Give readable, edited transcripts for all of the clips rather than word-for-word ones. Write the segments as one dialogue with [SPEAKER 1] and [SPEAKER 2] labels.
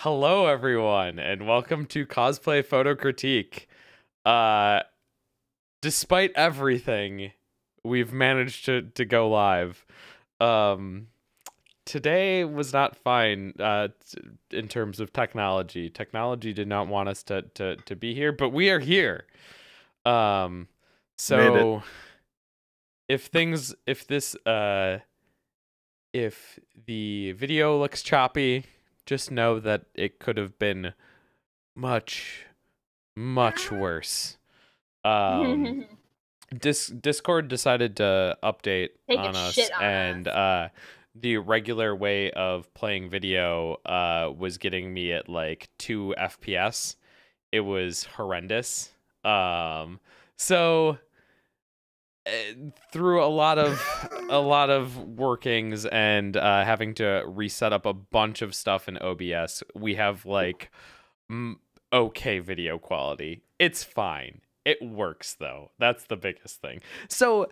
[SPEAKER 1] Hello, everyone, and welcome to Cosplay Photo Critique. Uh, Despite everything, we've managed to go live. Um, Today was not fine in terms of technology. Technology did not want us to be here, but we are here. Um,
[SPEAKER 2] Made it.
[SPEAKER 1] so if the video looks choppy, just know that it could have been much worse. Discord decided to update
[SPEAKER 3] Take
[SPEAKER 1] on
[SPEAKER 3] a
[SPEAKER 1] us,
[SPEAKER 3] shit on
[SPEAKER 1] and the regular way of playing video was getting me at like 2 FPS. It was horrendous. So through a lot of workings and having to reset up a bunch of stuff in OBS, we have like okay video quality. It's fine. It works though. That's the biggest thing. So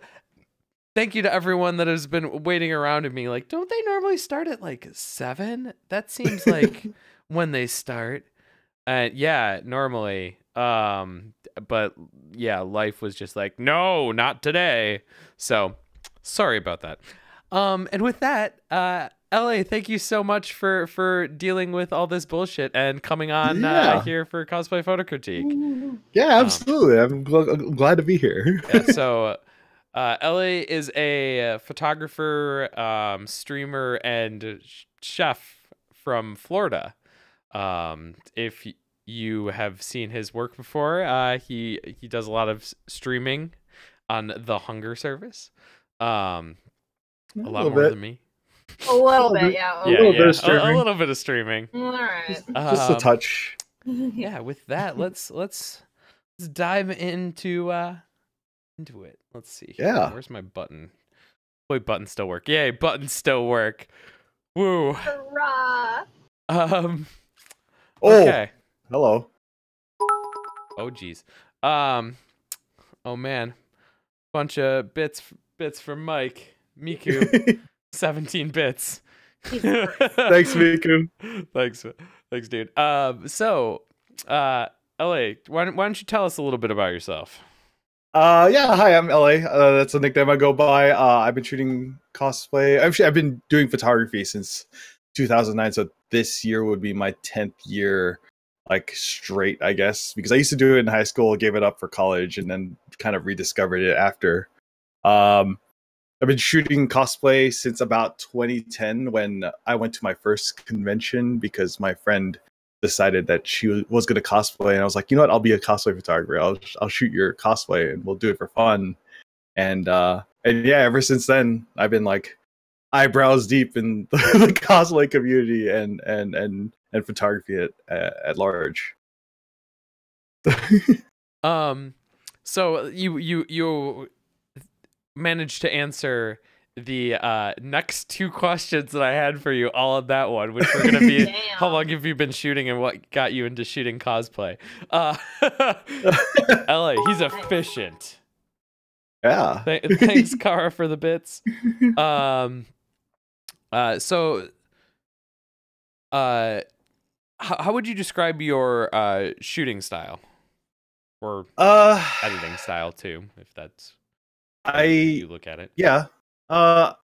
[SPEAKER 1] thank you to everyone that has been waiting around at me like, don't they normally start at like 7? That seems like when they start. Yeah, normally. But yeah, life was just like, no, not today. So sorry about that. And with that, LA, thank you so much for dealing with all this bullshit and coming on here for Cosplay Photo Critique.
[SPEAKER 2] Yeah, absolutely. I'm glad to be here.
[SPEAKER 1] Yeah, so LA is a photographer, streamer, and chef from Florida. If you have seen his work before, he does a lot of streaming on the Hunger service. A lot more than me.
[SPEAKER 3] A little bit, yeah.
[SPEAKER 1] A little bit of streaming.
[SPEAKER 3] All right.
[SPEAKER 2] Just a touch.
[SPEAKER 1] Yeah, with that, let's dive into it. Let's see here.
[SPEAKER 2] Yeah.
[SPEAKER 1] Where's my button? Wait, buttons still work. Yay, buttons still work. Woo.
[SPEAKER 3] Hurrah.
[SPEAKER 1] Okay.
[SPEAKER 2] Hello.
[SPEAKER 1] Oh geez. Oh man. Bunch of bits from Mike. Miku. 17 bits.
[SPEAKER 2] Thanks, Miku.
[SPEAKER 1] Thanks, dude. So, LA, why don't you tell us a little bit about yourself?
[SPEAKER 2] Yeah, hi, I'm LA. That's a nickname I go by. I've been shooting cosplay. Actually, I've been doing photography since 2009, so this year would be my 10th year, like, straight, I guess, because I used to do it in high school, gave it up for college, and then kind of rediscovered it after. I've been shooting cosplay since about 2010 when I went to my first convention because my friend decided that she was going to cosplay, and I was like, you know what, I'll be a cosplay photographer. I'll shoot your cosplay and we'll do it for fun. And yeah, ever since then I've been like eyebrows deep in the cosplay community and photography at large.
[SPEAKER 1] So you managed to answer the next 2 questions that I had for you all in that one, which were going to be how long have you been shooting and what got you into shooting cosplay. LA, he's efficient.
[SPEAKER 2] Yeah.
[SPEAKER 1] Thanks, Kara, for the bits. So how would you describe your shooting style or editing style too, if that's you look at it?
[SPEAKER 2] Yeah. I've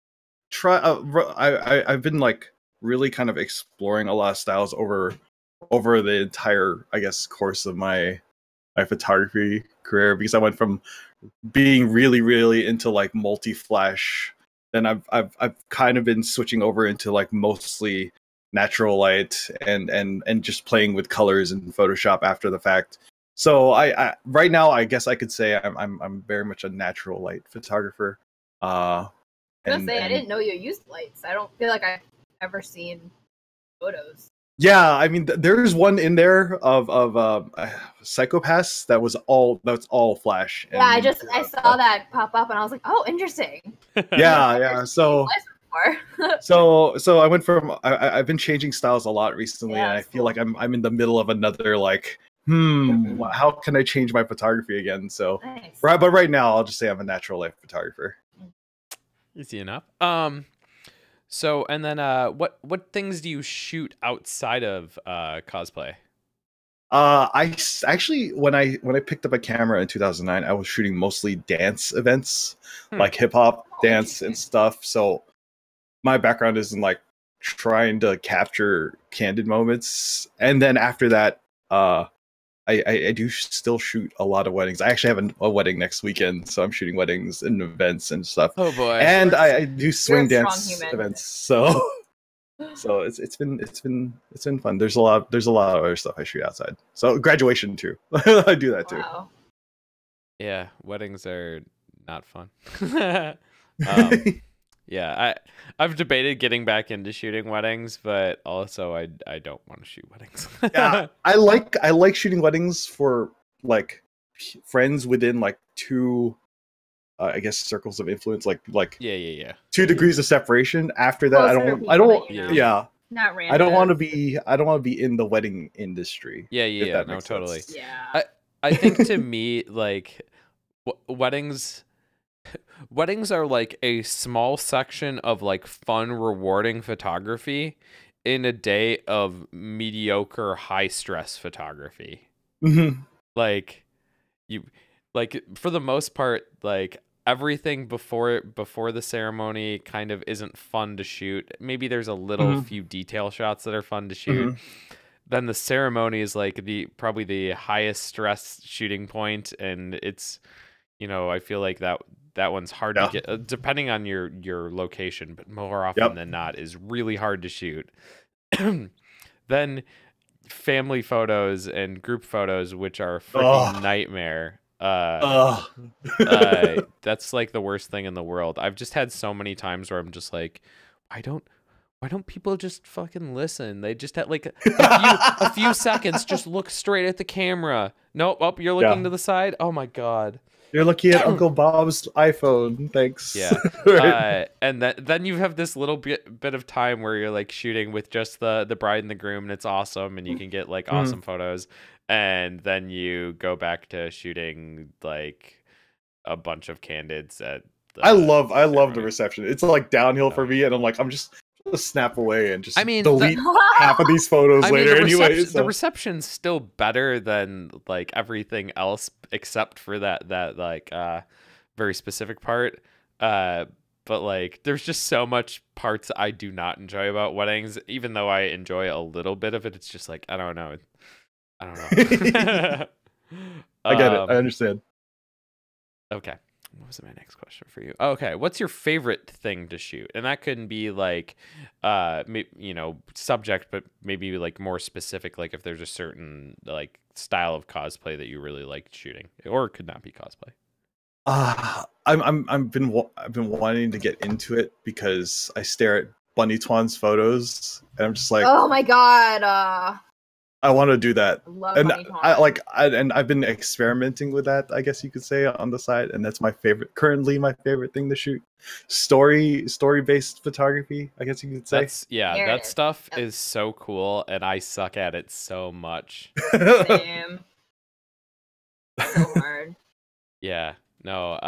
[SPEAKER 2] been like really kind of exploring a lot of styles over the entire, I guess, course of my photography career, because I went from being really into like multi-flash, then I've kind of been switching over into like mostly natural light and just playing with colors in Photoshop after the fact. So I right now I guess I could say I'm very much a natural light photographer.
[SPEAKER 3] I didn't know you used lights. I don't feel like I've ever seen photos.
[SPEAKER 2] Yeah, I mean, there's one in there of Psychopaths that's all flash.
[SPEAKER 3] Yeah, I saw that pop up and I was like, oh, interesting.
[SPEAKER 2] Yeah. So I went from I've been changing styles a lot recently, and I feel like I'm in the middle of another like how can I change my photography again? So
[SPEAKER 3] nice.
[SPEAKER 2] but right now I'll just say I'm a natural light photographer.
[SPEAKER 1] Easy enough. So, and then what things do you shoot outside of cosplay?
[SPEAKER 2] Actually, when I picked up a camera in 2009, I was shooting mostly dance events, like hip hop dance and stuff. So my background is in like trying to capture candid moments, and then after that, I do still shoot a lot of weddings. I actually have a wedding next weekend, so I'm shooting weddings and events and stuff.
[SPEAKER 1] Oh boy!
[SPEAKER 2] And I do swing
[SPEAKER 3] You're a
[SPEAKER 2] dance
[SPEAKER 3] strong human.
[SPEAKER 2] events. So it's been fun. There's a lot of other stuff I shoot outside. So graduation too. I do that too.
[SPEAKER 3] Wow.
[SPEAKER 1] Yeah, weddings are not fun. Yeah, I've debated getting back into shooting weddings, but also I don't want to shoot weddings.
[SPEAKER 2] Yeah, I like shooting weddings for like friends within like two I guess circles of influence, like
[SPEAKER 1] yeah
[SPEAKER 2] 2 degrees of separation. After that,
[SPEAKER 3] Closer
[SPEAKER 2] I don't
[SPEAKER 3] people that you know.
[SPEAKER 2] yeah.
[SPEAKER 3] Not random.
[SPEAKER 2] I don't want to be in the wedding industry.
[SPEAKER 1] Yeah, no, totally.
[SPEAKER 2] Sense.
[SPEAKER 3] Yeah.
[SPEAKER 1] I think to me, like weddings are like a small section of like fun, rewarding photography in a day of mediocre, high stress photography.
[SPEAKER 2] Mm-hmm.
[SPEAKER 1] Like for the most part, like everything before the ceremony kind of isn't fun to shoot. Maybe there's a little few detail shots that are fun to shoot. Then the ceremony is like probably the highest stress shooting point, and it's, you know, I feel like that one's hard to get depending on your location, but more often than not is really hard to shoot. Then family photos and group photos, which are a freaking nightmare. That's like the worst thing in the world. I've just had so many times where I'm just like, why don't people just fucking listen? They just had like a few seconds, just look straight at the camera. Nope, you're looking to the side. Oh my god.
[SPEAKER 2] You're looking at Uncle Bob's iPhone. Thanks.
[SPEAKER 1] Yeah. And then you have this little bit of time where you're like shooting with just the bride and the groom, and it's awesome, and you can get like awesome photos. And then you go back to shooting like a bunch of candids at
[SPEAKER 2] I love the reception. It's like downhill for me, and I'm like, I'm just a snap away and just delete half of these photos later anyway.
[SPEAKER 1] The reception's still better than like everything else except for that like very specific part. But like there's just so much parts I do not enjoy about weddings. Even though I enjoy a little bit of it, it's just like I don't know. I
[SPEAKER 2] get it. I understand.
[SPEAKER 1] Okay. What was my next question for you? Okay, what's your favorite thing to shoot? And that couldn't be like, you know, subject, but maybe like more specific. Like if there's a certain like style of cosplay that you really like shooting, or it could not be cosplay.
[SPEAKER 2] I've been wanting to get into it because I stare at Bunny Twan's photos and I'm just like,
[SPEAKER 3] oh my god.
[SPEAKER 2] I want to do that.
[SPEAKER 3] Love
[SPEAKER 2] and
[SPEAKER 3] Bunny Twan.
[SPEAKER 2] and I've been experimenting with that, I guess you could say, on the side, and that's currently my favorite thing to shoot. Story based photography, I guess you could say.
[SPEAKER 1] That stuff is so cool, and I suck at it so much.
[SPEAKER 3] Same. So hard.
[SPEAKER 1] Yeah. No.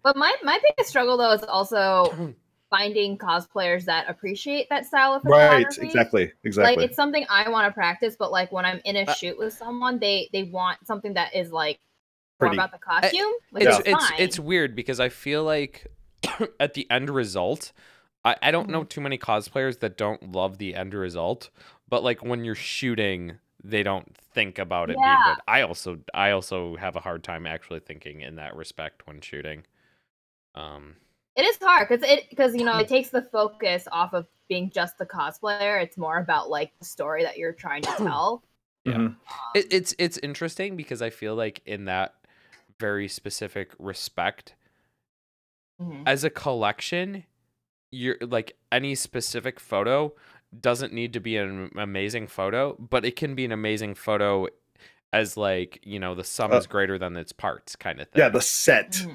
[SPEAKER 3] But my biggest struggle though is also finding cosplayers that appreciate that style of photography.
[SPEAKER 2] Right, exactly.
[SPEAKER 3] Like it's something I want to practice, but like when I'm in a shoot with someone, they want something that is like more about the costume.
[SPEAKER 1] It's weird because I feel like at the end result, I don't know too many cosplayers that don't love the end result, but like when you're shooting, they don't think about it being good. I also have a hard time actually thinking in that respect when shooting.
[SPEAKER 3] It is hard because you know it takes the focus off of being just the cosplayer. It's more about like the story that you're trying to tell.
[SPEAKER 1] Yeah, it's interesting because I feel like in that very specific respect, as a collection, you're like any specific photo doesn't need to be an amazing photo, but it can be an amazing photo as like, you know, the sum is greater than its parts kind of thing.
[SPEAKER 2] Yeah, the set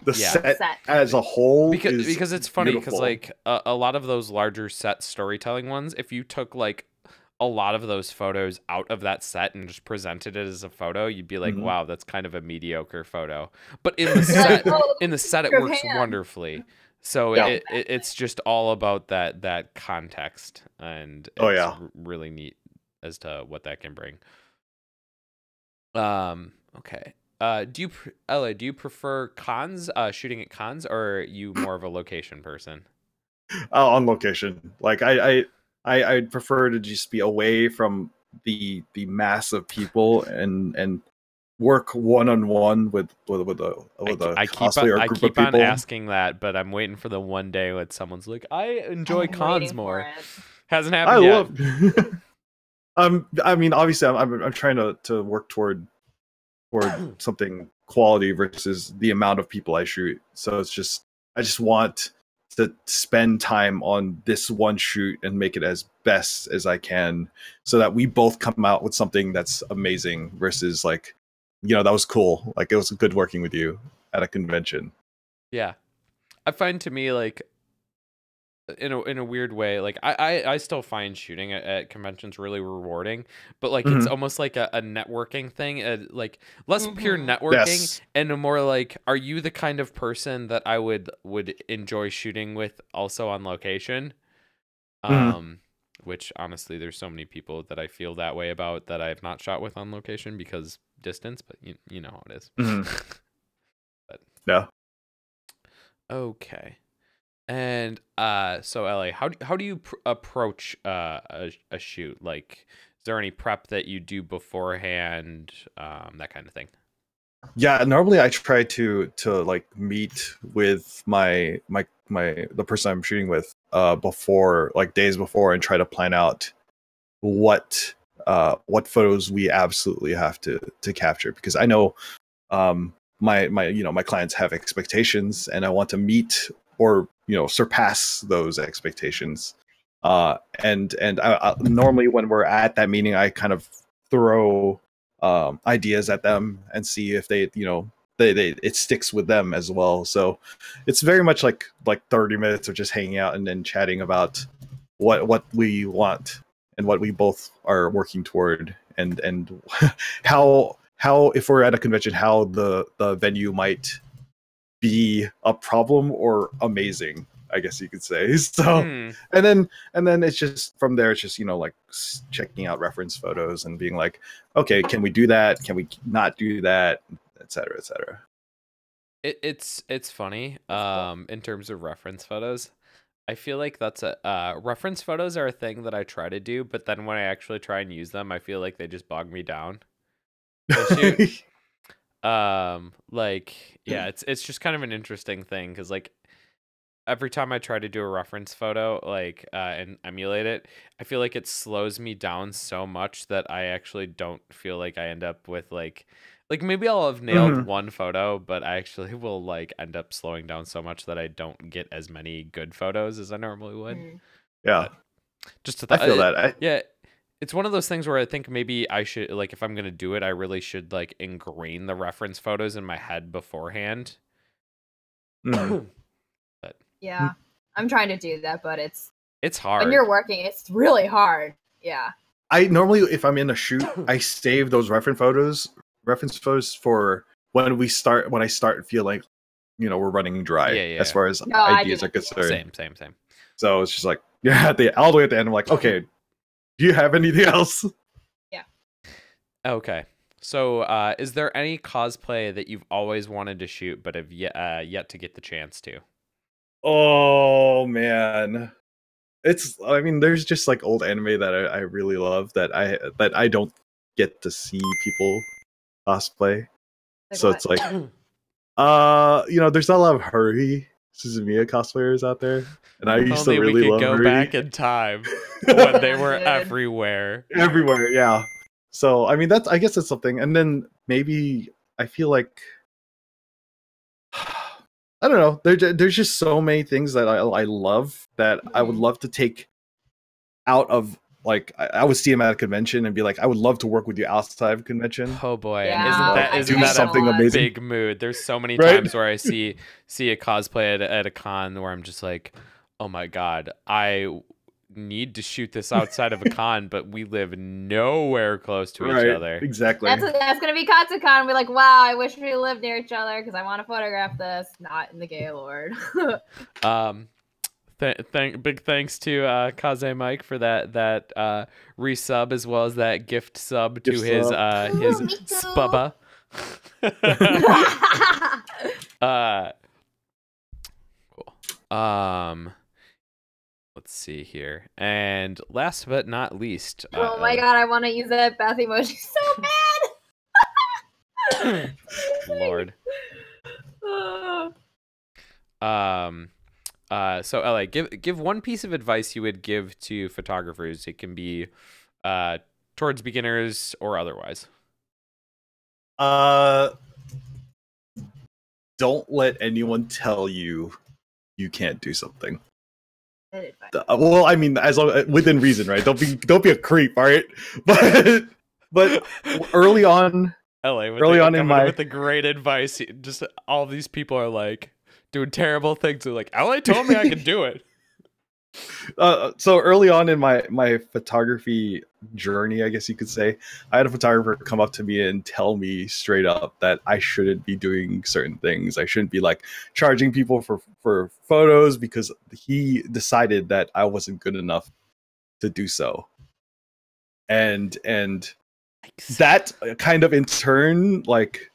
[SPEAKER 2] as a whole
[SPEAKER 1] because it's funny because
[SPEAKER 2] beautiful.
[SPEAKER 1] like a lot of those larger set storytelling ones, if you took like a lot of those photos out of that set and just presented it as a photo, you'd be like, wow, that's kind of a mediocre photo. But in the set, it works wonderfully. So
[SPEAKER 2] Yeah.
[SPEAKER 1] it's just all about that context, and
[SPEAKER 2] Oh,
[SPEAKER 1] it's
[SPEAKER 2] yeah.
[SPEAKER 1] really neat as to what that can bring. Okay. Ella, do you prefer cons, shooting at cons, or are you more of a location person?
[SPEAKER 2] On location. Like I'd prefer to just be away from the mass of people and work one on one with a cosplay or
[SPEAKER 1] I
[SPEAKER 2] group of
[SPEAKER 1] keep on
[SPEAKER 2] people.
[SPEAKER 1] asking that, but I'm waiting for the one day when someone's like, I enjoy
[SPEAKER 3] I'm
[SPEAKER 1] cons
[SPEAKER 3] waiting for
[SPEAKER 1] more.
[SPEAKER 3] it.
[SPEAKER 1] Hasn't
[SPEAKER 2] I
[SPEAKER 1] happened yet.
[SPEAKER 2] love. I mean, obviously, I'm trying to work toward something quality versus the amount of people I shoot. So it's just I just want to spend time on this one shoot and make it as best as I can, so that we both come out with something that's amazing. Versus like, that was cool. Like it was good working with you at a convention.
[SPEAKER 1] Yeah. I find to me like in a weird way, like I still find shooting at conventions really rewarding, but like it's
[SPEAKER 2] Mhm.
[SPEAKER 1] almost like a networking thing, like less pure
[SPEAKER 3] Mhm.
[SPEAKER 1] networking
[SPEAKER 2] Yes.
[SPEAKER 1] and a more like, are you the kind of person that I would enjoy shooting with also on location?
[SPEAKER 2] Mhm.
[SPEAKER 1] Um, which honestly, there's so many people that I feel that way about that I have not shot with on location because distance, but you know how it is.
[SPEAKER 2] Mhm.
[SPEAKER 1] But
[SPEAKER 2] Yeah.
[SPEAKER 1] okay. And so LA, how do you approach a shoot? Like, is there any prep that you do beforehand, that kind of thing?
[SPEAKER 2] Yeah, normally I try to like meet with the person I'm shooting with before, like days before, and try to plan out what photos we absolutely have to capture, because I know my clients have expectations, and I want to meet or surpass those expectations. And normally when we're at that meeting, I kind of throw ideas at them and see if they it sticks with them as well. So it's very much like 30 minutes of just hanging out and then chatting about what we want and what we both are working toward, and how if we're at a convention, how the venue might be a problem or amazing, I guess you could say. So
[SPEAKER 1] Hmm.
[SPEAKER 2] and then it's just from there, it's just like checking out reference photos and being like, okay, can we do that, can we not do that, etc., etc.
[SPEAKER 1] It's funny.
[SPEAKER 3] That's cool.
[SPEAKER 1] In terms of reference photos, I feel like that's a reference photos are a thing that I try to do, but then when I actually try and use them, I feel like they just bog me down. I shoot. Like, yeah, it's just kind of an interesting thing because like every time I try to do a reference photo, like and emulate it, I feel like it slows me down so much that I actually don't feel like I end up with like maybe I'll have nailed
[SPEAKER 2] Mhm.
[SPEAKER 1] one photo, but I actually will like end up slowing down so much that I don't get as many good photos as I normally would.
[SPEAKER 3] Mm.
[SPEAKER 2] Yeah,
[SPEAKER 1] But just to
[SPEAKER 2] I feel that.
[SPEAKER 1] yeah, it's one of those things where I think maybe I should, like, if I'm gonna do it, I really should like ingrain the reference photos in my head beforehand.
[SPEAKER 2] Mhm.
[SPEAKER 1] But
[SPEAKER 3] Yeah. I'm trying to do that, but
[SPEAKER 1] it's
[SPEAKER 3] when
[SPEAKER 1] hard.
[SPEAKER 3] you're working, it's really hard. Yeah.
[SPEAKER 2] I normally, if I'm in a shoot, I save those reference photos for when I start feeling we're running dry
[SPEAKER 1] Yeah,
[SPEAKER 2] as
[SPEAKER 1] yeah.
[SPEAKER 2] far as
[SPEAKER 3] No, I do
[SPEAKER 2] ideas are
[SPEAKER 3] that too.
[SPEAKER 2] concerned.
[SPEAKER 1] Same.
[SPEAKER 2] So it's just like, yeah, all the way at the end, I'm like, okay, do you have anything else?
[SPEAKER 3] Yeah.
[SPEAKER 1] Okay. So, is there any cosplay that you've always wanted to shoot but have yet to get the chance to?
[SPEAKER 2] Oh man, I mean, there's just like old anime that I really love that I don't get to see people cosplay.
[SPEAKER 3] Like
[SPEAKER 2] So
[SPEAKER 3] what?
[SPEAKER 2] it's like, there's not a lot of Hurry Suzumiya cosplayers out there, and I used to
[SPEAKER 1] Only we
[SPEAKER 2] really
[SPEAKER 1] could
[SPEAKER 2] love
[SPEAKER 1] go
[SPEAKER 2] Hurry.
[SPEAKER 1] back in time when they were
[SPEAKER 3] Dude.
[SPEAKER 1] everywhere.
[SPEAKER 2] Everywhere, yeah. So I mean, I guess that's something. And then maybe I feel like I don't know. There's just so many things that I love that I would
[SPEAKER 3] Mhm.
[SPEAKER 2] love to take out of, like, I would see him at a convention and be like, I would love to work with you outside of a convention.
[SPEAKER 1] Oh boy,
[SPEAKER 3] Yeah,
[SPEAKER 1] isn't
[SPEAKER 3] I
[SPEAKER 1] isn't
[SPEAKER 2] do
[SPEAKER 3] get
[SPEAKER 1] that a
[SPEAKER 2] something
[SPEAKER 3] a lot.
[SPEAKER 2] amazing,
[SPEAKER 1] big mood? There's so many
[SPEAKER 2] right?
[SPEAKER 1] times where I see a cosplay at a con where I'm just like, oh my god, I need to shoot this outside of a con, but we live nowhere close to each other.
[SPEAKER 2] Exactly.
[SPEAKER 3] That's gonna be Katsucon. We're like, wow, I wish we lived near each other because I want to photograph this. Not in the Gaylord.
[SPEAKER 1] Big thanks to Kaze Mike for that resub, as well as that gift sub to his spubba. Cool. Let's see here. And last but not least,
[SPEAKER 3] oh my god, I want to use that bath emoji so bad.
[SPEAKER 1] Lord. So LA, give one piece of advice you would give to photographers. It can be towards beginners or otherwise.
[SPEAKER 2] Don't let anyone tell you can't do something.
[SPEAKER 3] Well,
[SPEAKER 2] I mean, as long within reason, right? Don't be a creep, all right? But early on,
[SPEAKER 1] with the great advice, just all these people are like doing terrible things. They're like, LA told me I could do it.
[SPEAKER 2] So early on in my photography journey, I guess you could say, I had a photographer come up to me and tell me straight up that I shouldn't be doing certain things. I shouldn't be like charging people for photos because he decided that I wasn't good enough to do so. And that kind of in turn like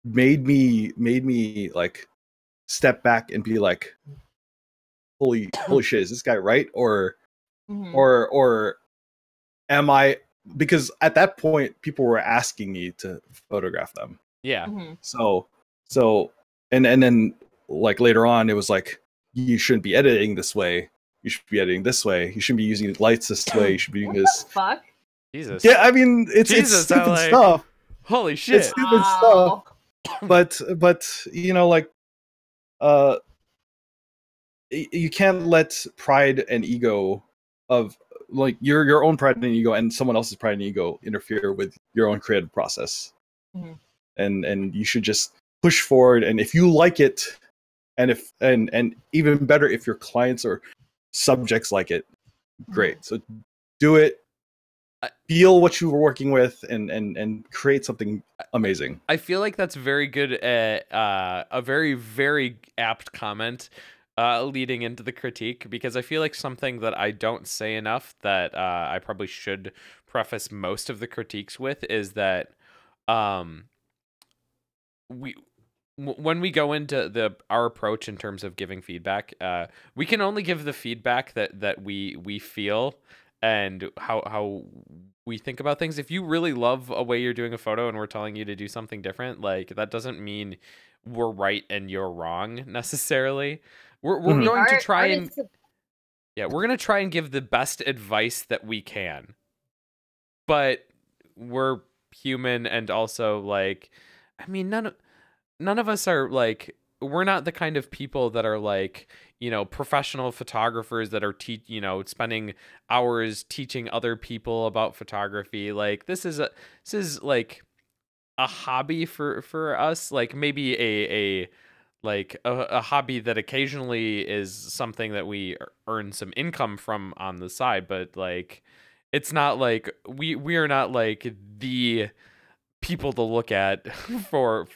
[SPEAKER 2] made me like step back and be like, holy shit, is this guy right? Or am I, because at that point people were asking me to photograph them.
[SPEAKER 1] Yeah.
[SPEAKER 2] So and then like later on it was like, you shouldn't be editing this way. You should be editing this way. You shouldn't be using lights this way. You should be doing this.
[SPEAKER 3] Fuck?
[SPEAKER 1] Jesus.
[SPEAKER 2] Yeah, I mean it's stupid
[SPEAKER 1] LA.
[SPEAKER 2] stuff.
[SPEAKER 1] Holy shit.
[SPEAKER 2] It's stupid stuff. But you know, like you can't let pride and ego of like your own pride and ego and someone else's pride and ego interfere with your own creative process. And you should just push forward, and if you like it, and if and even better if your clients or subjects like it, great. So do it, feel what you were working with, and create something amazing.
[SPEAKER 1] I feel like that's very good, a very, very apt comment leading into the critique, because I feel like something that I don't say enough that I probably should preface most of the critiques with is that when we go into our approach in terms of giving feedback, we can only give the feedback that we feel and how we think about things. If you really love a way you're doing a photo and we're telling you to do something different, like that doesn't mean we're right and you're wrong necessarily. We're going to try we're going to try and give the best advice that we can. But we're human, and also like, I mean, none of us are like, we're not the kind of people that are like, you know, professional photographers that are spending hours teaching other people about photography. Like this is like a hobby for us, like maybe a hobby that occasionally is something that we earn some income from on the side, but like it's not like we are not like the people to look at for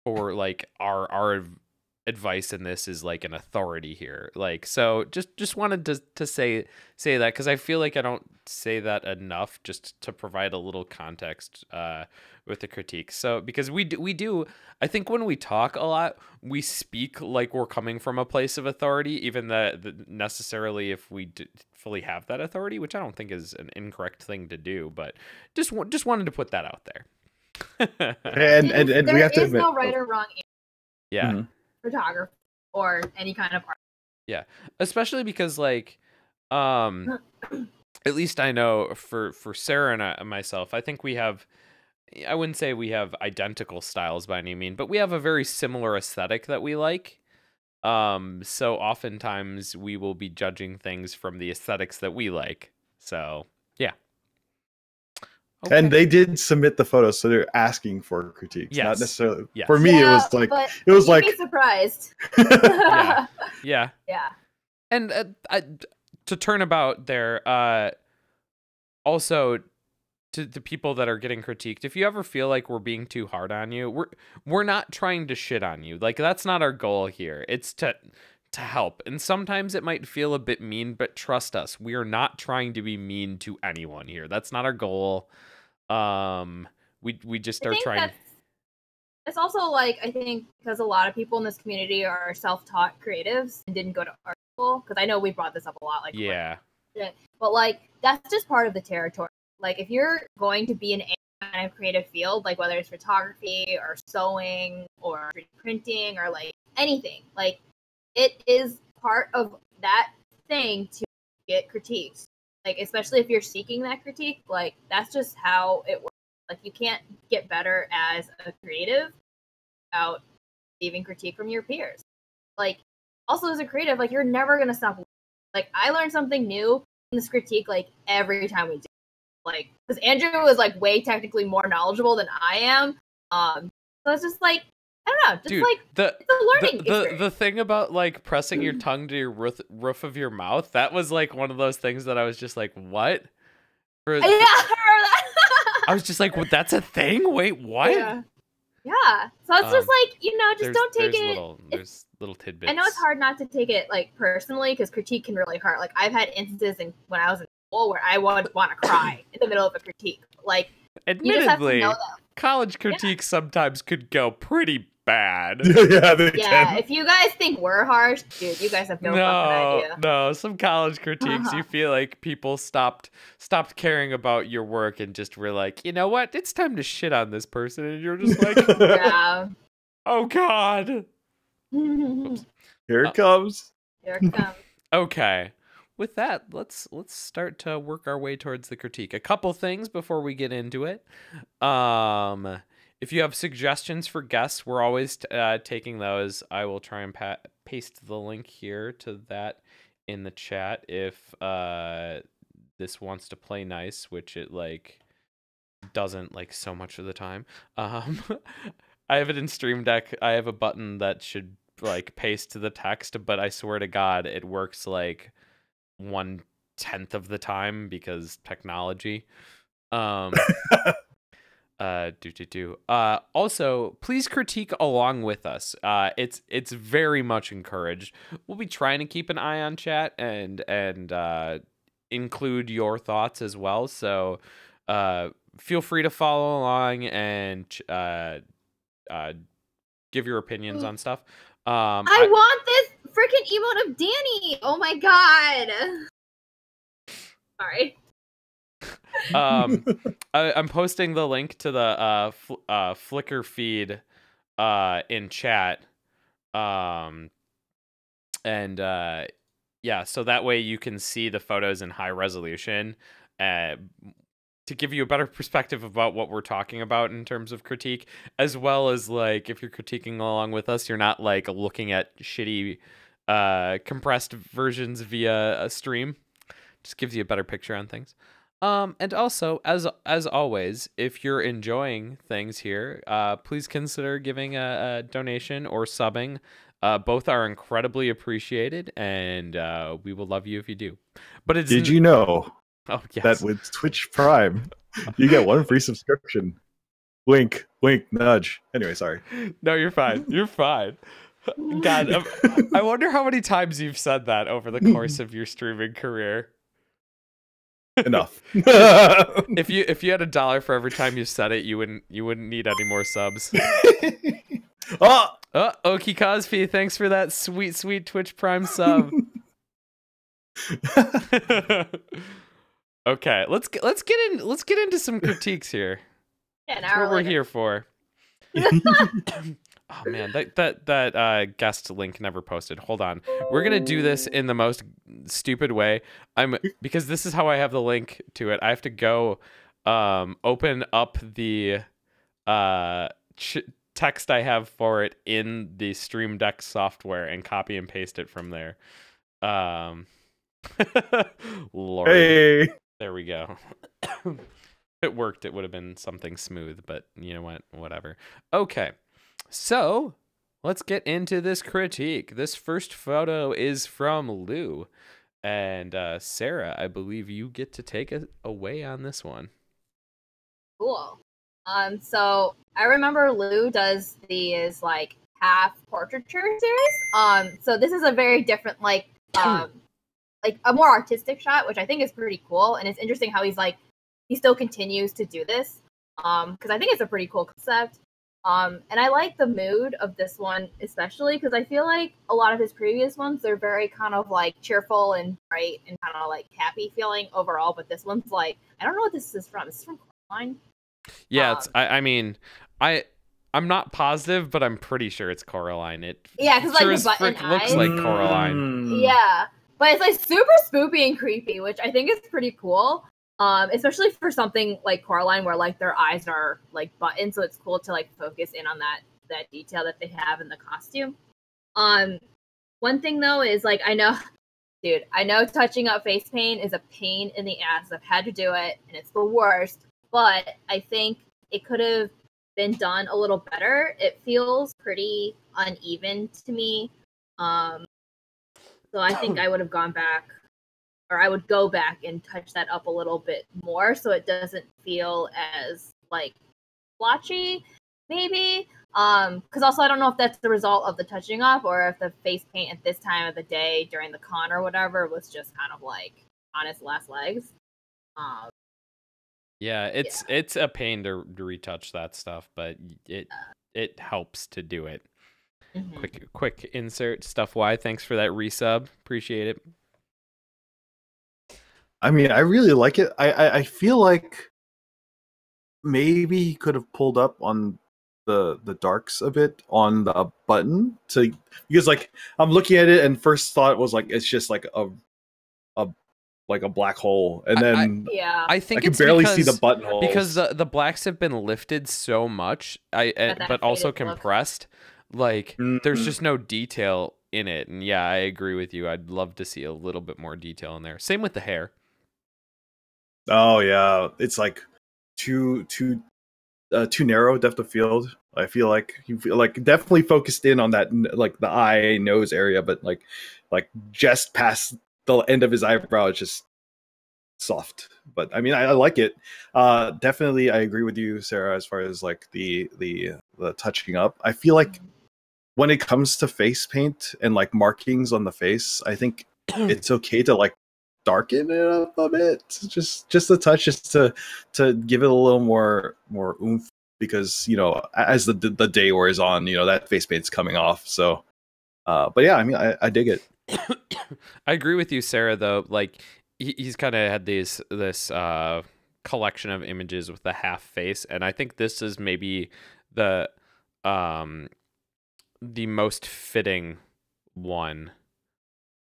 [SPEAKER 1] like our advice in this is like an authority here. Like, so just wanted to say that, because I feel like I don't say that enough, just to provide a little context with the critique. So because we do I think when we talk a lot, we speak like we're coming from a place of authority, even that necessarily if we fully have that authority, which I don't think is an incorrect thing to do, but just wanted to put that out there.
[SPEAKER 2] and we have to admit,
[SPEAKER 3] no right or wrong answer.
[SPEAKER 1] Yeah.
[SPEAKER 3] Photography or any kind of art.
[SPEAKER 1] Yeah, especially because like at least I know for Sarah and myself, I think we have, I wouldn't say we have identical styles by any means, but we have a very similar aesthetic that we like. So oftentimes we will be judging things from the aesthetics that we like. So yeah.
[SPEAKER 2] Okay. And they did submit the photos, so they're asking for critiques. Yes. Not necessarily.
[SPEAKER 1] Yes.
[SPEAKER 2] For me, it was like
[SPEAKER 3] you'd be surprised.
[SPEAKER 1] Yeah.
[SPEAKER 3] Yeah.
[SPEAKER 1] And to turn about there, also to the people that are getting critiqued, if you ever feel like we're being too hard on you, we're not trying to shit on you. Like, that's not our goal here. It's to help. And sometimes it might feel a bit mean, but trust us, we are not trying to be mean to anyone here. That's not our goal. We just are trying.
[SPEAKER 3] It's also like, I think because a lot of people in this community are self-taught creatives and didn't go to art school, because I know we brought this up a lot. Like,
[SPEAKER 1] yeah.
[SPEAKER 3] But like, that's just part of the territory. Like, if you're going to be in any kind of creative field, like whether it's photography or sewing or printing or like anything, like it is part of that thing to get critiques. Like, especially if you're seeking that critique, like that's just how it works. Like, you can't get better as a creative without receiving critique from your peers. Like, also as a creative, like you're never gonna stop. Like, I learned something new in this critique like every time we do. Like, because Andrew is like way technically more knowledgeable than I am. So it's just like, I don't know, just
[SPEAKER 1] dude,
[SPEAKER 3] like it's a learning experience.
[SPEAKER 1] The thing about like pressing your tongue to your roof of your mouth, that was like one of those things that I was just like, what?
[SPEAKER 3] Yeah, I remember that.
[SPEAKER 1] I was just like, well, that's a thing? Wait, what?
[SPEAKER 3] Yeah. So it's just like, you know, just don't take it.
[SPEAKER 1] There's little tidbits.
[SPEAKER 3] I know it's hard not to take it like personally, because critique can really hurt. Like, I've had instances when I was in school where I would want to cry in the middle of a critique. Like,
[SPEAKER 1] admittedly,
[SPEAKER 3] you just have to know that.
[SPEAKER 1] College critiques sometimes could go pretty bad.
[SPEAKER 2] Yeah, they can.
[SPEAKER 3] If you guys think we're harsh, dude, you guys have no fucking idea.
[SPEAKER 1] No, some college critiques, you feel like people stopped caring about your work and just were like, you know what, it's time to shit on this person, and you're just like,
[SPEAKER 3] yeah.
[SPEAKER 1] Oh God.
[SPEAKER 2] Here it comes.
[SPEAKER 3] Here it comes.
[SPEAKER 1] Okay. With that, let's start to work our way towards the critique. A couple things before we get into it. If you have suggestions for guests, we're always taking those. I will try and paste the link here to that in the chat if this wants to play nice, which it like doesn't like so much of the time. I have it in Stream Deck. I have a button that should like paste to the text, but I swear to God, it works like 1/10 of the time because technology. Also, please critique along with us. It's very much encouraged. We'll be trying to keep an eye on chat and include your thoughts as well. So feel free to follow along and give your opinions on stuff.
[SPEAKER 3] I want this freaking emote of Danny. Oh my God. Sorry.
[SPEAKER 1] I'm posting the link to the Flickr feed in chat. Yeah, so that way you can see the photos in high resolution to give you a better perspective about what we're talking about in terms of critique, as well as like if you're critiquing along with us, you're not like looking at shitty compressed versions via a stream. Just gives you a better picture on things. And also, as always, if you're enjoying things here, please consider giving a donation or subbing. Both are incredibly appreciated, and we will love you if you do. But
[SPEAKER 2] did you know
[SPEAKER 1] yes.
[SPEAKER 2] that with Twitch Prime, you get one free subscription? Wink, wink, nudge. Anyway, sorry.
[SPEAKER 1] No, you're fine. You're fine. God, I wonder how many times you've said that over the course of your streaming career.
[SPEAKER 2] Enough.
[SPEAKER 1] If you had $1 for every time you said it, you wouldn't need any more subs. Oki Cosby, thanks for that sweet Twitch Prime sub. Okay, let's get into some critiques here.
[SPEAKER 3] Yeah,
[SPEAKER 1] that's what we're here for. Oh man, that guest link never posted. Hold on. We're gonna do this in the most stupid way. Because this is how I have the link to it. I have to go open up the text I have for it in the Stream Deck software and copy and paste it from there. Lord.
[SPEAKER 2] Hey.
[SPEAKER 1] There we go. If it worked, it would have been something smooth, but you know what? Whatever. Okay. So, let's get into this critique. This first photo is from Lou. And Sarah, I believe you get to take it away on this one.
[SPEAKER 3] Cool. So I remember Lou does these like half portraiture series. So this is a very different like a more artistic shot, which I think is pretty cool. And it's interesting how he still continues to do this. Because I think it's a pretty cool concept. And I like the mood of this one, especially because I feel like a lot of his previous ones, they're very kind of like cheerful and bright and kind of like happy feeling overall. But this one's like, I don't know what this is from. This is from Coraline.
[SPEAKER 1] Yeah, I mean, I'm not positive, but I'm pretty sure it's Coraline. It
[SPEAKER 3] because
[SPEAKER 1] sure
[SPEAKER 3] like the button eyes
[SPEAKER 1] looks like Coraline.
[SPEAKER 3] Yeah, but it's like super spoopy and creepy, which I think is pretty cool. Especially for something like Coraline, where like their eyes are like buttons, so it's cool to like focus in on that detail that they have in the costume. One thing though is like I know touching up face paint is a pain in the ass. I've had to do it, and it's the worst. But I think it could have been done a little better. It feels pretty uneven to me. So I think I would have gone back. Or I would go back and touch that up a little bit more so it doesn't feel as like blotchy, maybe. Because also I don't know if that's the result of the touching up or if the face paint at this time of the day during the con or whatever was just kind of like on its last legs.
[SPEAKER 1] Yeah, it's a pain to retouch that stuff, but it helps to do it. Mm-hmm. Quick insert stuff. Why? Thanks for that resub. Appreciate it.
[SPEAKER 2] I mean, I really like it. I feel like maybe he could have pulled up on the darks a bit on the button because like I'm looking at it and first thought was like it's just like a black hole, and then
[SPEAKER 1] I think I
[SPEAKER 2] can barely see the buttonholes
[SPEAKER 1] because the blacks have been lifted so much. But also compressed. Like there's just no detail in it, and yeah, I agree with you. I'd love to see a little bit more detail in there. Same with the hair.
[SPEAKER 2] Oh yeah, it's like too narrow depth of field. I feel like you feel like definitely focused in on that like the eye nose area, but like just past the end of his eyebrow, it's just soft. But I mean, I like it. Definitely, I agree with you, Sarah, as far as like the touching up. I feel like when it comes to face paint and like markings on the face, I think it's okay to like darken it up a bit, just a touch, just to give it a little more oomph, because you know as the day wears on, you know that face paint's coming off. So but yeah, I mean I dig it.
[SPEAKER 1] I agree with you, Sarah, though. Like he's kind of had this collection of images with the half face, and I think this is maybe the most fitting one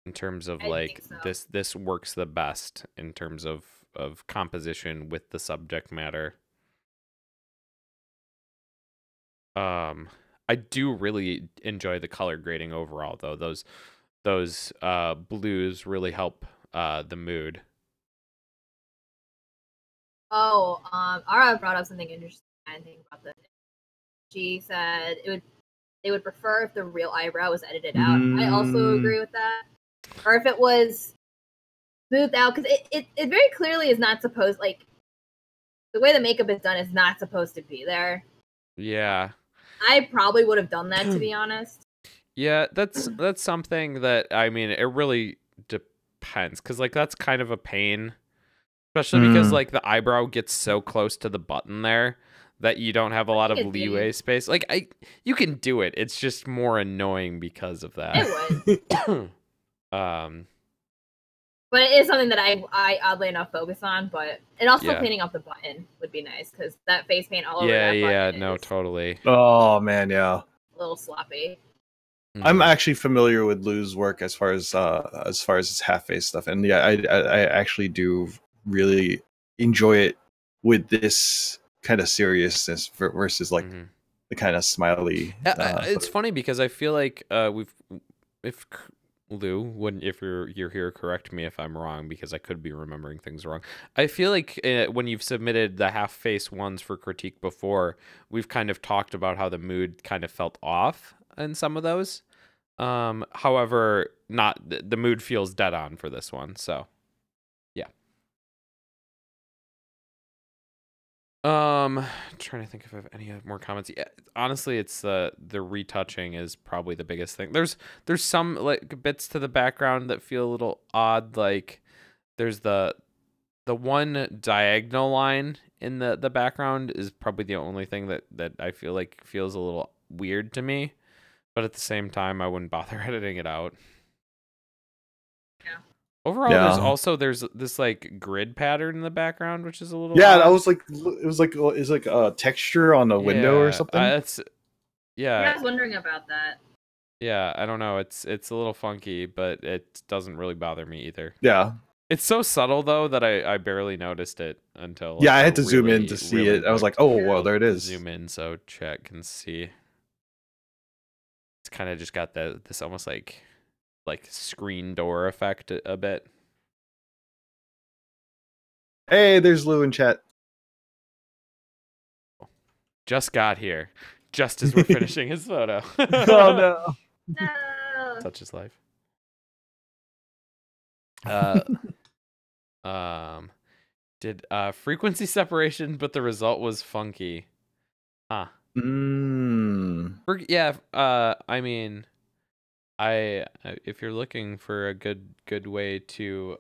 [SPEAKER 1] in terms of like so. This works the best in terms of composition with the subject matter. I do really enjoy the color grading overall, though. Those blues really help the mood.
[SPEAKER 3] Oh, Ara brought up something interesting. I think about this. She said they would prefer if the real eyebrow was edited out. I also agree with that. Or if it was smoothed out, because it very clearly is not supposed, like, the way the makeup is done is not supposed to be there.
[SPEAKER 1] Yeah.
[SPEAKER 3] I probably would have done that, to be honest.
[SPEAKER 1] Yeah, that's something that, I mean, it really depends, because, like, that's kind of a pain, especially because, like, the eyebrow gets so close to the button there that you don't have a lot of leeway space. Like, you can do it. It's just more annoying because of that.
[SPEAKER 3] It would. But it is something that I oddly enough focus on. But and also cleaning up the button would be nice, because that face paint all over that button.
[SPEAKER 1] Yeah, no, totally.
[SPEAKER 2] Oh man, yeah.
[SPEAKER 3] A little sloppy.
[SPEAKER 2] I'm actually familiar with Lou's work as far as his half face stuff, and yeah, I actually do really enjoy it with this kind of seriousness versus like the kind of smiley.
[SPEAKER 1] It's funny because I feel like if Lou, if you're here, correct me if I'm wrong, because I could be remembering things wrong. I feel like when you've submitted the half-face ones for critique before, we've kind of talked about how the mood kind of felt off. in some of those. However, not the mood feels dead on for this one. So, yeah. Trying to think if I have any more comments. Yeah, honestly, it's the retouching is probably the biggest thing. There's some like bits to the background that feel a little odd. Like there's the one diagonal line in the background is probably the only thing that I feel like feels a little weird to me. But at the same time, I wouldn't bother editing it out.
[SPEAKER 3] Yeah.
[SPEAKER 1] Overall, there's this like grid pattern in the background, which is a little
[SPEAKER 2] Yeah,
[SPEAKER 1] odd.
[SPEAKER 2] I was like, it's like a texture on a window or something.
[SPEAKER 3] I was wondering about that.
[SPEAKER 1] Yeah, I don't know. It's a little funky, but it doesn't really bother me either.
[SPEAKER 2] Yeah.
[SPEAKER 1] It's so subtle though that I barely noticed it until. Like,
[SPEAKER 2] yeah, I had to zoom in to see it. I was like, oh, well, there it is.
[SPEAKER 1] Zoom in so chat can see. It's kind of just got this almost like screen door effect a bit.
[SPEAKER 2] Hey, there's Lou in chat.
[SPEAKER 1] Just got here, just as we're finishing his photo.
[SPEAKER 2] Oh
[SPEAKER 3] No.
[SPEAKER 1] Such is life. Did frequency separation, but the result was funky. Huh. Yeah. I mean, if you're looking for a good way to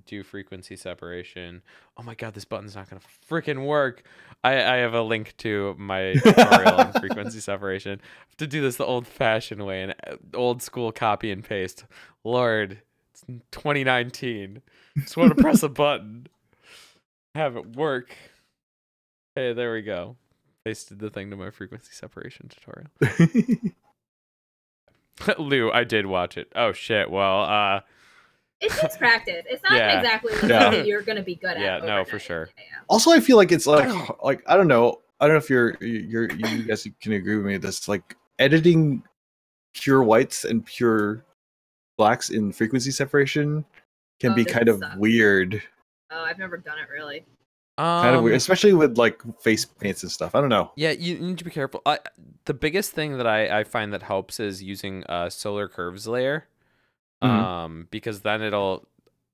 [SPEAKER 1] do frequency separation, oh my god, this button's not gonna freaking work. I have a link to my tutorial on frequency separation. I have to do this the old-fashioned way, an old school copy and paste. Lord, it's 2019. Just want to press a button, have it work. Hey, there we go. Pasted the thing to my frequency separation tutorial. Lou, I did watch it. Oh shit. Well,
[SPEAKER 3] it takes practice. It's not exactly something that you're gonna be good at.
[SPEAKER 1] Yeah, no,
[SPEAKER 3] overnight.
[SPEAKER 1] for sure.
[SPEAKER 3] Yeah.
[SPEAKER 2] Also, I feel like it's like I don't know if you guys can agree with me. This like editing pure whites and pure blacks in frequency separation can be kind of weird.
[SPEAKER 3] Oh, I've never done it really.
[SPEAKER 2] Kind of weird, especially with like face paints and stuff. I don't know.
[SPEAKER 1] Yeah, you need to be careful. The biggest thing that I find that helps is using a solar curves layer, because then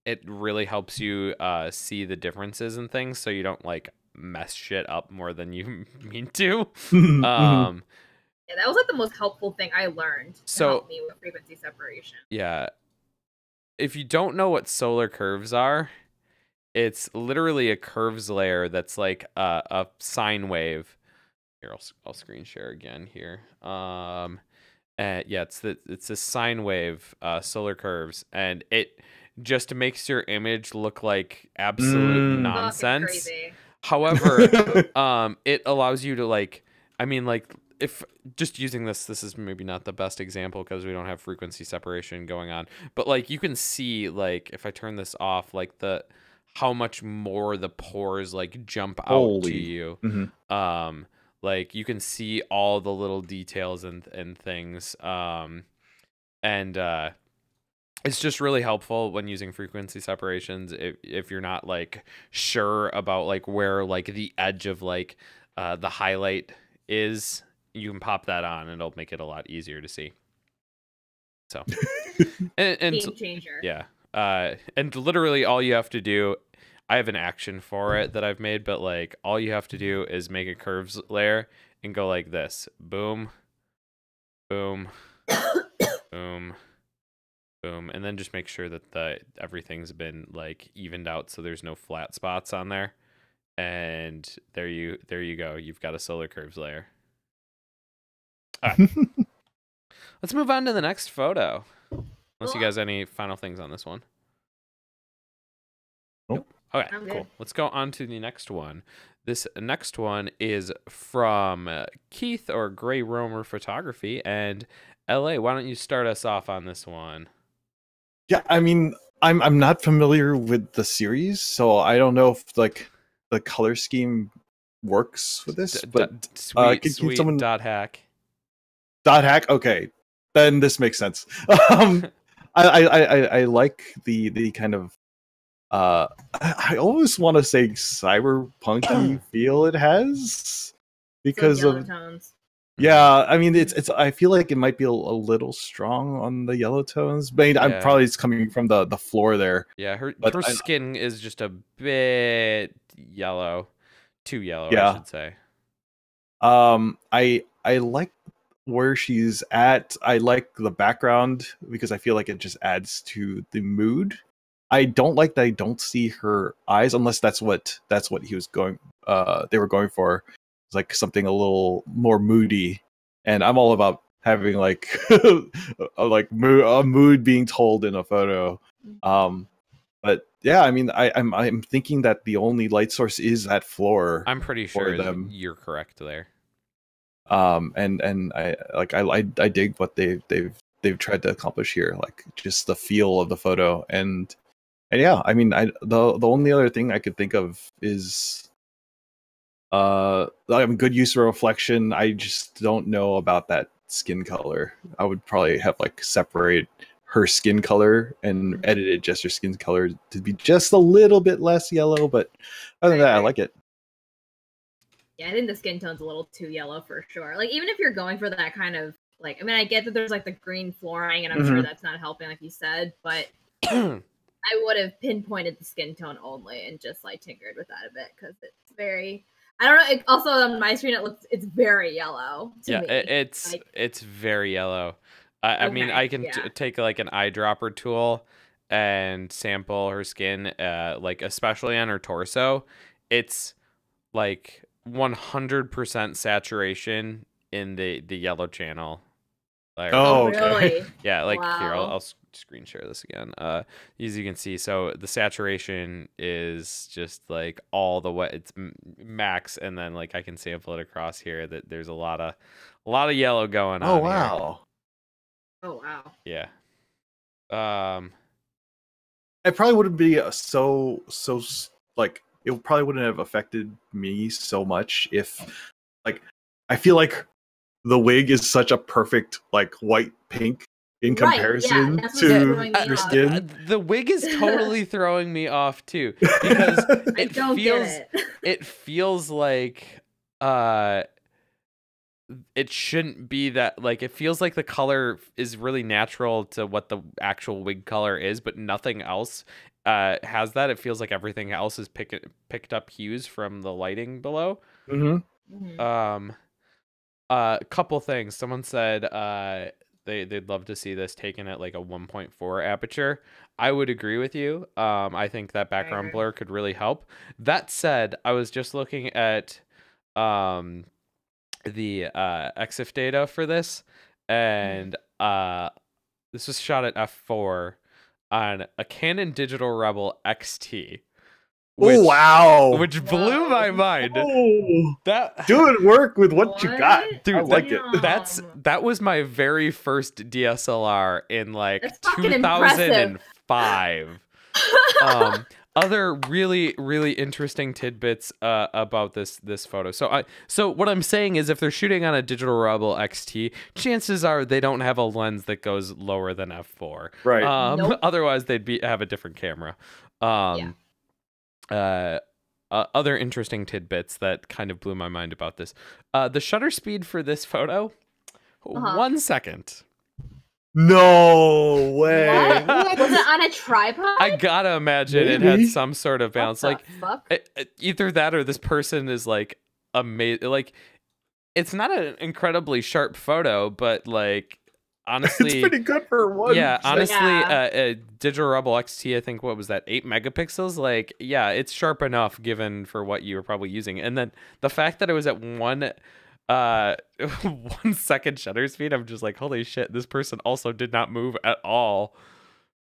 [SPEAKER 1] it really helps you see the differences and things, so you don't like mess shit up more than you mean to.
[SPEAKER 3] Yeah, that was like the most helpful thing I learned to help me with frequency separation.
[SPEAKER 1] Yeah, if you don't know what solar curves are, it's literally a curves layer that's like a sine wave. Here, I'll screen share again here. Yeah, it's a sine wave, solar curves, and it just makes your image look like absolute nonsense. However, it allows you to like, I mean, like if just using this is maybe not the best example because we don't have frequency separation going on, but like you can see like if I turn this off, like how much more the pores like jump out to you. Like you can see all the little details and things. It's just really helpful when using frequency separations if you're not like sure about like where like the edge of like the highlight is, you can pop that on and it'll make it a lot easier to see. So and
[SPEAKER 3] game changer.
[SPEAKER 1] Yeah. And literally all you have to do, I have an action for it that I've made, but like all you have to do is make a curves layer and go like this. Boom, boom, boom, boom. And then just make sure that everything's been like evened out so there's no flat spots on there. And there you go. You've got a solar curves layer. All right. Let's move on to the next photo. Unless you guys have any final things on this one.
[SPEAKER 2] Nope.
[SPEAKER 1] Okay, cool. Let's go on to the next one. This next one is from Keith or Gray Romer Photography and LA. Why don't you start us off on this one?
[SPEAKER 2] Yeah, I mean, I'm not familiar with the series, so I don't know if like the color scheme works with this. But
[SPEAKER 1] sweet
[SPEAKER 2] someone
[SPEAKER 1] dot hack.
[SPEAKER 2] Dot hack. Okay, then this makes sense. I like the kind of I always want to say cyberpunky feel it has because of
[SPEAKER 3] tones.
[SPEAKER 2] Yeah, I mean, it's. I feel like it might be a little strong on the yellow tones, but I'm
[SPEAKER 1] Yeah.
[SPEAKER 2] probably it's coming from the floor there.
[SPEAKER 1] Yeah,
[SPEAKER 2] But
[SPEAKER 1] her skin is just a bit yellow, too yellow, I
[SPEAKER 2] yeah,
[SPEAKER 1] should say.
[SPEAKER 2] I like where she's at. I like the background because I feel like it just adds to the mood. I don't like that I don't see her eyes unless that's what he was going they were going for. It's like something a little more moody. And I'm all about having like a mood being told in a photo. But yeah, I mean I'm thinking that the only light source is that floor
[SPEAKER 1] I'm pretty
[SPEAKER 2] for
[SPEAKER 1] sure
[SPEAKER 2] them.
[SPEAKER 1] you're correct there.
[SPEAKER 2] And I dig what they've tried to accomplish here, like just the feel of the photo. And yeah, I mean, the only other thing I could think of is good use of reflection. I just don't know about that skin color. I would probably have like separate her skin color and edited just her skin color to be just a little bit less yellow, but other than that, I like it.
[SPEAKER 3] Yeah, I think the skin tone's a little too yellow for sure. Like, even if you're going for that kind of, like, I mean, I get that there's, like, the green flooring, and I'm sure that's not helping, like you said, but I would have pinpointed the skin tone only and just, like, tinkered with that a bit, because it's very... I don't know, also on my screen, it's very yellow to me.
[SPEAKER 1] It's very yellow. I mean, I can take, like, an eyedropper tool and sample her skin, like, especially on her torso. It's, like... 100% saturation in the yellow channel. Like,
[SPEAKER 3] really?
[SPEAKER 1] Yeah, like
[SPEAKER 3] wow.
[SPEAKER 1] Here, I'll screen share this again. As you can see, so the saturation is just like all the way, it's max, and then like I can sample it across here. That there's a lot of yellow going on.
[SPEAKER 2] Oh wow.
[SPEAKER 3] Here. Oh wow.
[SPEAKER 1] Yeah.
[SPEAKER 2] It probably wouldn't be so like. It probably wouldn't have affected me so much if, like, I feel like the wig is such a perfect like white pink in comparison to your skin.
[SPEAKER 1] The wig is totally throwing me off too, because it feels like it shouldn't be that, like, it feels like the color is really natural to what the actual wig color is, but nothing else has that. It feels like everything else is picked up hues from the lighting below. Couple things. Someone said they'd love to see this taken at like a 1.4 aperture. I would agree with you. I think that background blur could really help. That said, I was just looking at the EXIF data for this, and this was shot at f4 on a Canon Digital Rebel XT. Which blew my mind. That
[SPEAKER 2] doing work with what you got, dude. I like it.
[SPEAKER 1] That was my very first DSLR in like 2005. Other really interesting tidbits about this photo. So what I'm saying is, if they're shooting on a Digital Rebel XT, chances are they don't have a lens that goes lower than f4.
[SPEAKER 2] Right.
[SPEAKER 3] Nope.
[SPEAKER 1] Otherwise they'd have a different camera. Other interesting tidbits that kind of blew my mind about this. The shutter speed for this photo, 1 second.
[SPEAKER 2] No way.
[SPEAKER 3] What? Was it on a tripod?
[SPEAKER 1] I gotta imagine it had some sort of balance.
[SPEAKER 3] What the fuck?
[SPEAKER 1] Either that or this person is like amazing. Like, it's not an incredibly sharp photo, but like, honestly,
[SPEAKER 2] it's pretty good for one.
[SPEAKER 1] Yeah, honestly, Digital Rebel XT, I think, what was that, 8 megapixels? Like, yeah, it's sharp enough given for what you were probably using. And then the fact that it was at 1 second shutter speed, I'm just like, holy shit, this person also did not move at all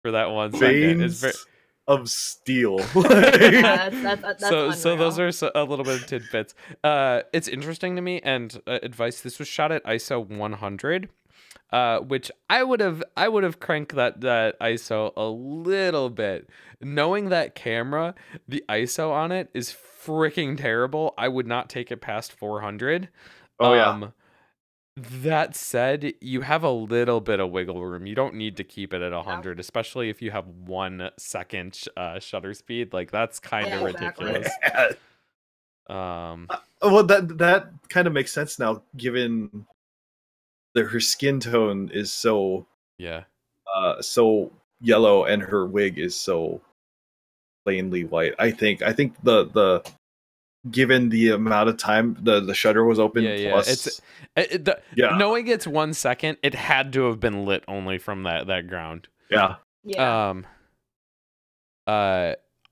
[SPEAKER 1] for that 1 second.
[SPEAKER 2] It's of steel.
[SPEAKER 3] That's
[SPEAKER 1] so those are a little bit of tidbits. It's interesting to me, and advice, this was shot at ISO 100. Which I would have cranked that ISO a little bit. Knowing that camera, the ISO on it is freaking terrible. I would not take it past 400. That said, you have a little bit of wiggle room. You don't need to keep it at 100, especially if you have 1 second shutter speed. Like, that's kind of ridiculous.
[SPEAKER 2] Well, that kind of makes sense now, given her skin tone is so
[SPEAKER 1] Yeah.
[SPEAKER 2] so yellow, and her wig is so plainly white. I think the given the amount of time the shutter was open,
[SPEAKER 1] Yeah.
[SPEAKER 2] plus
[SPEAKER 1] Knowing it's 1 second, it had to have been lit only from that ground.
[SPEAKER 2] yeah.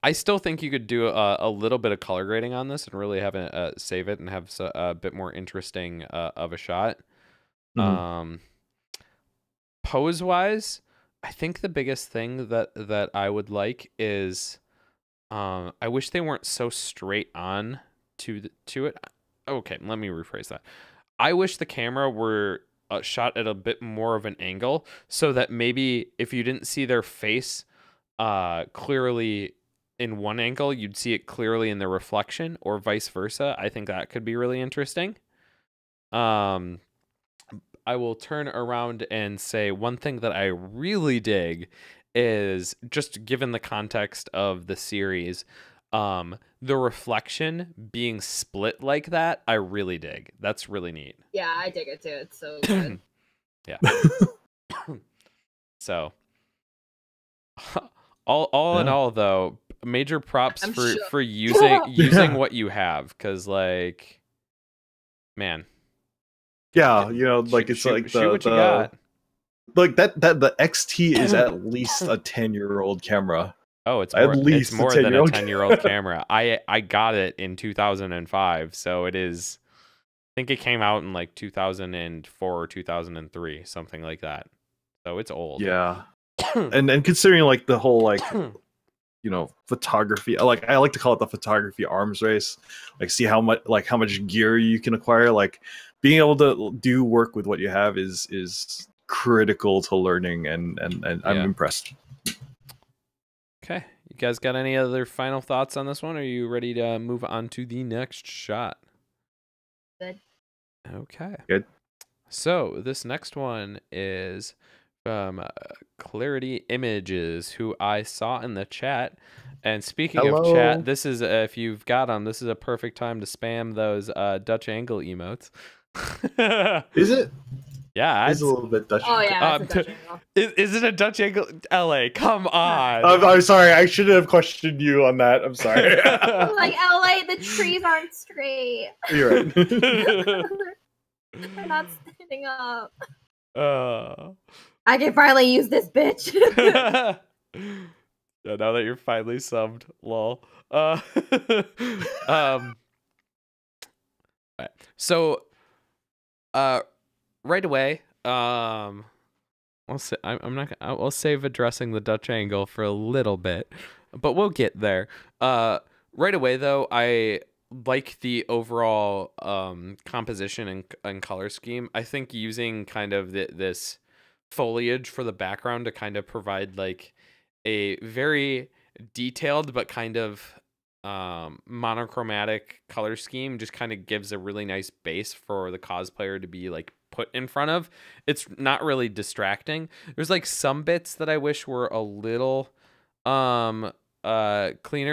[SPEAKER 1] I still think you could do a little bit of color grading on this and really have it save it and have a bit more interesting of a shot. Pose wise, I think the biggest thing that I would like is I wish they weren't so straight on to it. Okay, let me rephrase that. I wish the camera were shot at a bit more of an angle, so that maybe if you didn't see their face clearly in one angle, you'd see it clearly in the reflection, or vice versa. I think that could be really interesting. I will turn around and say one thing that I really dig is, just given the context of the series, the reflection being split like that, I really dig. That's really neat.
[SPEAKER 3] Yeah, I dig it too. It's so good.
[SPEAKER 1] Yeah. So all in all, though, major props for using what you have, because like, man.
[SPEAKER 2] Yeah, you know, like it's like
[SPEAKER 1] shoot what you got.
[SPEAKER 2] Like that the XT is at least a 10-year-old camera.
[SPEAKER 1] Oh, it's
[SPEAKER 2] at
[SPEAKER 1] more,
[SPEAKER 2] least
[SPEAKER 1] it's more than a 10-year-old camera. I got it in 2005, so it is. I think it came out in like 2004 or 2003, something like that. So it's old.
[SPEAKER 2] Yeah, and considering like the whole like you know, photography, like I like to call it the photography arms race. Like, see how much gear you can acquire. Like, being able to do work with what you have is critical to learning, and I'm impressed.
[SPEAKER 1] Okay, you guys got any other final thoughts on this one? Are you ready to move on to the next shot?
[SPEAKER 3] Good.
[SPEAKER 1] Okay.
[SPEAKER 2] Good.
[SPEAKER 1] So this next one is from Clarity Images, who I saw in the chat. And speaking of chat, this is, if you've got them, this is a perfect time to spam those Dutch angle emotes.
[SPEAKER 2] Is it?
[SPEAKER 1] Yeah,
[SPEAKER 2] it's a little bit Dutch.
[SPEAKER 3] Oh yeah, that's a Dutch angle.
[SPEAKER 1] Is it a Dutch angle? LA, come on.
[SPEAKER 2] I'm sorry. I should have questioned you on that. I'm sorry.
[SPEAKER 3] Like, LA, the trees aren't straight.
[SPEAKER 2] You're right.
[SPEAKER 3] They're not standing up. I can finally use this bitch.
[SPEAKER 1] Yeah, now that you're finally subbed, lol. So, right away, I'll save addressing the Dutch angle for a little bit, but we'll get there. Right away, though, I like the overall composition and color scheme. I think using kind of this foliage for the background to kind of provide like a very detailed but kind of monochromatic color scheme just kind of gives a really nice base for the cosplayer to be like put in front of. It's not really distracting. There's like some bits that I wish were a little cleaner.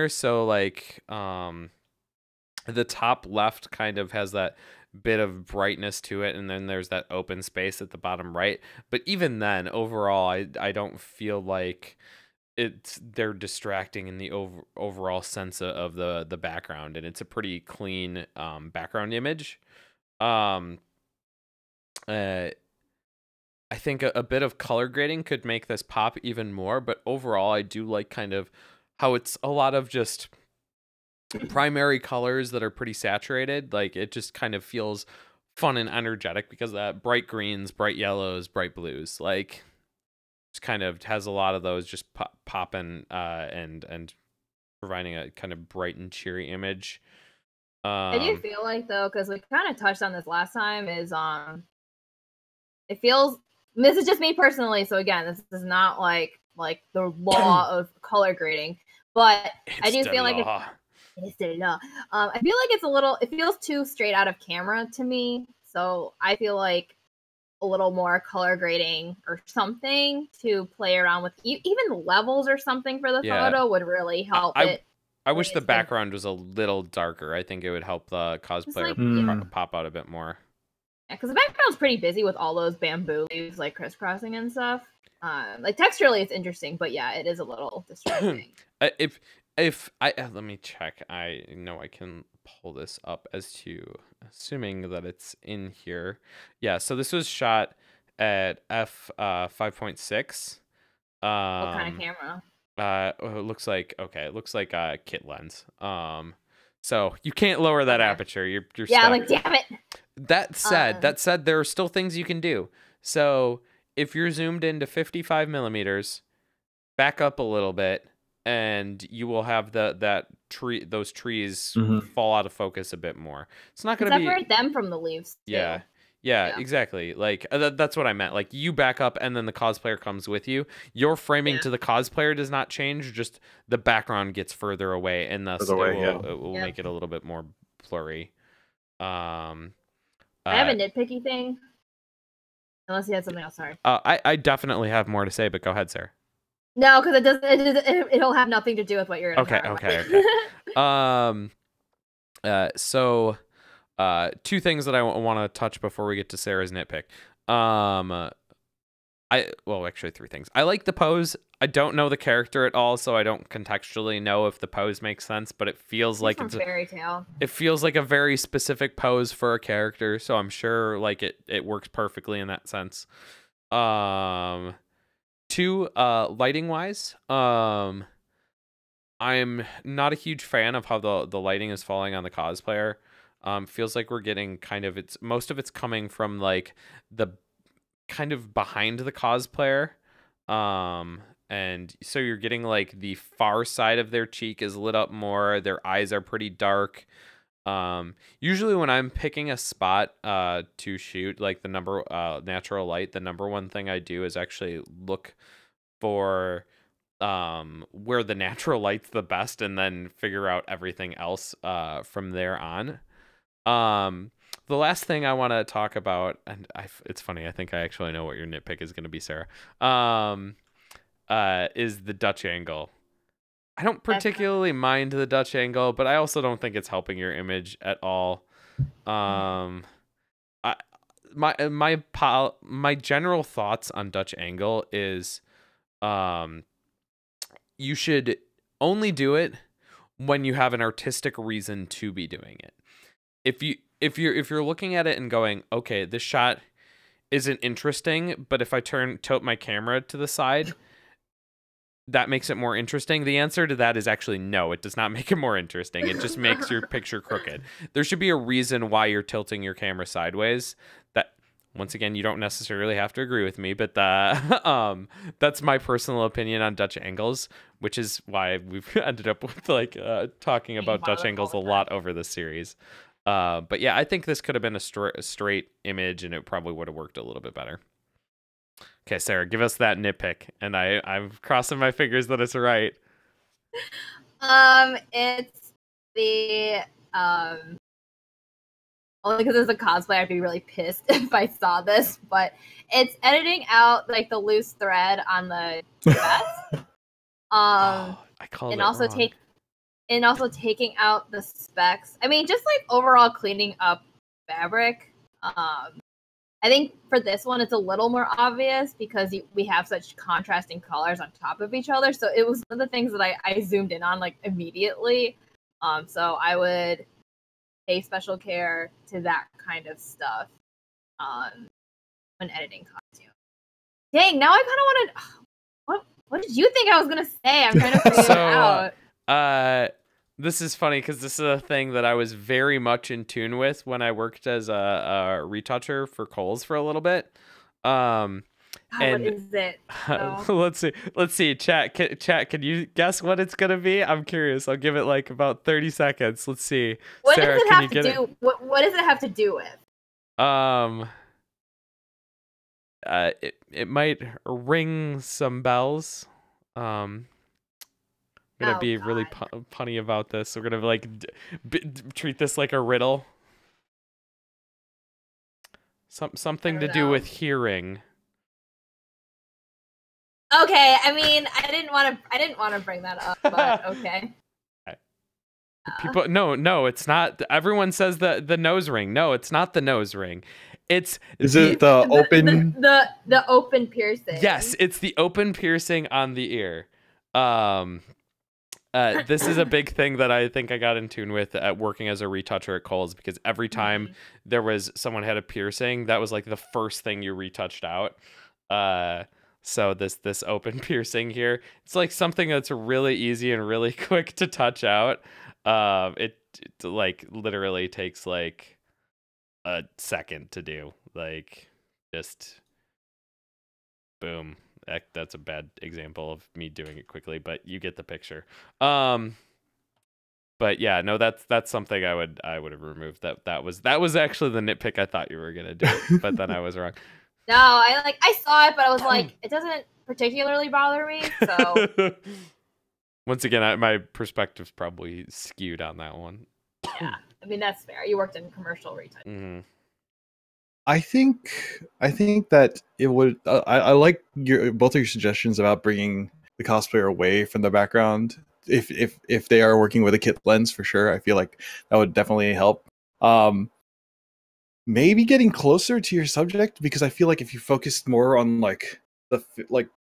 [SPEAKER 1] So like the top left kind of has that bit of brightness to it, and then there's that open space at the bottom right. But even then, overall, I don't feel like they're distracting in the overall sense of the background, and it's a pretty clean background image. I think a bit of color grading could make this pop even more, but overall I do like kind of how it's a lot of just primary colors that are pretty saturated. Like, it just kind of feels fun and energetic because of that bright greens, bright yellows, bright blues. Like, just kind of has a lot of those just popping and providing a kind of bright and cheery image.
[SPEAKER 3] I do feel like, though, because we kind of touched on this last time, is it feels, this is just me personally, so again, this is not like the law of color grading, but I do feel like it's the law. I feel like it feels too straight out of camera to me, so I feel like a little more color grading or something to play around with, even levels or something for the photo would really help it.
[SPEAKER 1] I wish the background was a little darker. I think it would help the cosplayer
[SPEAKER 3] like,
[SPEAKER 1] pop out a bit more.
[SPEAKER 3] because the background's pretty busy with all those bamboo leaves like crisscrossing and stuff. Like texturally, it's interesting, but yeah, it is a little distracting.
[SPEAKER 1] If I let me check, I know I can pull this up as to assuming that it's in here. Yeah, so this was shot at f5.6.
[SPEAKER 3] What kind of camera?
[SPEAKER 1] It looks like a kit lens. So you can't lower that aperture. You're
[SPEAKER 3] yeah,
[SPEAKER 1] stuck.
[SPEAKER 3] like damn it.
[SPEAKER 1] That said, there are still things you can do. So if you're zoomed into 55 millimeters, back up a little bit, and you will have those trees fall out of focus a bit more. It's not going to be
[SPEAKER 3] separate them from the leaves. Too.
[SPEAKER 1] Yeah, exactly. Like that's what I meant. Like you back up and then the cosplayer comes with you. Your framing to the cosplayer does not change, just the background gets further away, and thus it will make it a little bit more blurry. I
[SPEAKER 3] have a nitpicky thing. Unless you had something else, sorry.
[SPEAKER 1] I definitely have more to say, but go ahead, Sarah.
[SPEAKER 3] No, because it'll have nothing to do with what you're gonna talk
[SPEAKER 1] about. So two things that I want to touch before we get to Sarah's nitpick. Actually three things. I like the pose. I don't know the character at all, so I don't contextually know if the pose makes sense, but it feels like it's
[SPEAKER 3] fairy tale.
[SPEAKER 1] It feels like a very specific pose for a character, so I'm sure like it works perfectly in that sense. Two, lighting wise, I'm not a huge fan of how the lighting is falling on the cosplayer. Feels like we're getting most of it's coming from like the kind of behind the cosplayer. And so you're getting like the far side of their cheek is lit up more. Their eyes are pretty dark. Usually when I'm picking a spot to shoot like the natural light, the number one thing I do is actually look for where the natural light's the best, and then figure out everything else from there on. The last thing I want to talk about, and it's funny, I think I actually know what your nitpick is going to be, Sarah, is the Dutch angle. I don't particularly mind the Dutch angle, but I also don't think it's helping your image at all. My general thoughts on Dutch angle is, you should only do it when you have an artistic reason to be doing it. If you're looking at it and going, okay, this shot isn't interesting, but if I tilt my camera to the side, that makes it more interesting. The answer to that is actually no, it does not make it more interesting. It just makes your picture crooked. There should be a reason why you're tilting your camera sideways. That, once again, you don't necessarily have to agree with me, but that's my personal opinion on Dutch angles, which is why we've ended up with like talking about Dutch angles a lot over this series. But yeah, I think this could have been a straight image, and it probably would have worked a little bit better. Okay, Sarah, give us that nitpick, and I'm crossing my fingers that it's right.
[SPEAKER 3] It's the only because it's a cosplay, I'd be really pissed if I saw this, but it's editing out like the loose thread on the vest.
[SPEAKER 1] I called
[SPEAKER 3] and
[SPEAKER 1] it
[SPEAKER 3] also
[SPEAKER 1] wrong.
[SPEAKER 3] And also taking out the specs. I mean, just like overall cleaning up fabric. I think for this one, it's a little more obvious because we have such contrasting colors on top of each other. So it was one of the things that I zoomed in on like immediately. So I would pay special care to that kind of stuff when editing costume. Dang, now I kind of want to. What did you think I was gonna say? I'm trying to figure it out.
[SPEAKER 1] This is funny because this is a thing that I was very much in tune with when I worked as a retoucher for Kohl's for a little bit.
[SPEAKER 3] What is it?
[SPEAKER 1] Let's see. Chat, can you guess what it's gonna be? I'm curious. I'll give it like about 30 seconds. Let's see.
[SPEAKER 3] What
[SPEAKER 1] Sarah,
[SPEAKER 3] does it have to do? What does it have to do with?
[SPEAKER 1] It might ring some bells. I'm gonna be really punny about this. We're gonna like treat this like a riddle. Something to do with hearing.
[SPEAKER 3] Okay, I mean, I didn't want to bring that up, but okay.
[SPEAKER 1] People, no, it's not. Everyone says the nose ring. No, it's not the nose ring. It's
[SPEAKER 2] Is it the open?
[SPEAKER 3] The open piercing?
[SPEAKER 1] Yes, it's the open piercing on the ear. This is a big thing that I think I got in tune with at working as a retoucher at Kohl's, because every time there was someone had a piercing, that was like the first thing you retouched out. So this open piercing here, it's like something that's really easy and really quick to touch out. It like literally takes like a second to do. Like just boom. That's a bad example of me doing it quickly, but you get the picture. But yeah, no, that's something I would have removed. That was actually the nitpick I thought you were gonna do, but then I was wrong.
[SPEAKER 3] No, I saw it, but I was like, it doesn't particularly bother me. So
[SPEAKER 1] once again, my perspective's probably skewed on that one.
[SPEAKER 3] Yeah, I mean that's fair. You worked in commercial retouch.
[SPEAKER 1] Mm-hmm.
[SPEAKER 2] I think that it would. I like both of your suggestions about bringing the cosplayer away from the background. If they are working with a kit lens, for sure, I feel like that would definitely help. Maybe getting closer to your subject, because I feel like if you focused more on like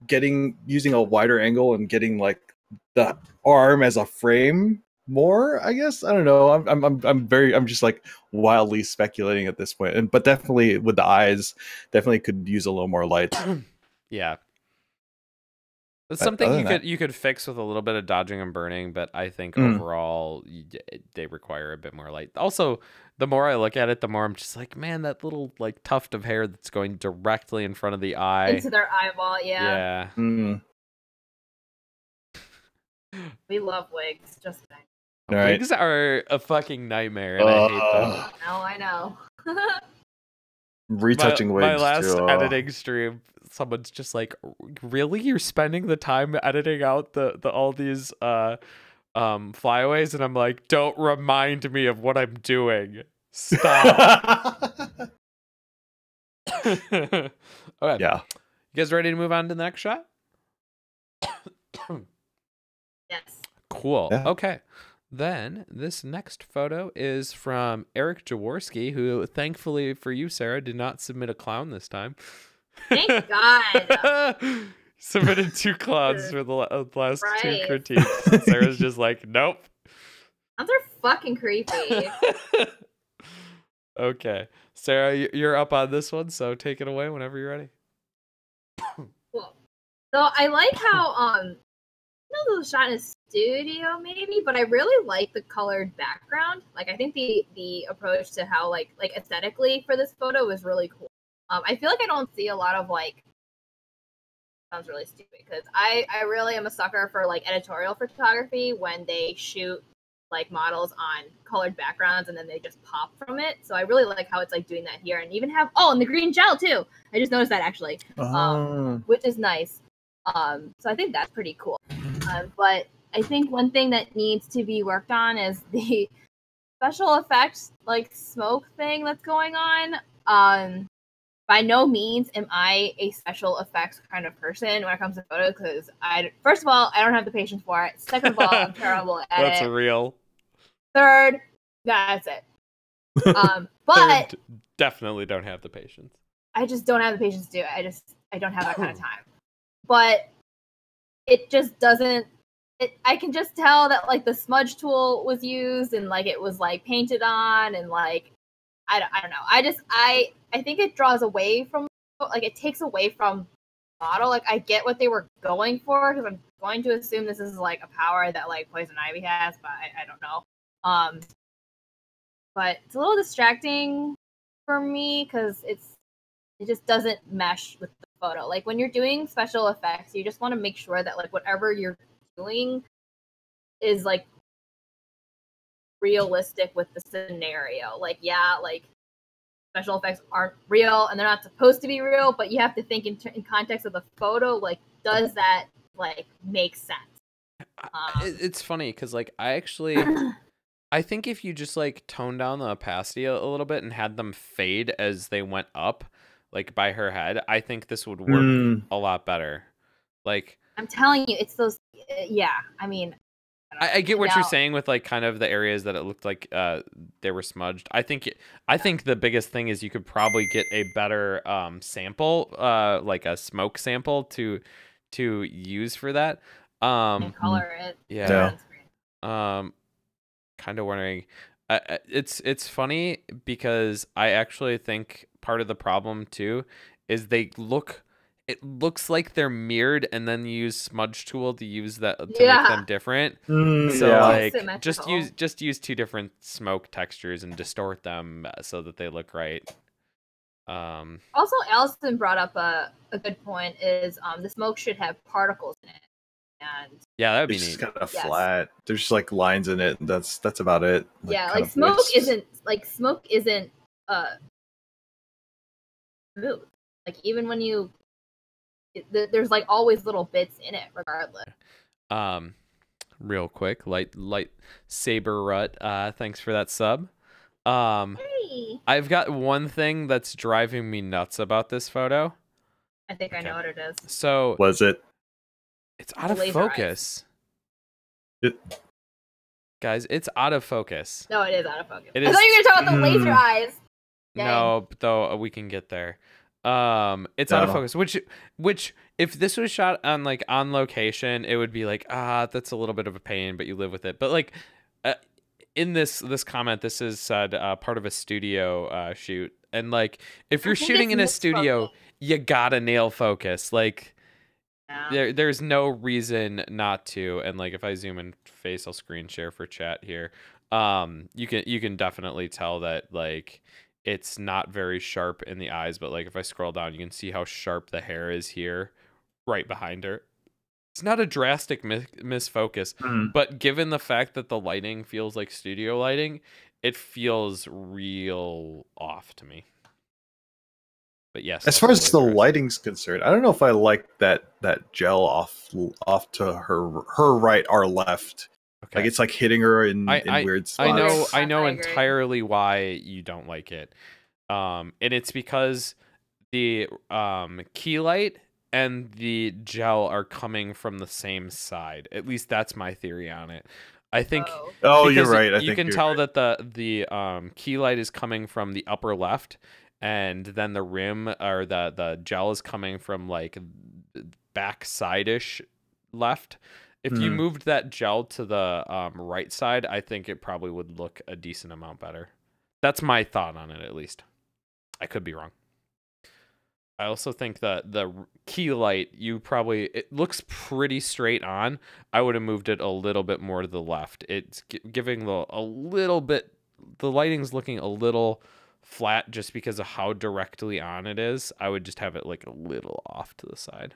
[SPEAKER 2] using a wider angle and getting like the arm as a frame more, I guess. I don't know. I'm just like wildly speculating at this point. But definitely with the eyes, definitely could use a little more light.
[SPEAKER 1] Yeah. It's something you could fix with a little bit of dodging and burning, but I think overall they require a bit more light. Also, the more I look at it, the more I'm just like, man, that little like tuft of hair that's going directly in front of the eye.
[SPEAKER 3] Into their eyeball, yeah.
[SPEAKER 1] Yeah.
[SPEAKER 3] We love wigs, just saying.
[SPEAKER 1] Wigs are a fucking nightmare, and I hate them.
[SPEAKER 3] I know.
[SPEAKER 2] Retouching wigs.
[SPEAKER 1] My last editing stream, someone's just like, "Really? You're spending the time editing out the all these flyaways?" And I'm like, "Don't remind me of what I'm doing. Stop." Okay.
[SPEAKER 2] Yeah.
[SPEAKER 1] You guys ready to move on to the next shot?
[SPEAKER 3] Yes.
[SPEAKER 1] Cool.
[SPEAKER 2] Yeah.
[SPEAKER 1] Okay. Then this next photo is from Eric Jaworski, who thankfully for you, Sarah, did not submit a clown this time.
[SPEAKER 3] Thank God.
[SPEAKER 1] Submitted 2 clowns for the last 2 critiques. Sarah's just like, nope.
[SPEAKER 3] Clowns are fucking creepy.
[SPEAKER 1] Okay. Sarah, you're up on this one, so take it away whenever you're ready.
[SPEAKER 3] Cool. So I like how it was shot in a studio maybe, but I really like the colored background. Like I think the approach to how like aesthetically for this photo was really cool. I feel like I don't see a lot of like, sounds really stupid because I really am a sucker for like editorial photography when they shoot like models on colored backgrounds and then they just pop from it. So I really like how it's like doing that here, and even have and the green gel too. I just noticed that actually, which is nice. So I think that's pretty cool. But I think one thing that needs to be worked on is the special effects like smoke thing that's going on. By no means am I a special effects kind of person when it comes to photos, because first of all, I don't have the patience for it. Second of all, I'm terrible at
[SPEAKER 1] That's
[SPEAKER 3] it.
[SPEAKER 1] real.
[SPEAKER 3] Third, that's it. But
[SPEAKER 1] Third, definitely don't have the patience.
[SPEAKER 3] I just don't have the patience to do it. I don't have that kind of time. But it just doesn't. I can just tell that like the smudge tool was used and like it was like painted on, and like I don't know. I think it draws away from, like, it takes away from the model. Like, I get what they were going for, because I'm going to assume this is, like, a power that, like, Poison Ivy has, but I don't know. But it's a little distracting for me, because it just doesn't mesh with the photo. Like, when you're doing special effects, you just want to make sure that, like, whatever you're doing is, like, realistic with the scenario. Like, yeah, like, special effects aren't real and they're not supposed to be real, but you have to think in context of the photo. Like, does that like make sense?
[SPEAKER 1] It's funny because like I think if you just like tone down the opacity a little bit and had them fade as they went up, like by her head, I think this would work a lot better. Like,
[SPEAKER 3] I'm telling you, it's those. Yeah, I mean,
[SPEAKER 1] I get what
[SPEAKER 3] Now-
[SPEAKER 1] you're saying with like kind of the areas that it looked like they were smudged. I think the biggest thing is you could probably get a better sample, like a smoke sample to use for that.
[SPEAKER 3] and color it.
[SPEAKER 1] Yeah.
[SPEAKER 2] Yeah.
[SPEAKER 1] Kind of wondering. It's funny because I actually think part of the problem too is it looks like they're mirrored, and then you use smudge tool to use that to make them different. So
[SPEAKER 2] Yeah.
[SPEAKER 1] like
[SPEAKER 3] Symmetrical.
[SPEAKER 1] just use two different smoke textures and distort them so that they look right.
[SPEAKER 3] Also, Allison brought up a good point is the smoke should have particles in it. And
[SPEAKER 1] yeah, that would be
[SPEAKER 2] It's just
[SPEAKER 1] neat.
[SPEAKER 2] kind of
[SPEAKER 3] Yes.
[SPEAKER 2] flat. There's just like lines in it. That's about it.
[SPEAKER 3] yeah,
[SPEAKER 2] kind
[SPEAKER 3] like
[SPEAKER 2] of
[SPEAKER 3] smoke
[SPEAKER 2] wisps.
[SPEAKER 3] isn't smooth. Like even when you there's like always little bits in it regardless.
[SPEAKER 1] Real quick, light saber rut. Thanks for that sub.
[SPEAKER 3] Hey.
[SPEAKER 1] I've got one thing that's driving me nuts about this photo.
[SPEAKER 3] I think I know what it is.
[SPEAKER 1] So
[SPEAKER 2] Was it?
[SPEAKER 1] it's out of
[SPEAKER 3] Laser
[SPEAKER 1] focus. Guys, it's out of focus.
[SPEAKER 3] No, it is out of focus.
[SPEAKER 1] It
[SPEAKER 3] I
[SPEAKER 1] is-
[SPEAKER 3] thought you were talking about the laser eyes. Dang.
[SPEAKER 1] No, though we can get there. It's out of
[SPEAKER 2] No.
[SPEAKER 1] focus. Which if this was shot on like on location, it would be like that's a little bit of a pain, but you live with it. But like in this comment, this is said part of a studio shoot, and like if you're
[SPEAKER 3] I think
[SPEAKER 1] shooting
[SPEAKER 3] it's
[SPEAKER 1] in a studio,
[SPEAKER 3] misfocused.
[SPEAKER 1] you gotta nail focus. Like
[SPEAKER 3] Yeah.
[SPEAKER 1] there's no reason not to. And like if I zoom in face, I'll screen share for chat here. You can definitely tell that like it's not very sharp in the eyes, but like if I scroll down, you can see how sharp the hair is here, right behind her. It's not a drastic misfocus, but given the fact that the lighting feels like studio lighting, it feels real off to me. But yes,
[SPEAKER 2] As far as the lighting's concerned, I don't know if I like that gel off to her right or left.
[SPEAKER 1] okay.
[SPEAKER 2] Like it's like hitting her in weird spots.
[SPEAKER 1] I know
[SPEAKER 3] I agree.
[SPEAKER 1] entirely why you don't like it. And it's because the key light and the gel are coming from the same side. At least that's my theory on it. I think
[SPEAKER 2] Oh, you're
[SPEAKER 1] because
[SPEAKER 2] right.
[SPEAKER 1] You can tell that the key light is coming from the upper left, and then the rim or the gel is coming from like backside-ish left. If you moved that gel to the right side, I think it probably would look a decent amount better. That's my thought on it, at least. I could be wrong. I also think that the key light, it looks pretty straight on. I would have moved it a little bit more to the left. It's giving a little bit, the lighting's looking a little flat just because of how directly on it is. I would just have it like a little off to the side.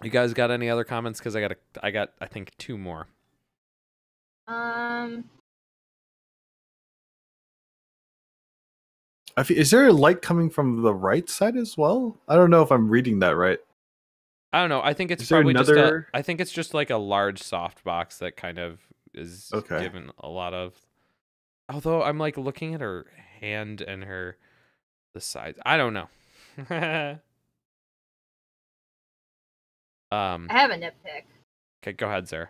[SPEAKER 1] You guys got any other comments? Because I got I think two more.
[SPEAKER 2] Is there a light coming from the right side as well? I don't know if I'm reading that right.
[SPEAKER 1] I don't know. I think it's
[SPEAKER 2] Is there
[SPEAKER 1] probably
[SPEAKER 2] another-
[SPEAKER 1] I think it's just like a large softbox that kind of is
[SPEAKER 2] Okay.
[SPEAKER 1] given a lot of. Although I'm like looking at her hand and the sides. I don't know.
[SPEAKER 3] I have a nitpick.
[SPEAKER 1] Okay, go ahead, Sarah.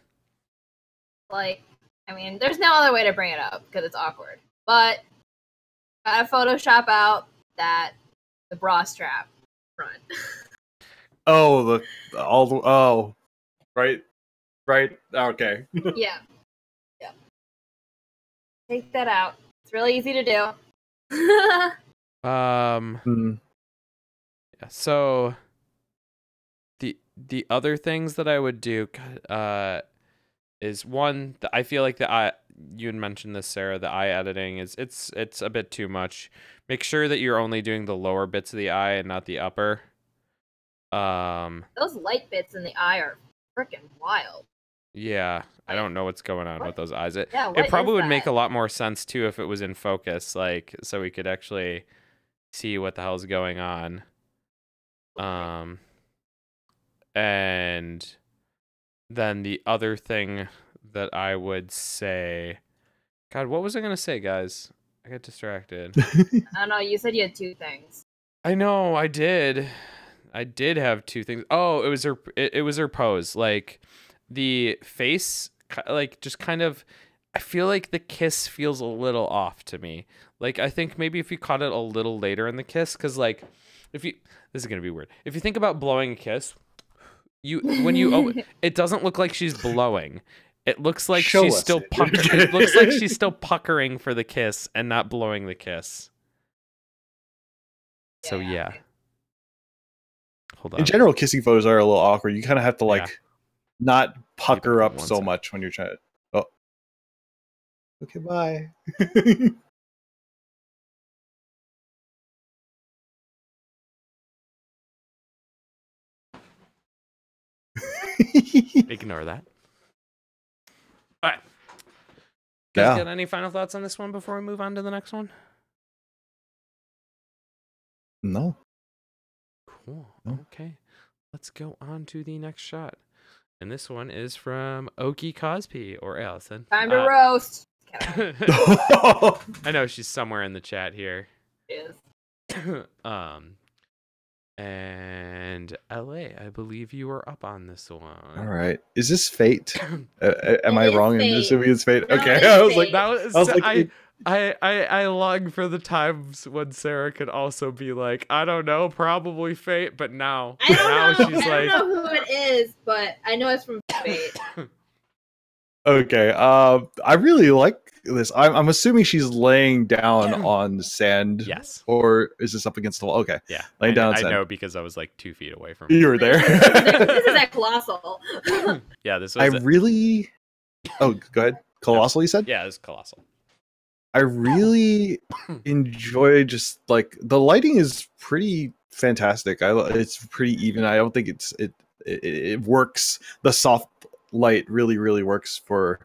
[SPEAKER 3] Like, I mean, there's no other way to bring it up because it's awkward. But gotta Photoshop out the bra strap front.
[SPEAKER 2] Oh, right. Okay.
[SPEAKER 3] yeah. Take that out. It's really easy to do.
[SPEAKER 2] Hmm.
[SPEAKER 1] Yeah, so the other things that I would do is one, I feel like you had mentioned this, Sarah, the eye editing it's a bit too much. Make sure that you're only doing the lower bits of the eye and not the upper.
[SPEAKER 3] Those light bits in the eye are freaking wild.
[SPEAKER 1] Yeah, I don't know what's going on with those eyes. It
[SPEAKER 3] what
[SPEAKER 1] probably
[SPEAKER 3] is
[SPEAKER 1] would make
[SPEAKER 3] that?
[SPEAKER 1] a lot more sense too if it was in focus, like so we could actually see what the hell's going on. And then the other thing that I would say, God, what was I gonna say, guys? I got distracted.
[SPEAKER 3] I don't know. You said you had two things.
[SPEAKER 1] I know, I did. I did have two things. Oh, it was her. It was her pose. Like the face, like just kind of. I feel like the kiss feels a little off to me. Like I think maybe if you caught it a little later in the kiss, because like if you, this is gonna be weird. If you think about blowing a kiss, it doesn't look like she's blowing. It looks like she's still puckering. It looks like she's still puckering for the kiss and not blowing the kiss. So yeah. Hold on.
[SPEAKER 2] In general, kissing photos are a little awkward. You kind of have to like not pucker up so much when you're trying to. Oh. Okay, bye.
[SPEAKER 1] Ignore that. All right. Guys, got any final thoughts on this one before we move on to the next one?
[SPEAKER 2] No.
[SPEAKER 1] Cool. Okay. Let's go on to the next shot. And this one is from Oki Cosplay or Allison.
[SPEAKER 3] Time to roast.
[SPEAKER 1] I know she's somewhere in the chat here.
[SPEAKER 3] She is.
[SPEAKER 1] And LA, I believe you are up on this one.
[SPEAKER 2] All right. Is this fate? Am I wrong in assuming it's fate?
[SPEAKER 3] No,
[SPEAKER 2] okay.
[SPEAKER 3] it's
[SPEAKER 2] I was
[SPEAKER 3] fate.
[SPEAKER 2] like,
[SPEAKER 1] That was,
[SPEAKER 2] I was like,
[SPEAKER 1] I long for the times when Sarah could also be like, I don't know, probably fate, but now
[SPEAKER 3] I don't know.
[SPEAKER 1] she's
[SPEAKER 3] I don't know who it is, but I know it's from fate.
[SPEAKER 2] okay. I really like this. I'm assuming she's laying down on sand.
[SPEAKER 1] Yes.
[SPEAKER 2] Or is this up against the wall? Okay.
[SPEAKER 1] Yeah.
[SPEAKER 2] Laying down on
[SPEAKER 1] I
[SPEAKER 2] sand.
[SPEAKER 1] know because I was like 2 feet away from
[SPEAKER 2] You were there.
[SPEAKER 3] This is at Colossal.
[SPEAKER 1] Yeah, this was
[SPEAKER 2] really. Oh, go ahead. Colossal, you said?
[SPEAKER 1] Yeah, it's Colossal.
[SPEAKER 2] I really enjoy just like the lighting is pretty fantastic. It's pretty even. I don't think it works. The soft light really works for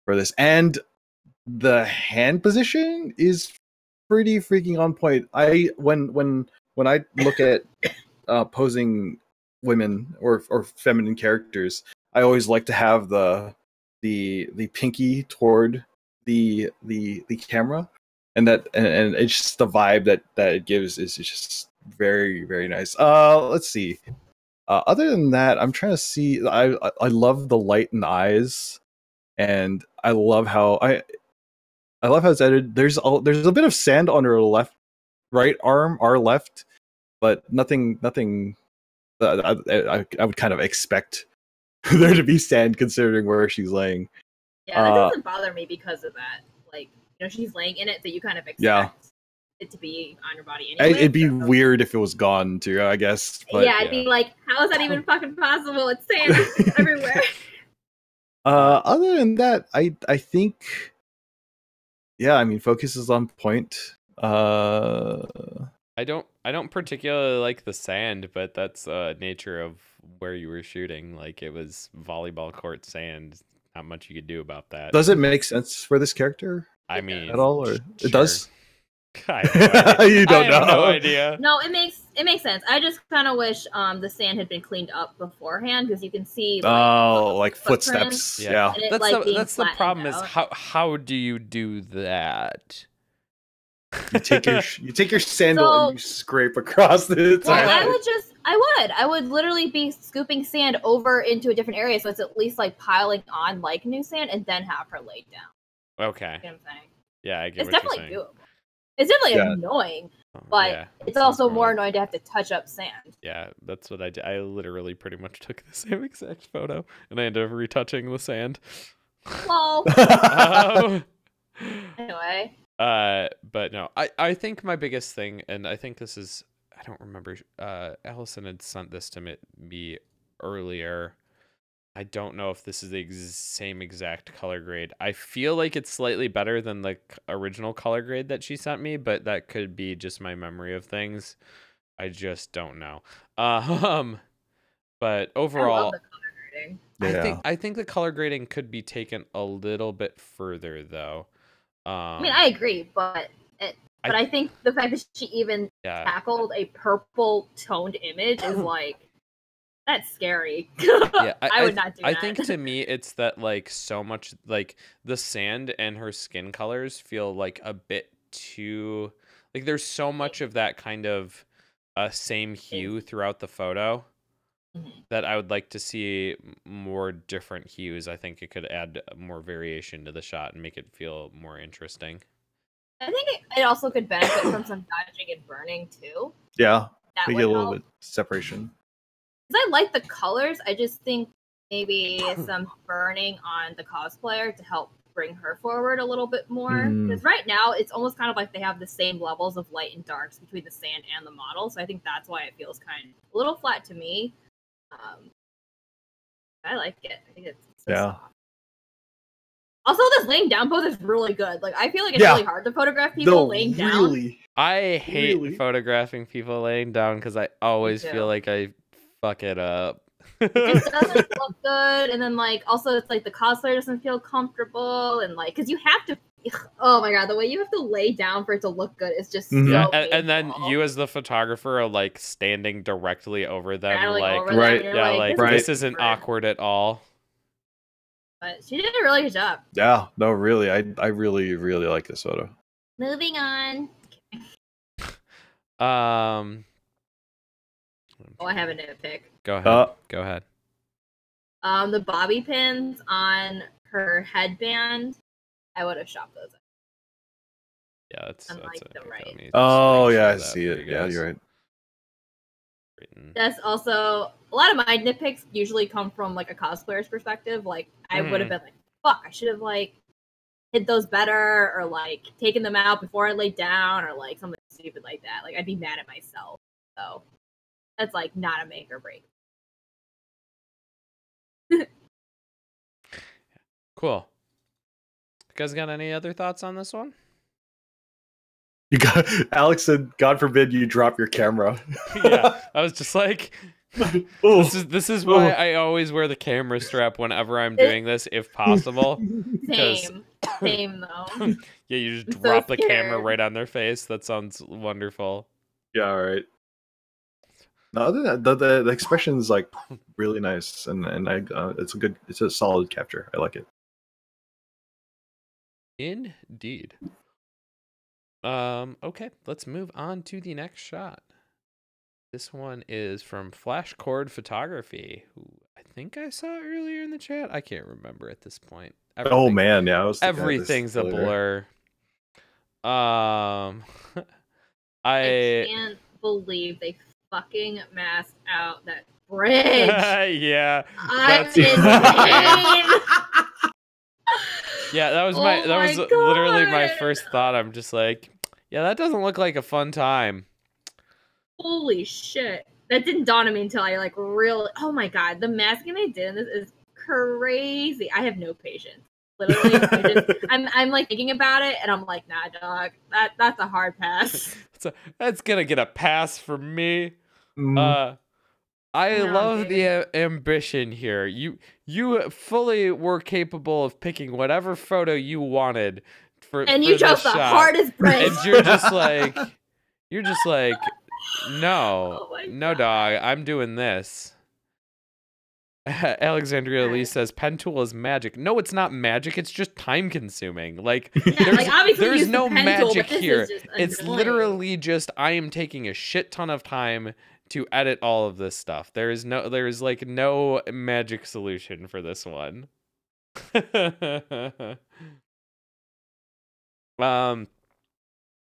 [SPEAKER 2] this, and the hand position is pretty freaking on point. When I look at posing women or feminine characters, I always like to have the pinky toward the camera, and it's just the vibe that it gives is just very nice. Let's see. Other than that, I'm trying to see. I love the light in the eyes, and I love how it's edited. There's a bit of sand on her right arm, our left, but nothing. I would kind of expect there to be sand considering where she's laying.
[SPEAKER 3] Yeah, that doesn't bother me because of that. Like, you know, she's laying in it, so you kind of expect it to be on your body anyway.
[SPEAKER 2] It'd be weird if it was gone too, I guess. But,
[SPEAKER 3] yeah, I'd be like, how is that even fucking possible? It's sand everywhere.
[SPEAKER 2] Other than that, I think, yeah, I mean, focus is on point.
[SPEAKER 1] I don't particularly like the sand, but that's nature of where you were shooting. Like it was volleyball court sand. Not much you could do about that.
[SPEAKER 2] Does it make sense for this character?
[SPEAKER 1] I mean,
[SPEAKER 2] at all, or
[SPEAKER 1] sure.
[SPEAKER 2] it does?
[SPEAKER 1] I have no
[SPEAKER 2] You don't
[SPEAKER 1] I
[SPEAKER 2] know.
[SPEAKER 1] have no idea.
[SPEAKER 3] No, it makes sense. I just kind of wish the sand had been cleaned up beforehand because you can see
[SPEAKER 2] like footsteps. Yeah.
[SPEAKER 1] That's the problem. Is how do you do that?
[SPEAKER 2] You take your sandal and you scrape across the entire.
[SPEAKER 3] Well, I would literally be scooping sand over into a different area, so it's at least like piling on like new sand, and then have her laid down.
[SPEAKER 1] Okay.
[SPEAKER 3] You know what I'm saying?
[SPEAKER 1] Yeah, I get
[SPEAKER 3] It's
[SPEAKER 1] what
[SPEAKER 3] definitely
[SPEAKER 1] you're saying.
[SPEAKER 3] doable. It's definitely annoying, but it's also more annoying to have to touch up sand.
[SPEAKER 1] Yeah, that's what I did. I literally pretty much took the same exact photo, and I ended up retouching the sand.
[SPEAKER 3] Lol. Anyway.
[SPEAKER 1] But no, I think my biggest thing, and I think this is, I don't remember, Allison had sent this to me earlier. I don't know if this is the same exact color grade. I feel like it's slightly better than the original color grade that she sent me, but that could be just my memory of things. I just don't know. But overall,
[SPEAKER 3] I love the color grading.
[SPEAKER 2] Yeah.
[SPEAKER 1] I think the color grading could be taken a little bit further though.
[SPEAKER 3] I mean, I agree, but I think the fact that she even tackled a purple toned image is like, that's scary.
[SPEAKER 1] Yeah,
[SPEAKER 3] I would not do that.
[SPEAKER 1] I think to me, it's that like so much like the sand and her skin colors feel like a bit too like there's so much of that kind of a same hue throughout the photo. That I would like to see more different hues. I think it could add more variation to the shot and make it feel more interesting.
[SPEAKER 3] I think it also could benefit from some dodging and burning too.
[SPEAKER 2] Yeah,
[SPEAKER 3] That
[SPEAKER 2] we
[SPEAKER 3] would
[SPEAKER 2] get a little
[SPEAKER 3] help.
[SPEAKER 2] bit separation.
[SPEAKER 3] Because I like the colors. I just think maybe some burning on the cosplayer to help bring her forward a little bit more. Because right now, it's almost kind of like they have the same levels of light and darks between the sand and the model. So I think that's why it feels kind of a little flat to me. I like it. I think it's so soft. Also, this laying down pose is really good. Like, I feel like it's really hard to photograph people laying down.
[SPEAKER 1] I hate photographing people laying down because I always feel like I fuck it up.
[SPEAKER 3] It just doesn't look good, and then like also it's like the cosplayer doesn't feel comfortable, and like because you have to. Oh my god, the way you have to lay down for it to look good is just so
[SPEAKER 1] and then you as the photographer are like standing directly over them, this isn't awkward at all.
[SPEAKER 3] But she did a really good job.
[SPEAKER 2] Yeah, no, really, I really like this photo.
[SPEAKER 3] Moving on.
[SPEAKER 1] Oh,
[SPEAKER 3] I have a nitpick.
[SPEAKER 1] Go ahead. Go ahead.
[SPEAKER 3] The bobby pins on her headband, I would have shopped those.
[SPEAKER 1] Yeah, that's
[SPEAKER 3] the right.
[SPEAKER 2] Oh yeah, I see it. Yeah, you're right.
[SPEAKER 3] That's also a lot of my nitpicks usually come from like a cosplayer's perspective. Like I would have been like, fuck, I should have like hid those better, or like taken them out before I laid down, or like something stupid like that. Like I'd be mad at myself. So that's like not a make or break.
[SPEAKER 1] Cool. You guys got any other thoughts on this one?
[SPEAKER 2] You got Alex said, "God forbid you drop your camera."
[SPEAKER 1] Yeah, I was just like, this is why I always wear the camera strap whenever I'm doing this, if possible.
[SPEAKER 3] Same though.
[SPEAKER 1] Yeah, you just drop the camera right on their face. That sounds wonderful.
[SPEAKER 2] Yeah, all right. No, other than that, the expression is like really nice, and it's a solid capture. I like it.
[SPEAKER 1] Indeed. Okay, let's move on to the next shot. This one is from Flashcord Photography, who I think I saw earlier in the chat. I can't remember at this point.
[SPEAKER 2] Oh man, yeah,
[SPEAKER 1] everything's a blur. I
[SPEAKER 3] can't believe they fucking masked out that bridge.
[SPEAKER 1] Yeah,
[SPEAKER 3] I'm insane.
[SPEAKER 1] Yeah, that was literally my first thought. I'm just like, yeah, that doesn't look like a fun time.
[SPEAKER 3] Holy shit. That didn't dawn on me until I like really, oh my god, the masking they did in this is crazy. I have no patience. Literally, I'm like thinking about it and I'm like, nah, dog, that's a hard pass.
[SPEAKER 1] That's gonna get a pass from me. I love the ambition here. You fully were capable of picking whatever photo you wanted
[SPEAKER 3] and you chose the hardest bridge.
[SPEAKER 1] And you're just like, no, no, dog. I'm doing this. Alexandria Lee says pen tool is magic. No, it's not magic. It's just time consuming. Like, there's no magic here. It's literally just I am taking a shit ton of time to edit all of this stuff. There's like no magic solution for this one.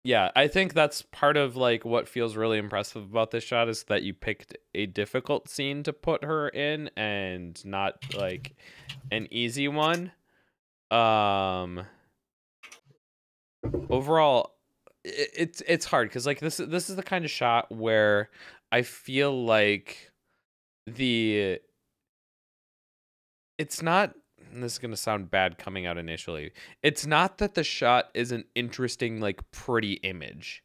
[SPEAKER 1] Yeah, I think that's part of like what feels really impressive about this shot is that you picked a difficult scene to put her in and not like an easy one. Overall, it's hard because like this is the kind of shot where I feel like it's not, and this is going to sound bad coming out initially, it's not that the shot is an interesting like pretty image.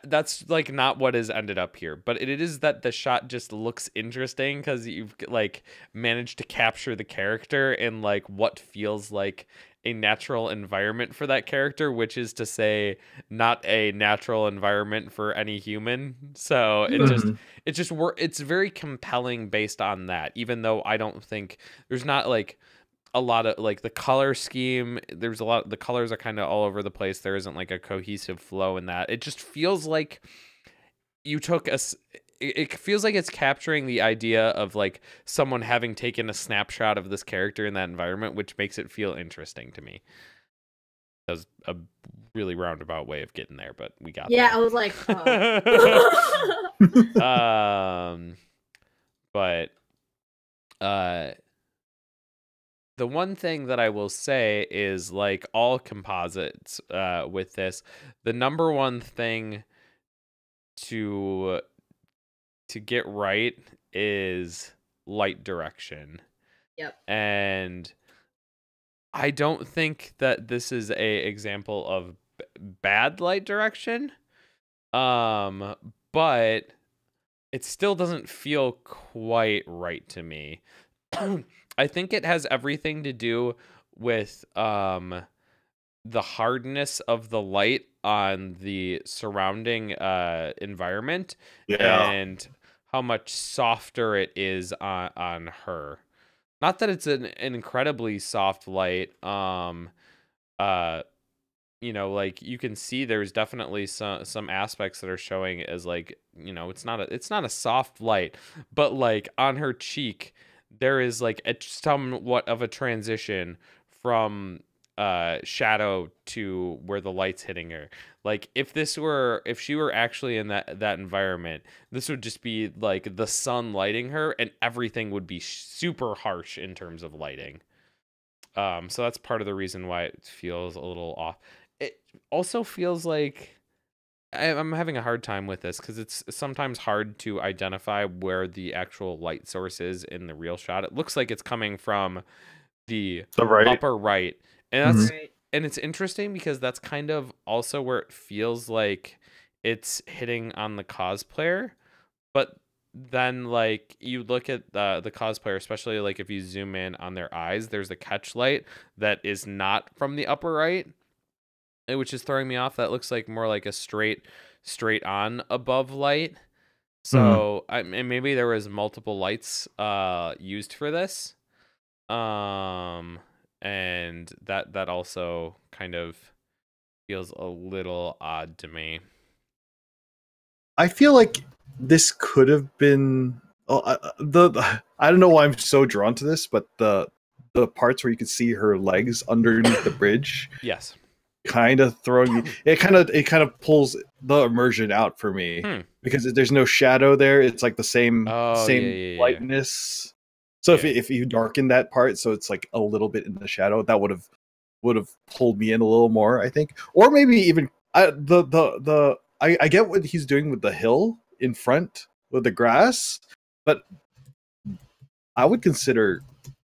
[SPEAKER 1] That's like not what has ended up here, but it is that the shot just looks interesting because you've like managed to capture the character in like what feels like a natural environment for that character, which is to say not a natural environment for any human. So it's very compelling based on that, even though I don't think there's not like a lot of like the color scheme. There's a lot, the colors are kind of all over the place. There isn't like a cohesive flow in that. It just feels like you took it feels like it's capturing the idea of like someone having taken a snapshot of this character in that environment, which makes it feel interesting to me. That was a really roundabout way of getting there, but we got
[SPEAKER 3] Yeah,
[SPEAKER 1] there.
[SPEAKER 3] I was like,
[SPEAKER 1] But the one thing that I will say is, like all composites with this, the number one thing to get right is light direction.
[SPEAKER 3] Yep.
[SPEAKER 1] And I don't think that this is a example of bad light direction. But it still doesn't feel quite right to me. I think it has everything to do with the hardness of the light on the surrounding environment,
[SPEAKER 2] Yeah.
[SPEAKER 1] and how much softer it is on her. Not that it's an incredibly soft light. You know, like you can see there's definitely some aspects that are showing as like, you know, it's not a soft light, but like on her cheek there is like a somewhat of a transition from shadow to where the light's hitting her. Like if she were actually in that environment, this would just be like the sun lighting her and everything would be super harsh in terms of lighting. So that's part of the reason why it feels a little off. It also feels like I'm having a hard time with this because it's sometimes hard to identify where the actual light source is in the real shot. It looks like it's coming from the
[SPEAKER 2] Right.
[SPEAKER 1] upper right, and that's
[SPEAKER 3] Right.
[SPEAKER 1] and it's interesting because that's kind of also where it feels like it's hitting on the cosplayer, but then like you look at the cosplayer, especially like if you zoom in on their eyes, there's a catch light that is not from the upper right, which is throwing me off. That looks like more like a straight on above light. So and maybe there was multiple lights used for this, and that also kind of feels a little odd to me.
[SPEAKER 2] I feel like this could have been I don't know why I'm so drawn to this, but the parts where you could see her legs underneath the bridge,
[SPEAKER 1] Yes,
[SPEAKER 2] kind of throwing me. It kind of pulls the immersion out for me because there's no shadow there. It's like the same
[SPEAKER 1] yeah.
[SPEAKER 2] lightness. So if you darken that part, so it's like a little bit in the shadow, that would have pulled me in a little more, I think. Or maybe even I get what he's doing with the hill in front with the grass, but I would consider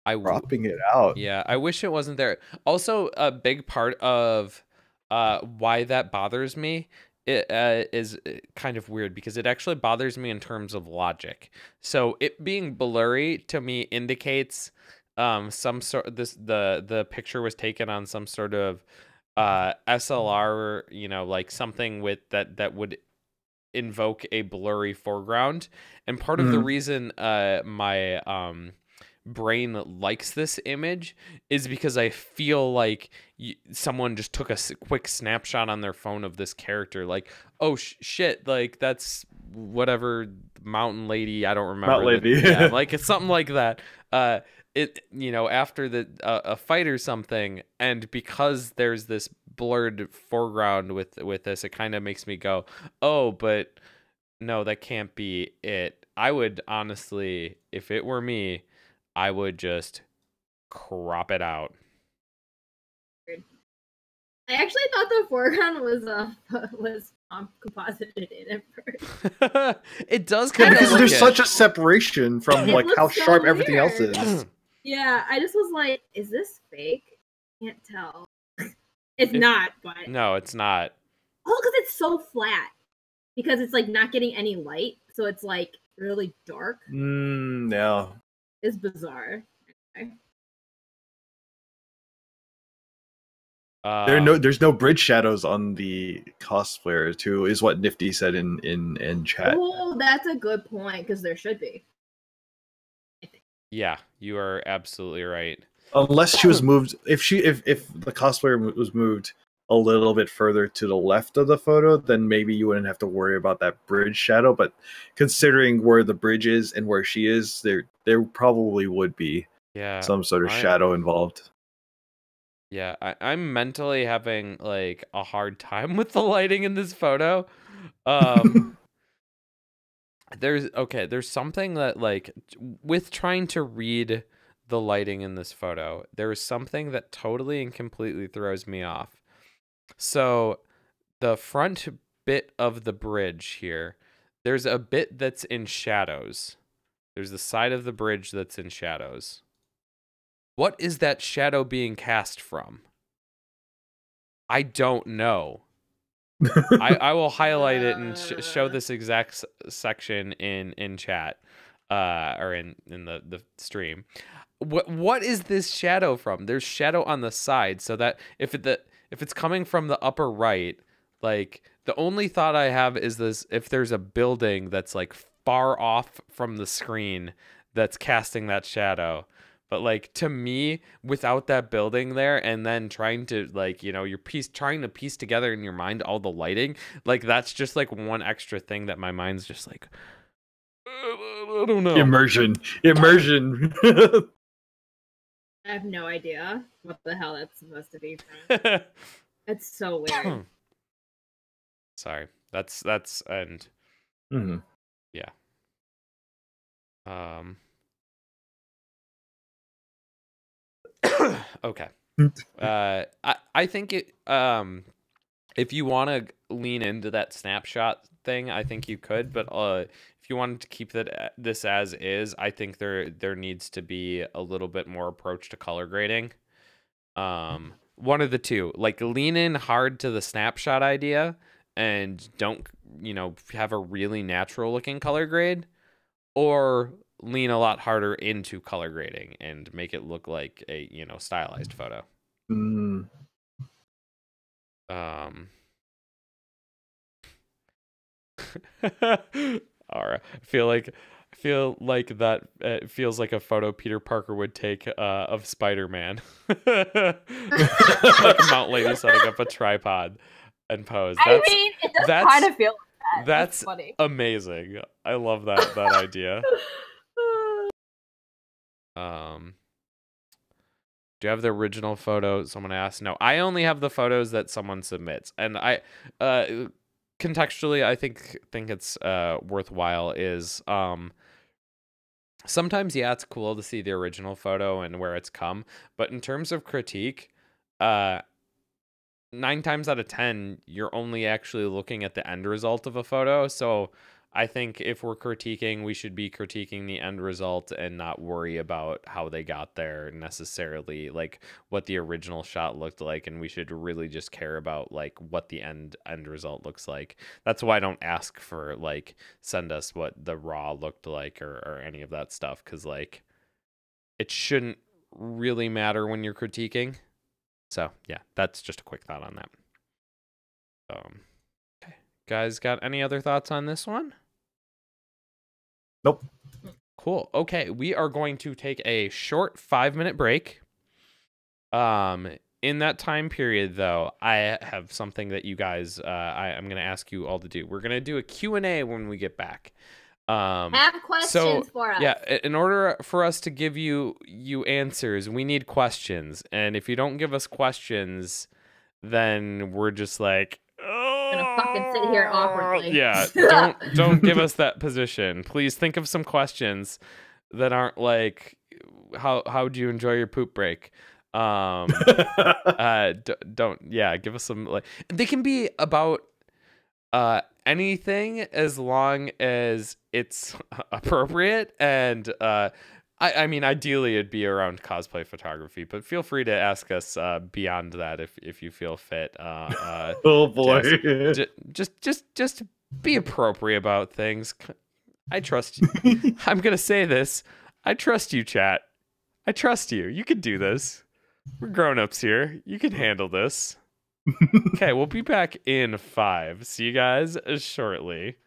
[SPEAKER 2] cropping it out.
[SPEAKER 1] Yeah, I wish it wasn't there. Also, a big part of why that bothers me is kind of weird because it actually bothers me in terms of logic. So it being blurry to me indicates some sort the picture was taken on some sort of SLR, you know, like something with that would invoke a blurry foreground. And part of the reason my brain likes this image is because I feel like someone just took a quick snapshot on their phone of this character, like, oh shit, like that's whatever mountain lady, I don't remember.
[SPEAKER 2] Mountain lady.
[SPEAKER 1] Yeah, like it's something like that. It, you know, after the a fight or something, and because there's this blurred foreground with this, it kind of makes me go, oh, but no, that can't be it. I would honestly, if it were me, I would just crop it out.
[SPEAKER 3] I actually thought the foreground was composited in at first.
[SPEAKER 1] It does
[SPEAKER 2] Yeah,
[SPEAKER 1] kind of
[SPEAKER 2] because there's such a separation from like how
[SPEAKER 3] so
[SPEAKER 2] sharp everything else
[SPEAKER 3] weird.
[SPEAKER 2] is.
[SPEAKER 3] Yeah, I just was like, is this fake? Can't tell. It's not, but
[SPEAKER 1] no, it's not.
[SPEAKER 3] Oh, because it's so flat. Because it's like not getting any light, so it's like really dark.
[SPEAKER 2] Yeah.
[SPEAKER 3] It's bizarre. Okay.
[SPEAKER 2] There's no bridge shadows on the cosplayer too, is what Nifty said in chat.
[SPEAKER 3] Oh, that's a good point, because there should be.
[SPEAKER 1] Yeah, you are absolutely right.
[SPEAKER 2] Unless she was moved, if the cosplayer was moved a little bit further to the left of the photo, then maybe you wouldn't have to worry about that bridge shadow. But considering where the bridge is and where she is, there probably would be some sort of shadow involved.
[SPEAKER 1] Yeah, I'm mentally having like a hard time with the lighting in this photo. There's something that like with trying to read the lighting in this photo, there is something that totally and completely throws me off. So the front bit of the bridge here, there's a bit that's in shadows. There's the side of the bridge that's in shadows. What is that shadow being cast from? I don't know. I will highlight it and show this exact section in chat, or in the stream. What is this shadow from? There's shadow on the side, so that if it's coming from the upper right, like the only thought I have is this: if there's a building that's like far off from the screen that's casting that shadow. But like to me, without that building there, and then trying to like, you know, trying to piece together in your mind all the lighting, like that's just like one extra thing that my mind's just like, I don't know.
[SPEAKER 2] Immersion.
[SPEAKER 3] I have no idea what the hell that's supposed to be from. It's so weird.
[SPEAKER 1] Sorry, that's and yeah. Okay. I think it if you want to lean into that snapshot thing, I think you could, but if you wanted to keep this as is, I think there needs to be a little bit more approach to color grading. One of the two, like lean in hard to the snapshot idea and don't, you know, have a really natural looking color grade, or lean a lot harder into color grading and make it look like a, you know, stylized photo. All right. I feel like that it feels like a photo Peter Parker would take of Spider-Man. Like Mount Lady setting up a tripod and pose.
[SPEAKER 3] It does kind of feel like that.
[SPEAKER 1] That's
[SPEAKER 3] funny.
[SPEAKER 1] Amazing. I love that idea. Do you have the original photo? Someone asked. No, I only have the photos that someone submits, and I contextually I think it's worthwhile is sometimes it's cool to see the original photo and where it's come, but in terms of critique, 9 times out of 10 you're only actually looking at the end result of a photo. So I think if we're critiquing, we should be critiquing the end result and not worry about how they got there necessarily, like what the original shot looked like, and we should really just care about like what the end result looks like. That's why I don't ask for like send us what the raw looked like or any of that stuff, because like it shouldn't really matter when you're critiquing. So yeah, that's just a quick thought on that. Okay, guys, got any other thoughts on this one?
[SPEAKER 2] Nope.
[SPEAKER 1] Cool. Okay, we are going to take a short 5-minute break. In that time period, though, I have something that you guys, I'm going to ask you all to do. We're going to do a Q&A when we get back.
[SPEAKER 3] Have questions for us.
[SPEAKER 1] Yeah, in order for us to give you answers, we need questions. And if you don't give us questions, then we're just like,
[SPEAKER 3] gonna fucking sit here awkwardly.
[SPEAKER 1] Yeah, don't give us that position. Please think of some questions that aren't like, how do you enjoy your poop break? Don't give us some, like, they can be about anything as long as it's appropriate, and I mean, ideally it'd be around cosplay photography, but feel free to ask us beyond that if you feel fit.
[SPEAKER 2] Oh boy,
[SPEAKER 1] just be appropriate about things. I trust you. I'm gonna say this. I trust you, chat. I trust you. You can do this. We're grown-ups here. You can handle this. Okay, we'll be back in 5. See you guys shortly.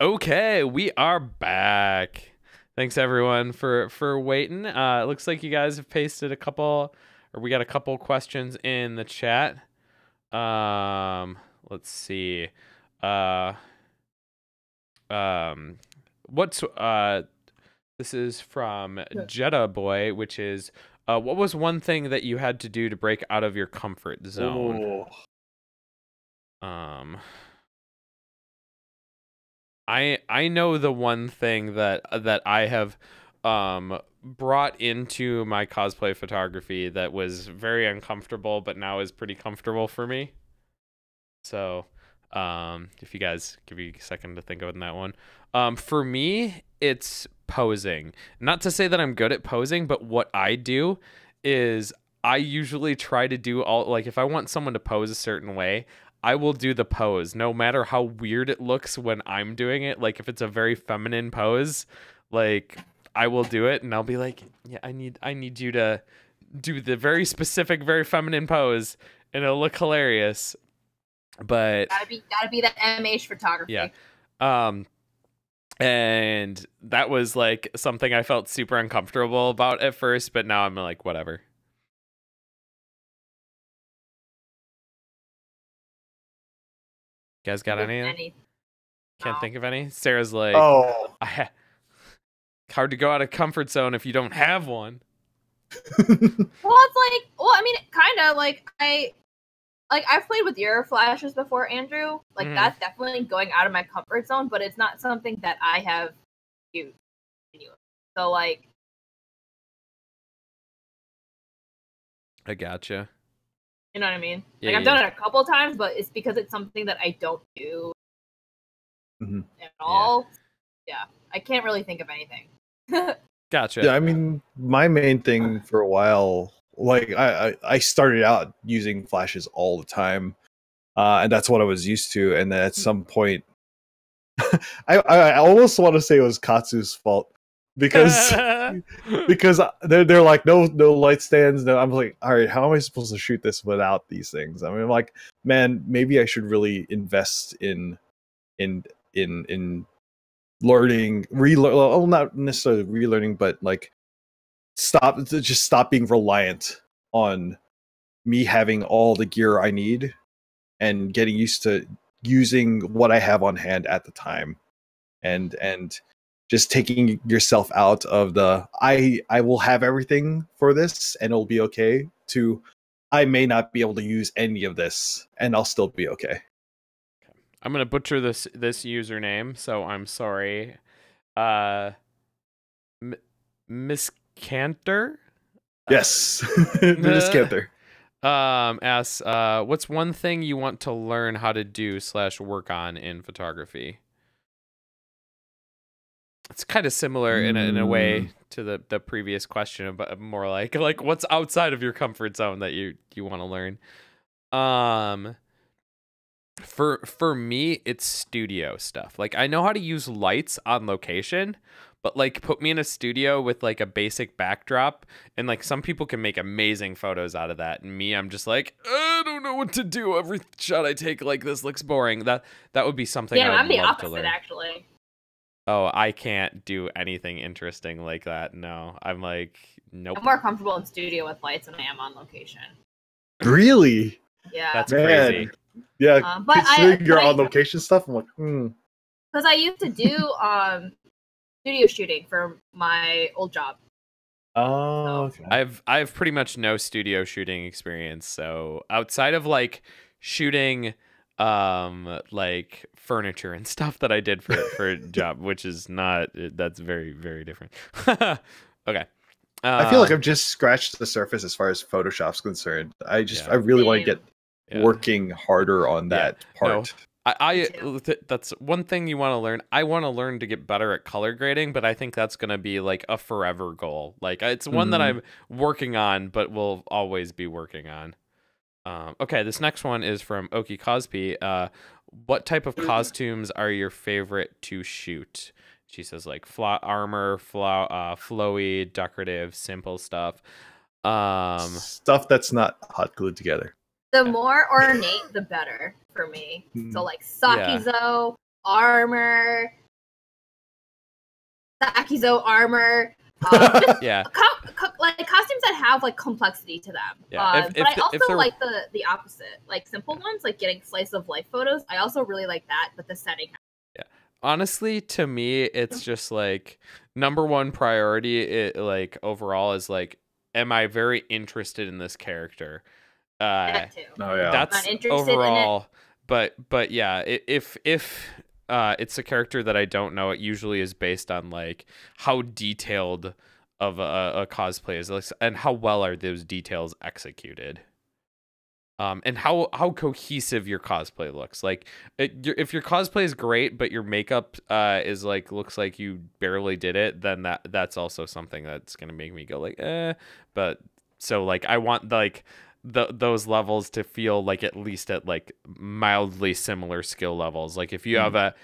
[SPEAKER 1] Okay, we are back. Thanks everyone for waiting. It looks like you guys have pasted a couple, or we got a couple questions in the chat. Let's see. What's this is from Jeddah Boy, which is what was one thing that you had to do to break out of your comfort zone?
[SPEAKER 2] Oh.
[SPEAKER 1] I know the one thing that I have brought into my cosplay photography that was very uncomfortable but now is pretty comfortable for me. So, if you guys give you a second to think about that one. For me, it's posing. Not to say that I'm good at posing, but what I do is I usually try to do all, like, if I want someone to pose a certain way, I will do the pose no matter how weird it looks when I'm doing it. Like if it's a very feminine pose, like I will do it and I'll be like, yeah, I need you to do the very specific, very feminine pose and it'll look hilarious. But
[SPEAKER 3] gotta be that MH photography.
[SPEAKER 1] Yeah. And that was like something I felt super uncomfortable about at first, but now I'm like, whatever. You guys got any? Can't think of any. Sarah's like,
[SPEAKER 2] oh,
[SPEAKER 1] hard to go out of comfort zone if you don't have one.
[SPEAKER 3] Well, it's like, well, I mean, kind of like I've played with your flashes before, Andrew. Like that's definitely going out of my comfort zone, but it's not something that I have used. So like,
[SPEAKER 1] I gotcha.
[SPEAKER 3] You know what I mean?
[SPEAKER 1] Yeah,
[SPEAKER 3] like I've done it a couple times, but it's because it's something that I don't do at all. Yeah, I can't really think of anything.
[SPEAKER 1] Gotcha.
[SPEAKER 2] Yeah, I mean, my main thing for a while, like I started out using flashes all the time, and that's what I was used to. And then at some point, I almost want to say it was Katsu's fault because they're like no light stands. No, I'm like, all right, how am I supposed to shoot this without these things? I mean, I'm like, man, maybe I should really invest in learning, well, not necessarily relearning, but like stop being reliant on me having all the gear I need and getting used to using what I have on hand at the time, and just taking yourself out of the I will have everything for this and it'll be okay to I may not be able to use any of this and I'll still be okay.
[SPEAKER 1] I'm gonna butcher this username, so I'm sorry. Miss Cantor?
[SPEAKER 2] Yes. Miss Cantor.
[SPEAKER 1] Asks, what's one thing you want to learn how to do / work on in photography? It's kind of similar in a way to the previous question, but more like what's outside of your comfort zone that you want to learn. For me, it's studio stuff. Like I know how to use lights on location, but like put me in a studio with like a basic backdrop, and like some people can make amazing photos out of that. And me, I'm just like, I don't know what to do. Every shot I take like this looks boring. That would be something.
[SPEAKER 3] Yeah,
[SPEAKER 1] I'd
[SPEAKER 3] I'm the
[SPEAKER 1] love to
[SPEAKER 3] opposite
[SPEAKER 1] learn.
[SPEAKER 3] actually.
[SPEAKER 1] Oh, I can't do anything interesting like that. No, I'm like, nope.
[SPEAKER 3] I'm more comfortable in studio with lights than I am on location.
[SPEAKER 2] Really?
[SPEAKER 3] Yeah.
[SPEAKER 1] That's crazy.
[SPEAKER 2] Yeah,
[SPEAKER 3] but
[SPEAKER 2] considering your on location stuff, I'm like,
[SPEAKER 3] because I used to do studio shooting for my old job.
[SPEAKER 2] Oh, okay.
[SPEAKER 1] I've pretty much no studio shooting experience. So outside of like shooting like furniture and stuff that I did for a job, which is not, that's very, very different. Okay.
[SPEAKER 2] I feel like I've just scratched the surface as far as Photoshop's concerned. I really want to get working harder on that part.
[SPEAKER 1] No, that's one thing you want to learn. I want to learn to get better at color grading, but I think that's going to be like a forever goal. Like it's one that I'm working on, but will always be working on. Okay, this next one is from Oki Cosby. What type of costumes are your favorite to shoot? She says like armor, flowy, decorative, simple stuff.
[SPEAKER 2] Stuff that's not hot glued together.
[SPEAKER 3] The more ornate, the better for me. So like Sakizo, armor, Akizo armor.
[SPEAKER 1] Yeah.
[SPEAKER 3] Like costumes that have like complexity to them.
[SPEAKER 1] Yeah.
[SPEAKER 3] But I also like the opposite, like simple ones, like getting slice of life photos. I also really like that, but the setting.
[SPEAKER 1] Yeah. Honestly, to me, it's just like number one priority. It like overall is like, am I very interested in this character?
[SPEAKER 3] That too.
[SPEAKER 2] Oh yeah.
[SPEAKER 1] That's overall. But yeah, if it's a character that I don't know, it usually is based on like how detailed of a cosplay is, and how well are those details executed, and how cohesive your cosplay looks. Like if your cosplay is great but your makeup is like looks like you barely did it, then that's also something that's gonna make me go like But so like I want like those levels to feel like at least at like mildly similar skill levels. Like if you have a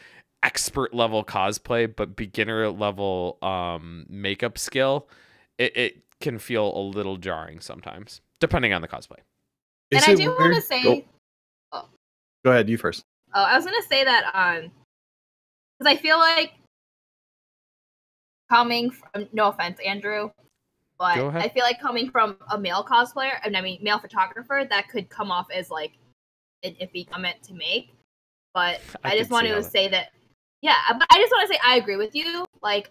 [SPEAKER 1] expert level cosplay but beginner level makeup skill, it can feel a little jarring sometimes depending on the cosplay.
[SPEAKER 3] And I do want to say,
[SPEAKER 2] go ahead, you first.
[SPEAKER 3] Oh, I was gonna say that because I feel like coming from, no offense, Andrew, but I feel like coming from a male cosplayer, I mean male photographer, that could come off as like an iffy comment to make. But I just want to say that, yeah, but I just want to say I agree with you. Like,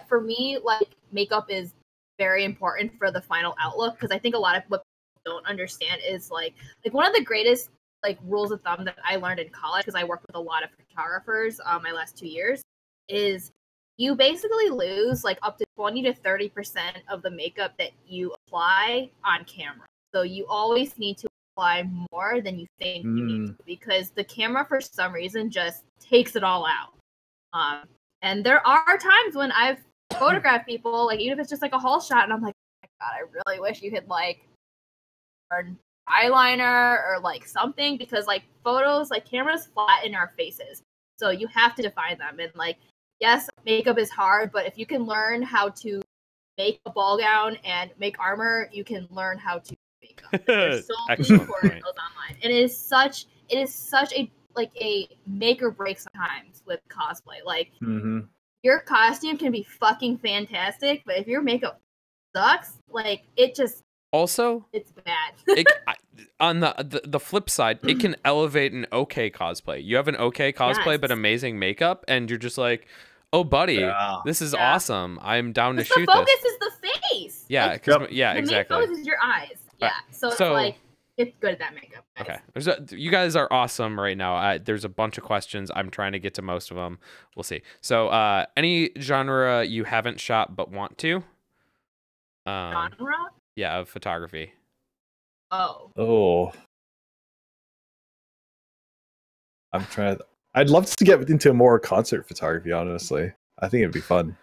[SPEAKER 3] for me, like makeup is very important for the final outlook, because I think a lot of what people don't understand is like one of the greatest like rules of thumb that I learned in college, because I worked with a lot of photographers my last 2 years, is you basically lose like up to 20 to 30% of the makeup that you apply on camera. So you always need to apply more than you think you need to, because the camera for some reason just takes it all out. And there are times when I've photographed people, like even if it's just like a haul shot, and I'm like, oh my god, I really wish you could like burn eyeliner or like something, because like photos, like cameras flatten our faces, so you have to define them. And like, yes, makeup is hard, but if you can learn how to make a ball gown and make armor, you can learn how to make them. There's so many tutorials online, and it is such a like a make or break sometimes with cosplay. Like your costume can be fucking fantastic, but if your makeup sucks, like it just
[SPEAKER 1] also
[SPEAKER 3] it's bad.
[SPEAKER 1] On the flip side, it can elevate an okay cosplay. You have an okay cosplay but amazing makeup, and you're just like, oh buddy, this is awesome. I'm down to shoot this.
[SPEAKER 3] The focus is the face.
[SPEAKER 1] Yeah,
[SPEAKER 3] like,
[SPEAKER 1] yeah, exactly.
[SPEAKER 3] The main focus is your eyes. Yeah, so it's like it's good at that makeup. Guys.
[SPEAKER 1] Okay, you guys are awesome right now. There's a bunch of questions. I'm trying to get to most of them. We'll see. So, any genre you haven't shot but want to?
[SPEAKER 3] Genre?
[SPEAKER 1] Yeah, of photography.
[SPEAKER 2] Oh. I'm trying to... I'd love to get into more concert photography, honestly. I think it'd be fun.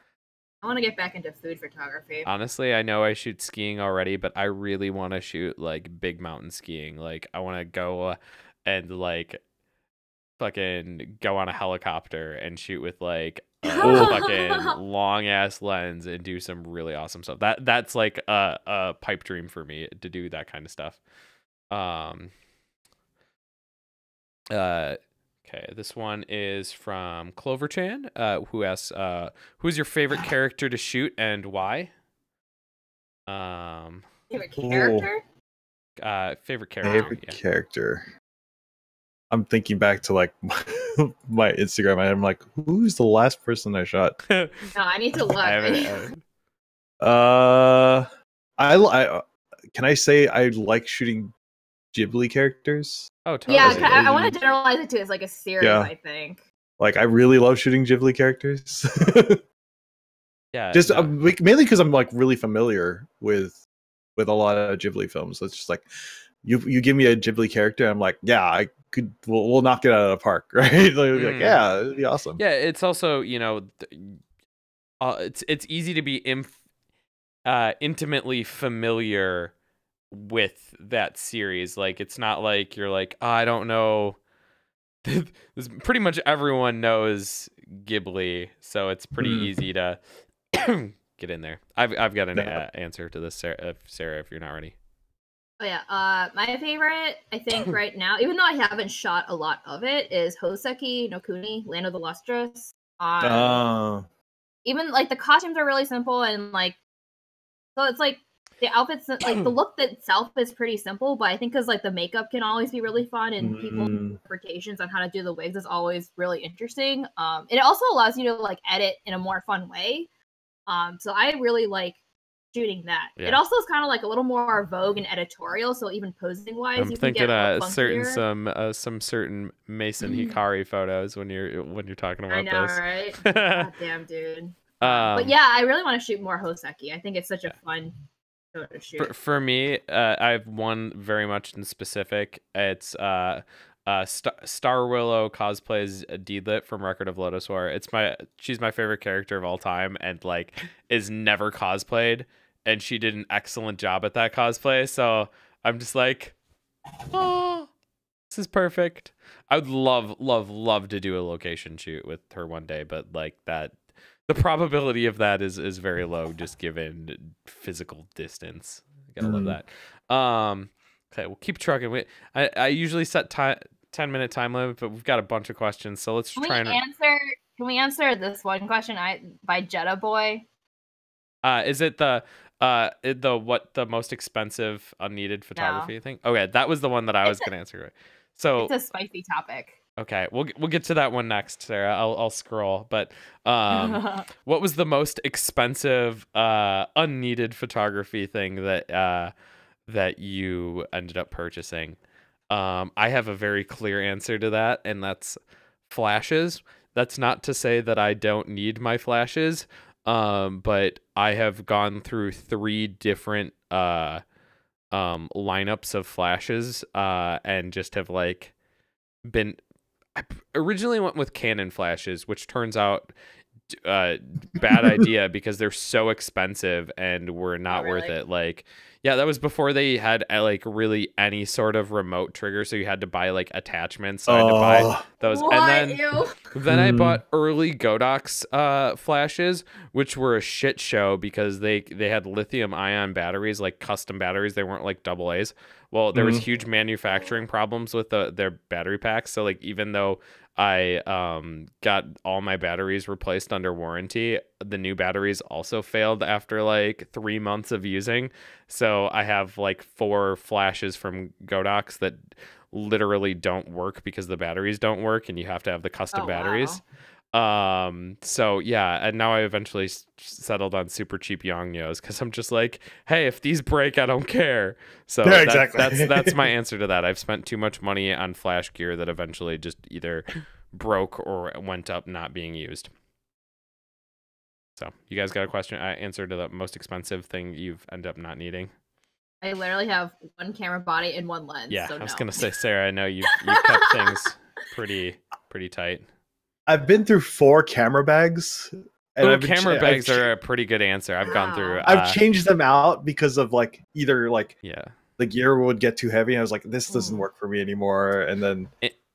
[SPEAKER 3] I want to get back into food photography.
[SPEAKER 1] Honestly, I know I shoot skiing already, but I really want to shoot like big mountain skiing. Like I want to go and like fucking go on a helicopter and shoot with like a fucking long ass lens and do some really awesome stuff. That's like a pipe dream for me to do that kind of stuff. Okay, this one is from Clover Chan, who asks, "Who's your favorite character to shoot and why?"
[SPEAKER 3] Favorite character?
[SPEAKER 1] Favorite character.
[SPEAKER 2] Character. I'm thinking back to like my Instagram, and I'm like, who's the last person I shot?
[SPEAKER 3] No, I need to look.
[SPEAKER 2] I can I say I like shooting Ghibli characters?
[SPEAKER 1] Oh, totally.
[SPEAKER 3] Yeah, I want to generalize it to as like a series. Yeah. I think.
[SPEAKER 2] Like I really love shooting Ghibli characters.
[SPEAKER 1] Yeah,
[SPEAKER 2] just mainly because I'm like really familiar with a lot of Ghibli films. So it's just like you give me a Ghibli character, I'm like, yeah, I could. We'll knock it out of the park, right? Like, yeah, it'd be awesome.
[SPEAKER 1] Yeah, it's also it's easy to be intimately familiar with that series. Like it's not like you're like, oh, I don't know. Pretty much everyone knows Ghibli, so it's pretty easy to get in there. I've got an answer to this, Sarah, if you're not ready.
[SPEAKER 3] Oh yeah, my favorite, I think right now, even though I haven't shot a lot of it, is Hoseki no Kuni, Land of the Lustrous. even like the costumes are really simple and like so it's like the outfits like the look itself is pretty simple, but I think because like the makeup can always be really fun and people's interpretations on how to do the wigs is always really interesting. It also allows you to like edit in a more fun way. So I really like shooting that.
[SPEAKER 1] Yeah.
[SPEAKER 3] It also is kind of like a little more vogue and editorial, so even posing wise,
[SPEAKER 1] I'm
[SPEAKER 3] you
[SPEAKER 1] thinking
[SPEAKER 3] can get
[SPEAKER 1] some certain Mason Hikari photos when you're talking about
[SPEAKER 3] I know,
[SPEAKER 1] this.
[SPEAKER 3] right? God damn, dude. But yeah, I really want to shoot more Hoseki. I think it's such a fun show to shoot.
[SPEAKER 1] For me, I have one very much in specific. It's Star Willow cosplays Deedlit from Record of Lodoss War. She's my favorite character of all time, and like is never cosplayed, and she did an excellent job at that cosplay. So I'm just like, oh, this is perfect. I would love to do a location shoot with her one day, but like that, the probability of that is very low, just given physical distance. I gotta love that. Okay, we'll keep trucking. I usually set 10-minute time limit, but we've got a bunch of questions, so let's try and
[SPEAKER 3] answer. Can we answer this one question? By Jetta Boy.
[SPEAKER 1] Is it the most expensive unneeded photography thing? Okay, that was the one that I was gonna answer. Right. So
[SPEAKER 3] it's a spicy topic.
[SPEAKER 1] Okay, we'll get to that one next, Sarah. I'll scroll. But what was the most expensive unneeded photography thing that you ended up purchasing? I have a very clear answer to that, and that's flashes. That's not to say that I don't need my flashes, but I have gone through 3 different lineups of flashes and just have like been. I originally went with Canon flashes, which turns out bad idea because they're so expensive and were not worth it. Like, yeah, that was before they had like really any sort of remote trigger, so you had to buy like attachments. So I had to buy those, and then I bought early Godox flashes, which were a shit show because they had lithium ion batteries, like custom batteries. They weren't like AA's. Well, there was huge manufacturing problems with their battery packs. So like even though I got all my batteries replaced under warranty, the new batteries also failed after like 3 months of using. So I have like 4 flashes from Godox that literally don't work because the batteries don't work, and you have to have the custom batteries. So yeah, and now I eventually settled on super cheap Yongyos because I'm just like, hey, if these break, I don't care. So
[SPEAKER 2] yeah, exactly.
[SPEAKER 1] that's my answer to that. I've spent too much money on flash gear that eventually just either broke or went up not being used. So you guys got a question? Answer to the most expensive thing you've ended up not needing?
[SPEAKER 3] I literally have 1 camera body and 1 lens.
[SPEAKER 1] Yeah,
[SPEAKER 3] so
[SPEAKER 1] I was gonna say, Sarah, I know you kept things pretty tight.
[SPEAKER 2] I've been through 4 camera bags.
[SPEAKER 1] And camera bags are a pretty good answer. I've gone through.
[SPEAKER 2] I've changed them out because of like either like
[SPEAKER 1] yeah,
[SPEAKER 2] the gear would get too heavy. And I was like, this doesn't work for me anymore. And then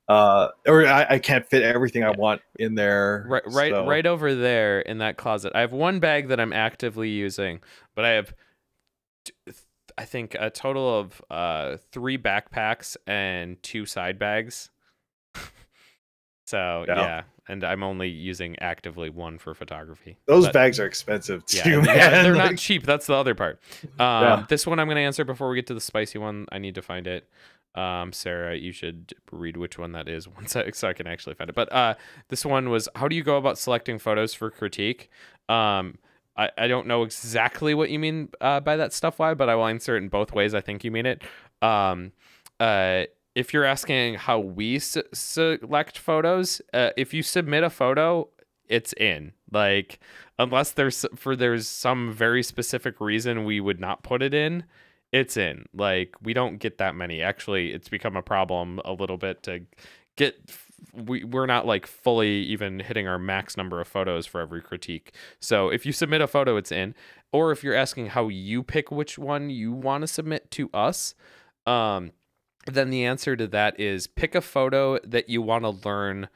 [SPEAKER 2] or I can't fit everything I want in there.
[SPEAKER 1] Right over there in that closet. I have 1 bag that I'm actively using, but I have I think a total of 3 backpacks and 2 side bags. So yeah, and I'm only using actively 1 for photography.
[SPEAKER 2] Those bags are expensive too, man.
[SPEAKER 1] Yeah, they're not cheap. That's the other part. This one I'm going to answer before we get to the spicy one. I need to find it. Sarah, you should read which one that is so I can actually find it. But this one was, how do you go about selecting photos for critique? I don't know exactly what you mean by that stuff, but I will answer it in both ways. I think you mean it. If you're asking how we select photos, if you submit a photo, it's in. Like, unless there's some very specific reason we would not put it in, it's in. Like, we don't get that many. Actually, it's become a problem a little bit to get. We're not like fully even hitting our max number of photos for every critique. So if you submit a photo, it's in. Or if you're asking how you pick which one you want to submit to us, then the answer to that is pick a photo that you want to learn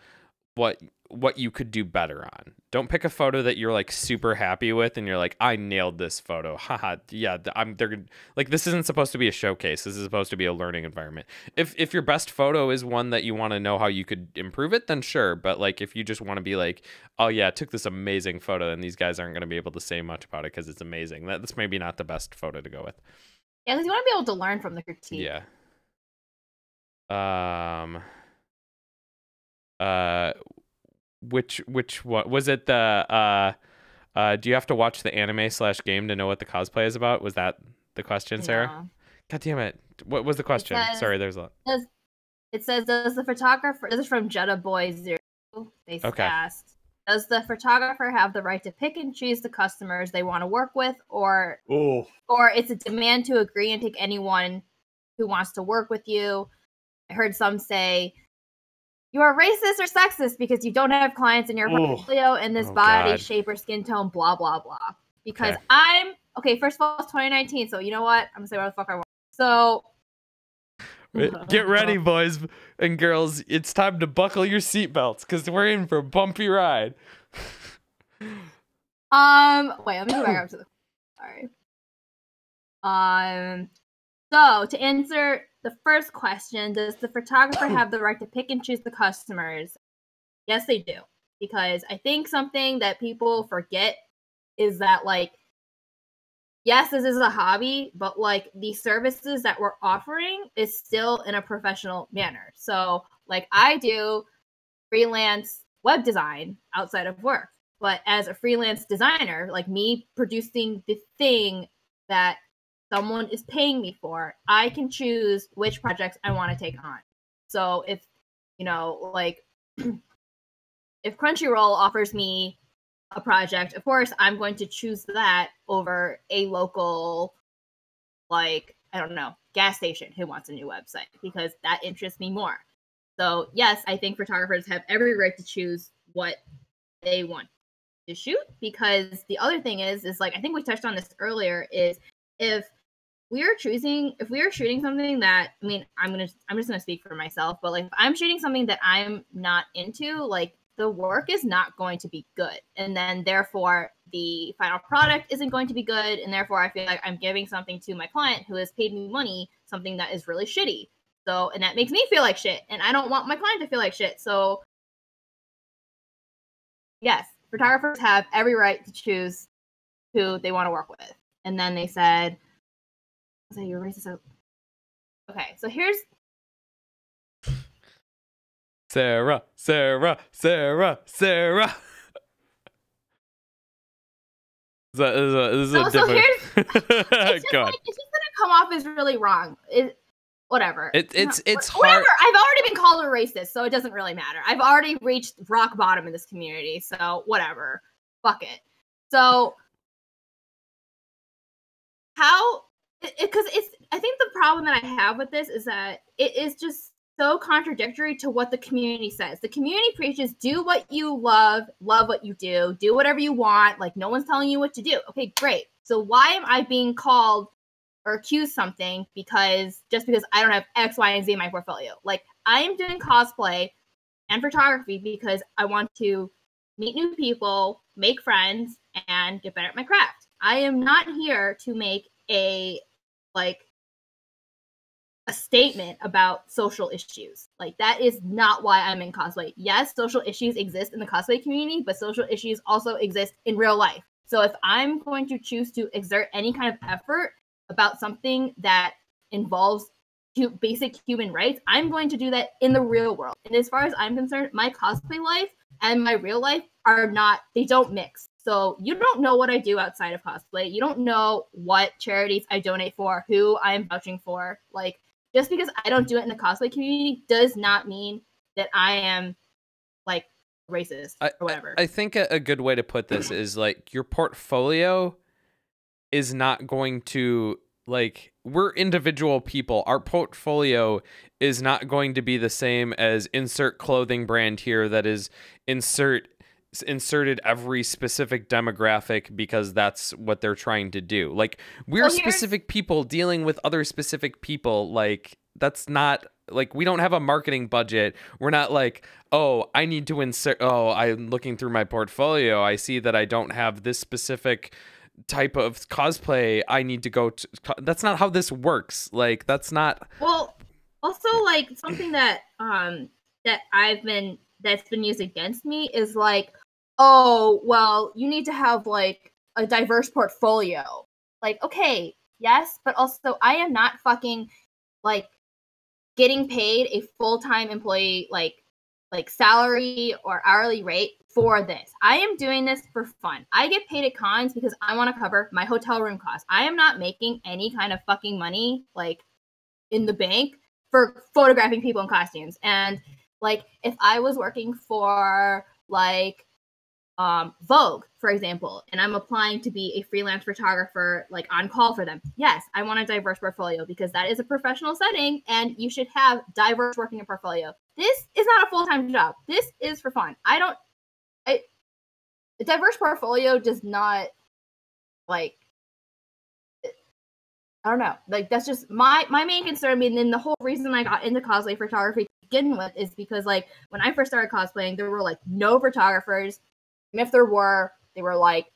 [SPEAKER 1] what what you could do better on. Don't pick a photo that you're like super happy with and you're like, I nailed this photo. Haha. Yeah, they're like, this isn't supposed to be a showcase. This is supposed to be a learning environment. If your best photo is one that you want to know how you could improve it, then sure. But like if you just want to be like, oh yeah, I took this amazing photo and these guys aren't going to be able to say much about it because it's amazing. That's maybe not the best photo to go with.
[SPEAKER 3] Yeah, because you want to be able to learn from the critique.
[SPEAKER 1] Yeah. Which one was it? The do you have to watch the anime/game to know what the cosplay is about? Was that the question, Sarah?
[SPEAKER 3] No.
[SPEAKER 1] God damn it! What was the question? Sorry, there's a lot.
[SPEAKER 3] It says, does the photographer? This is from Jetta Boy 0. They asked, does the photographer have the right to pick and choose the customers they want to work with, or it's a demand to agree and take anyone who wants to work with you? I heard some say, you are racist or sexist because you don't have clients in your portfolio in this body, shape, or skin tone, blah, blah, blah. Because first of all, it's 2019, so you know what? I'm going to say what the fuck I want. So...
[SPEAKER 1] Get ready, boys and girls. It's time to buckle your seatbelts because we're in for a bumpy ride.
[SPEAKER 3] Wait, let me go back up to the... Sorry. So, to answer the first question, does the photographer have the right to pick and choose the customers? Yes, they do. Because I think something that people forget is that, like, yes, this is a hobby, but, like, the services that we're offering is still in a professional manner. So, like, I do freelance web design outside of work. But as a freelance designer, like, me producing the thing that someone is paying me for, I can choose which projects I want to take on. So if, you know, like, if Crunchyroll offers me a project, of course, I'm going to choose that over a local, like, I don't know, gas station who wants a new website, because that interests me more. So yes, I think photographers have every right to choose what they want to shoot, because the other thing is like, I think we touched on this earlier, is if we are shooting something that, I mean, I'm just gonna speak for myself, but like, if I'm shooting something that I'm not into, like, the work is not going to be good, and then therefore the final product isn't going to be good, and therefore I feel like I'm giving something to my client who has paid me money, something that is really shitty. So, and that makes me feel like shit, and I don't want my client to feel like shit. So yes, photographers have every right to choose who they want to work with. And then they said, so you're racist. Okay, so here's
[SPEAKER 1] Sarah. Is a
[SPEAKER 3] so
[SPEAKER 1] different...
[SPEAKER 3] here's it's just, like, it's just gonna come off as really wrong. Whatever.
[SPEAKER 1] It's hard.
[SPEAKER 3] Whatever. I've already been called a racist, so it doesn't really matter. I've already reached rock bottom in this community, so whatever. Fuck it. So how? Because I think the problem that I have with this is that it is just so contradictory to what the community says. The community preaches, do what you love what you do whatever you want. Like, no one's telling you what to do. Okay, great. So why am I being called or accused something because I don't have X, Y, and Z in my portfolio? Like, I am doing cosplay and photography because I want to meet new people, make friends, and get better at my craft. I am not here to make a statement about social issues. Like, that is not why I'm in cosplay. Yes, social issues exist in the cosplay community, but social issues also exist in real life. So if I'm going to choose to exert any kind of effort about something that involves basic human rights, I'm going to do that in the real world. And as far as I'm concerned, my cosplay life and my real life they don't mix. So you don't know what I do outside of cosplay. You don't know what charities I donate for, who I am vouching for. Like, just because I don't do it in the cosplay community does not mean that I am, like, racist or whatever.
[SPEAKER 1] I think a good way to put this is, like, your portfolio is not going to, like, we're individual people. Our portfolio is not going to be the same as insert clothing brand here that is inserted every specific demographic because that's what they're trying to do. Like, we're specific people dealing with other specific people. Like, That's not like, we don't have a marketing budget. We're not like, oh, I need to insert, oh, I'm looking through my portfolio, I see that I don't have this specific type of cosplay, I need to go to. That's not how this works. Like, that's not.
[SPEAKER 3] Well, also like something that that's been used against me is like, oh, well, you need to have like a diverse portfolio. Like, okay, yes, but also I am not fucking like getting paid a full-time employee like salary or hourly rate for this. I am doing this for fun. I get paid at cons because I want to cover my hotel room costs. I am not making any kind of fucking money like in the bank for photographing people in costumes. And like if I was working for like Vogue, for example, and I'm applying to be a freelance photographer like on call for them, yes, I want a diverse portfolio because that is a professional setting and you should have diverse working in portfolio. This is not a full-time job. This is for fun. A diverse portfolio does not like, I don't know. Like, that's just my main concern. I mean, and the whole reason I got into cosplay photography to begin with is because, like, when I first started cosplaying, there were, like, no photographers. And if there were, they were, like,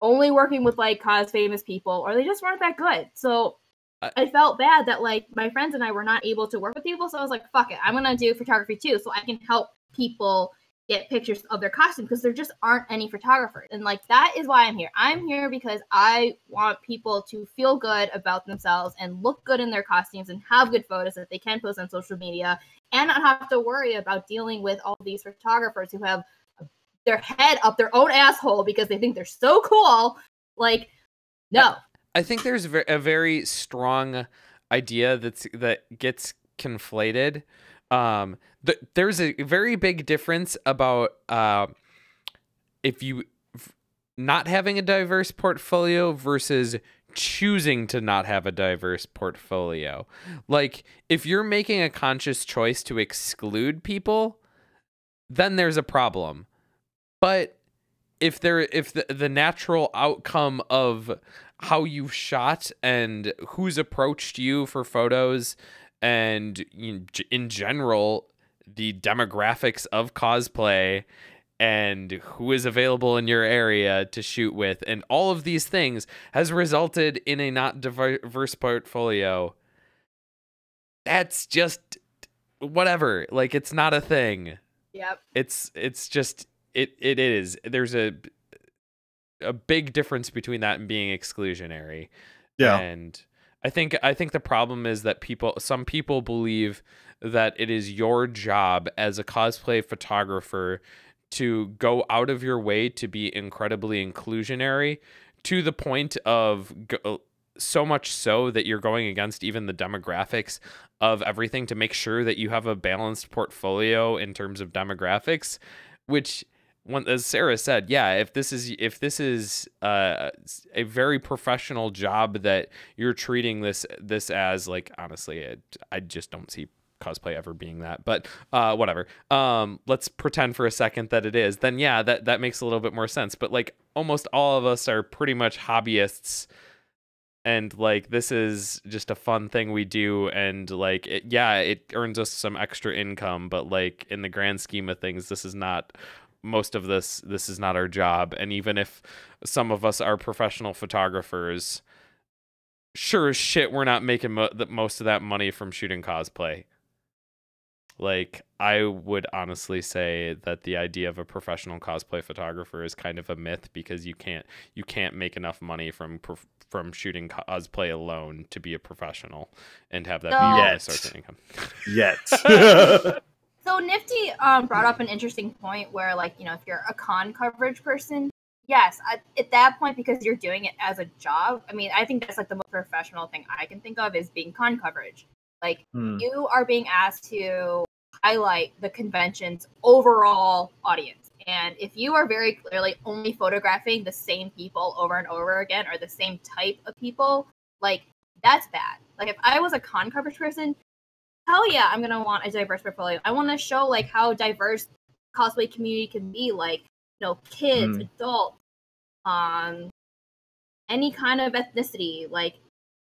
[SPEAKER 3] only working with, like, cos famous people, or they just weren't that good. So I felt bad that, like, my friends and I were not able to work with people. So I was like, fuck it. I'm going to do photography, too, so I can help people get pictures of their costume because there just aren't any photographers. And like that is why I'm here. I'm here because I want people to feel good about themselves and look good in their costumes and have good photos that they can post on social media and not have to worry about dealing with all these photographers who have their head up their own asshole because they think they're so cool. Like, no.
[SPEAKER 1] I think there's a very strong idea that gets conflated. There's a very big difference about if you not having a diverse portfolio versus choosing to not have a diverse portfolio. Like, if you're making a conscious choice to exclude people, then there's a problem. But if the natural outcome of how you've shot and who's approached you for photos and in general the demographics of cosplay and who is available in your area to shoot with and all of these things has resulted in a not diverse portfolio, that's just whatever. Like, it's not a thing.
[SPEAKER 3] Yep.
[SPEAKER 1] It's just it is. There's a big difference between that and being exclusionary.
[SPEAKER 2] Yeah.
[SPEAKER 1] And I think the problem is that some people believe that it is your job as a cosplay photographer to go out of your way to be incredibly inclusionary to the point of so much so that you're going against even the demographics of everything to make sure that you have a balanced portfolio in terms of demographics, which, as Sarah said, yeah, if this is a very professional job that you're treating this as, like, honestly, I just don't see cosplay ever being that, but whatever. Let's pretend for a second that it is. Then yeah, that makes a little bit more sense. But like almost all of us are pretty much hobbyists, and like this is just a fun thing we do, and like it earns us some extra income, but like in the grand scheme of things, this is not. Most of this is not our job. And even if some of us are professional photographers, sure as shit we're not making most of that money from shooting cosplay. Like, I would honestly say that the idea of a professional cosplay photographer is kind of a myth, because you can't make enough money from shooting cosplay alone to be a professional and have that be a source of income.
[SPEAKER 2] Yet.
[SPEAKER 3] So Nifty brought up an interesting point where, like, you know, if you're a con coverage person, yes, at that point, because you're doing it as a job, I mean, I think that's like the most professional thing I can think of is being con coverage. Like, you are being asked to highlight the convention's overall audience. And if you are very clearly only photographing the same people over and over again, or the same type of people, like, that's bad. Like, if I was a con coverage person, hell yeah, I'm gonna want a diverse portfolio. I want to show like how diverse cosplay community can be, like, you know, kids, adults, any kind of ethnicity. Like,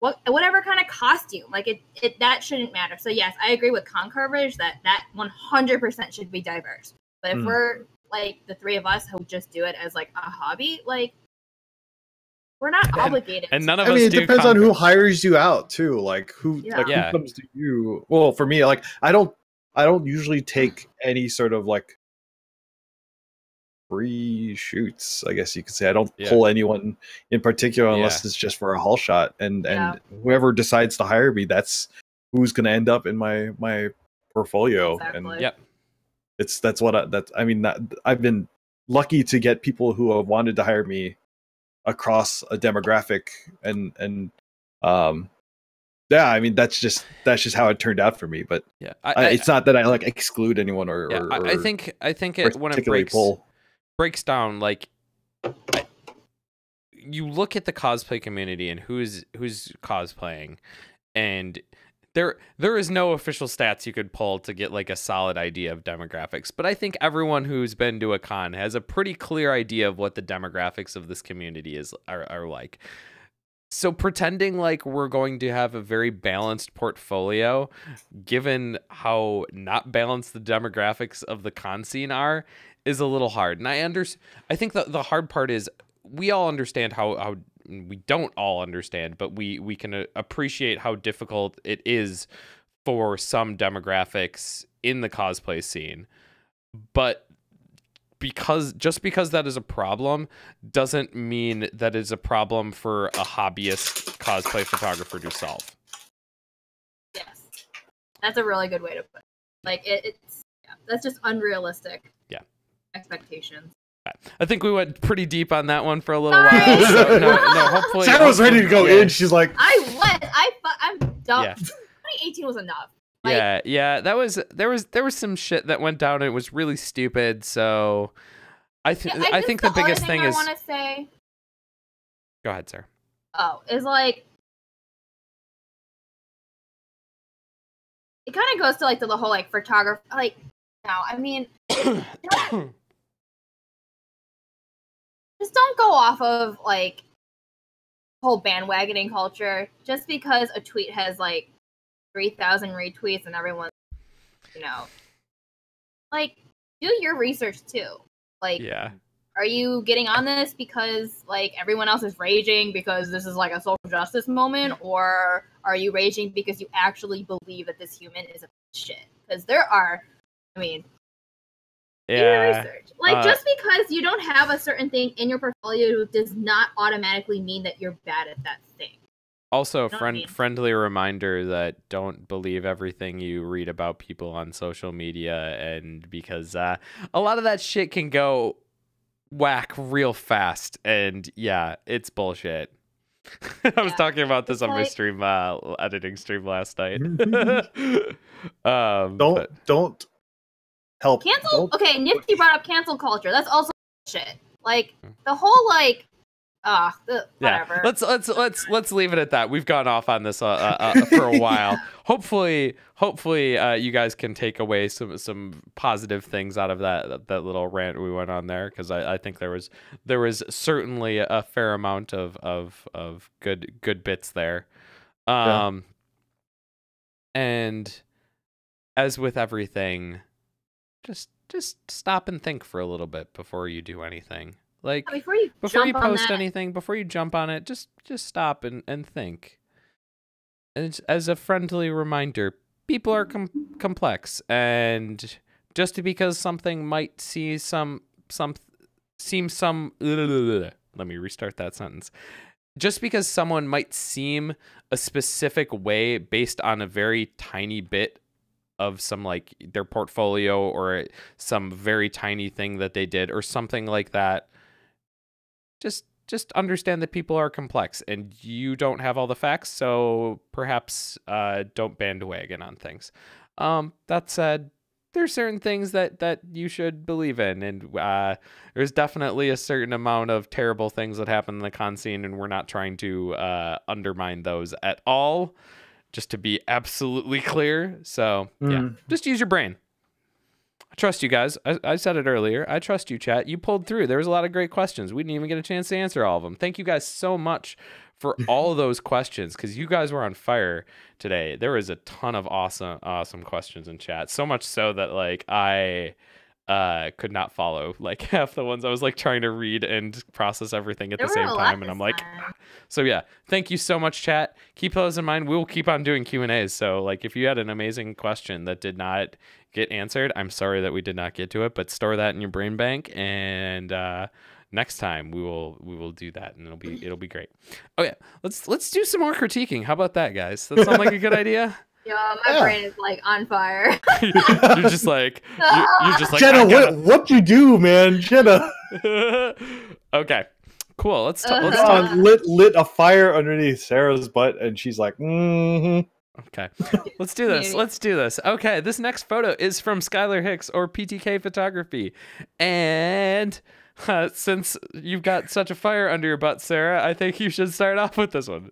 [SPEAKER 3] whatever kind of costume. Like that shouldn't matter. So yes, I agree with con coverage that 100% should be diverse. But if we're like the three of us who just do it as like a hobby, like we're not obligated.
[SPEAKER 1] And none of us.
[SPEAKER 2] I mean, it
[SPEAKER 1] do
[SPEAKER 2] depends on who hires you out too. Like who
[SPEAKER 3] Yeah.
[SPEAKER 2] who comes to you. Well, for me, like I don't usually take any sort of like free shoots, I guess you could say. I don't pull anyone in particular unless it's just for a haul shot. And whoever decides to hire me, that's who's going to end up in my portfolio.
[SPEAKER 3] Exactly.
[SPEAKER 2] And that's what I've been lucky to get people who have wanted to hire me across a demographic and I mean that's just how it turned out for me. But it's not that I like exclude anyone or
[SPEAKER 1] I think it when it breaks down, like you look at the cosplay community and who's cosplaying, and there is no official stats you could pull to get like a solid idea of demographics, but I think everyone who's been to a con has a pretty clear idea of what the demographics of this community are like. So pretending like we're going to have a very balanced portfolio, given how not balanced the demographics of the con scene are, is a little hard. And I think the hard part is we all understand how we don't all understand, but we can appreciate how difficult it is for some demographics in the cosplay scene. But just because that is a problem doesn't mean that it's a problem for a hobbyist cosplay photographer to solve.
[SPEAKER 3] Yes, that's a really good way to put it. Like that's just unrealistic. Yeah, expectations.
[SPEAKER 1] I think we went pretty deep on that one for a little while. So no, hopefully
[SPEAKER 2] Sarah was ready to go in. She's like,
[SPEAKER 3] I'm dumb.
[SPEAKER 1] Yeah.
[SPEAKER 3] 2018 was enough.
[SPEAKER 1] Like, there was some shit that went down and it was really stupid. So I think the biggest thing is,
[SPEAKER 3] I want to say.
[SPEAKER 1] Go ahead, sir.
[SPEAKER 3] Oh, is like it kind of goes to like the whole like photography. Like, no, I mean. Just don't go off of like whole bandwagoning culture just because a tweet has like 3,000 retweets and everyone, like do your research too. Like, are you getting on this because like everyone else is raging because this is like a social justice moment, or are you raging because you actually believe that this human is a shit? Because there are, do your research. Like, just because you don't have a certain thing in your portfolio does not automatically mean that you're bad at that thing.
[SPEAKER 1] Also, friendly reminder that don't believe everything you read about people on social media, and because a lot of that shit can go whack real fast, and it's bullshit. I was talking about this on my stream, editing stream last night.
[SPEAKER 2] Don't help.
[SPEAKER 3] Cancel? Okay, Nifty brought up cancel culture. That's also shit. Like, the whole, like, whatever.
[SPEAKER 1] Let's leave it at that. We've gone off on this for a while. Hopefully, you guys can take away some positive things out of that little rant we went on there, because I think there was certainly a fair amount of good bits there. And as with everything, just stop and think for a little bit before you do anything. Like, before you post anything, before you jump on it, just stop and think. And as a friendly reminder, people are complex, and just because something might seem let me restart that sentence. Just because someone might seem a specific way based on a very tiny bit of some, like, their portfolio or some very tiny thing that they did or something like that, just understand that people are complex and you don't have all the facts, so perhaps don't bandwagon on things. That said, there's certain things that you should believe in, and there's definitely a certain amount of terrible things that happen in the con scene, and we're not trying to undermine those at all, just to be absolutely clear. So just use your brain. I trust you guys. I said it earlier. I trust you, chat. You pulled through. There was a lot of great questions. We didn't even get a chance to answer all of them. Thank you guys so much for all of those questions, because you guys were on fire today. There was a ton of awesome questions in chat. So much so that like I could not follow like half the ones. I was like trying to read and process everything at the same time, and I'm like, so yeah, thank you so much, chat. Keep those in mind. We'll keep on doing Q&As. So like if you had an amazing question that did not get answered, I'm sorry that we did not get to it, but store that in your brain bank, and next time we will do that, and it'll be great. Okay, let's do some more critiquing. How about that, guys? That sound like a good idea?
[SPEAKER 3] Yo, my brain is like on fire.
[SPEAKER 1] you're just like
[SPEAKER 2] Jenna, what you do, man? Jenna.
[SPEAKER 1] Okay, cool. Let's talk.
[SPEAKER 2] Lit a fire underneath Sarah's butt, and she's like,
[SPEAKER 1] Okay, let's do this. Okay, this next photo is from Skylar Hicks, or PTK Photography, and since you've got such a fire under your butt, Sarah, I think you should start off with this one.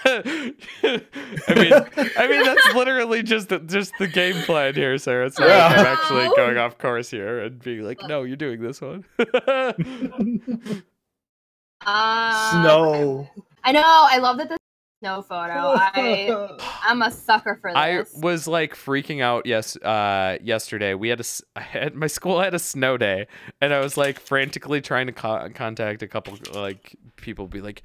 [SPEAKER 1] I mean that's literally just the game plan here, Sarah. It's not like I'm actually going off course here and being like, no, you're doing this one.
[SPEAKER 2] Snow.
[SPEAKER 3] I know. I love that this snow photo. I'm a sucker for this.
[SPEAKER 1] I was like freaking out yesterday. My school had a snow day, and I was like frantically trying to contact a couple like people, be like,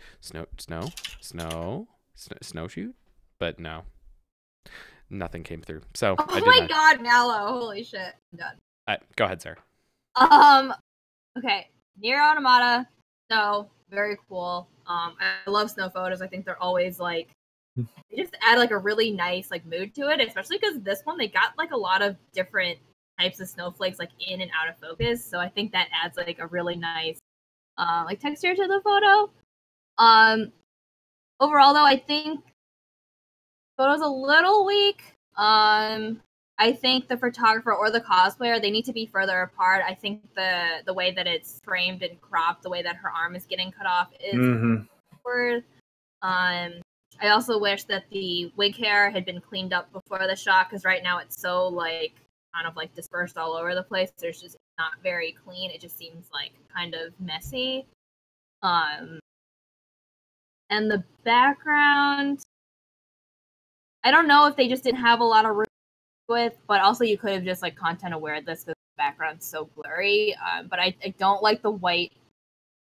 [SPEAKER 1] snowshoe, but no, nothing came through. So
[SPEAKER 3] oh my god, Mallow, holy shit, I'm done.
[SPEAKER 1] Go ahead, Sarah.
[SPEAKER 3] Okay, Nier Automata, snow, very cool. I love snow photos. I think they're always like, they just add like a really nice like mood to it, especially because this one they got like a lot of different types of snowflakes like in and out of focus, so I think that adds like a really nice like texture to the photo. Overall though, I think the photo's a little weak. I think the photographer or the cosplayer, they need to be further apart. I think the way that it's framed and cropped, the way that her arm is getting cut off is awkward. I also wish that the wig hair had been cleaned up before the shot, because right now it's so like kind of like dispersed all over the place. There's just not very clean. It just seems like kind of messy. And the background, I don't know if they just didn't have a lot of room with, but also you could have just like content aware this because the background's so blurry. But I don't like the white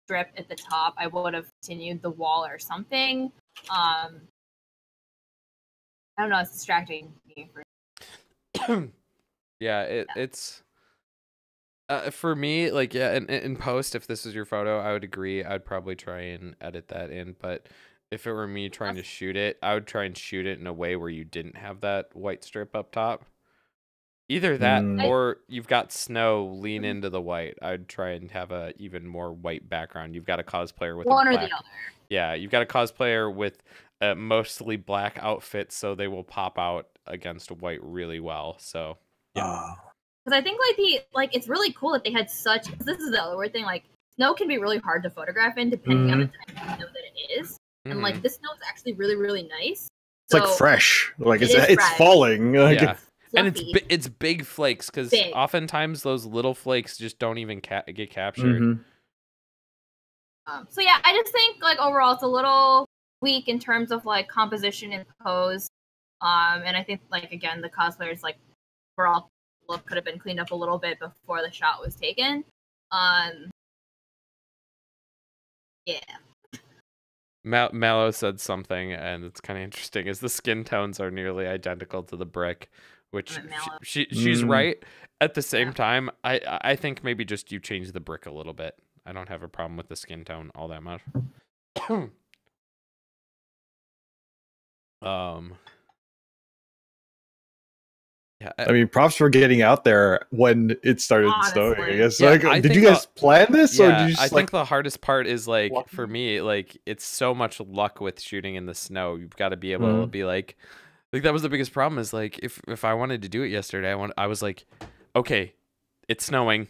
[SPEAKER 3] strip at the top. I would have continued the wall or something. I don't know, it's distracting me.
[SPEAKER 1] Yeah, it's for me, like, yeah, in post, if this is your photo, I would agree. I'd probably try and edit that in, but if it were me trying to shoot it, I would try and shoot it in a way where you didn't have that white strip up top. Either that or you've got snow, lean into the white. I'd try and have a even more white background. You've got a cosplayer with
[SPEAKER 3] one
[SPEAKER 1] a
[SPEAKER 3] or
[SPEAKER 1] black,
[SPEAKER 3] the other.
[SPEAKER 1] Yeah, you've got a cosplayer with a mostly black outfit, so they will pop out against white really well. So yeah.
[SPEAKER 3] Because I think like it's really cool that they had such. This is the other weird thing. Like snow can be really hard to photograph in, depending on the type of snow that it is. And like this snow is actually really really nice.
[SPEAKER 2] It's like fresh. Like it's falling. Like,
[SPEAKER 1] yeah. And it's big flakes, because oftentimes those little flakes just don't even get captured.
[SPEAKER 3] So yeah, I just think like overall it's a little weak in terms of like composition and pose. And I think like again the cosplayers like overall look could have been cleaned up a little bit before the shot was taken. Yeah.
[SPEAKER 1] Mallow said something, and it's kind of interesting, is the skin tones are nearly identical to the brick, which she's right. At the same time, I think maybe just you change the brick a little bit. I don't have a problem with the skin tone all that much. Yeah,
[SPEAKER 2] I mean, props for getting out there when it started snowing. I guess.
[SPEAKER 1] Yeah,
[SPEAKER 2] like, did you guys plan this, or did you just,
[SPEAKER 1] I think the hardest part is like for me, like it's so much luck with shooting in the snow. You've got to be able to be like that was the biggest problem. Is like if I wanted to do it yesterday, I was like, okay, it's snowing.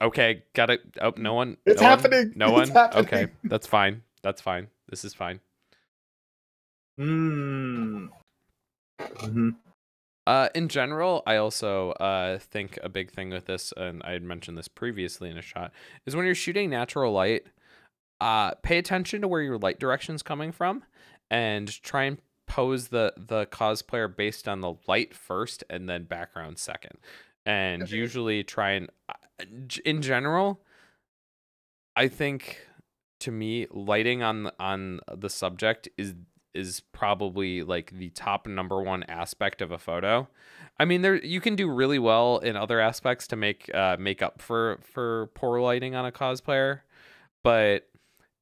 [SPEAKER 1] Okay, got it. Oh, no one.
[SPEAKER 2] It's happening.
[SPEAKER 1] No one.
[SPEAKER 2] Happening.
[SPEAKER 1] Okay, that's fine. That's fine. This is fine. In general, I also think a big thing with this, and I had mentioned this previously in a shot, is when you're shooting natural light, pay attention to where your light direction's coming from, and try and pose the cosplayer based on the light first and then background second. And
[SPEAKER 3] Okay.
[SPEAKER 1] usually try and in general, I think, to me, lighting on the subject is probably like the top number one aspect of a photo. I mean, there you can do really well in other aspects to make up for poor lighting on a cosplayer, but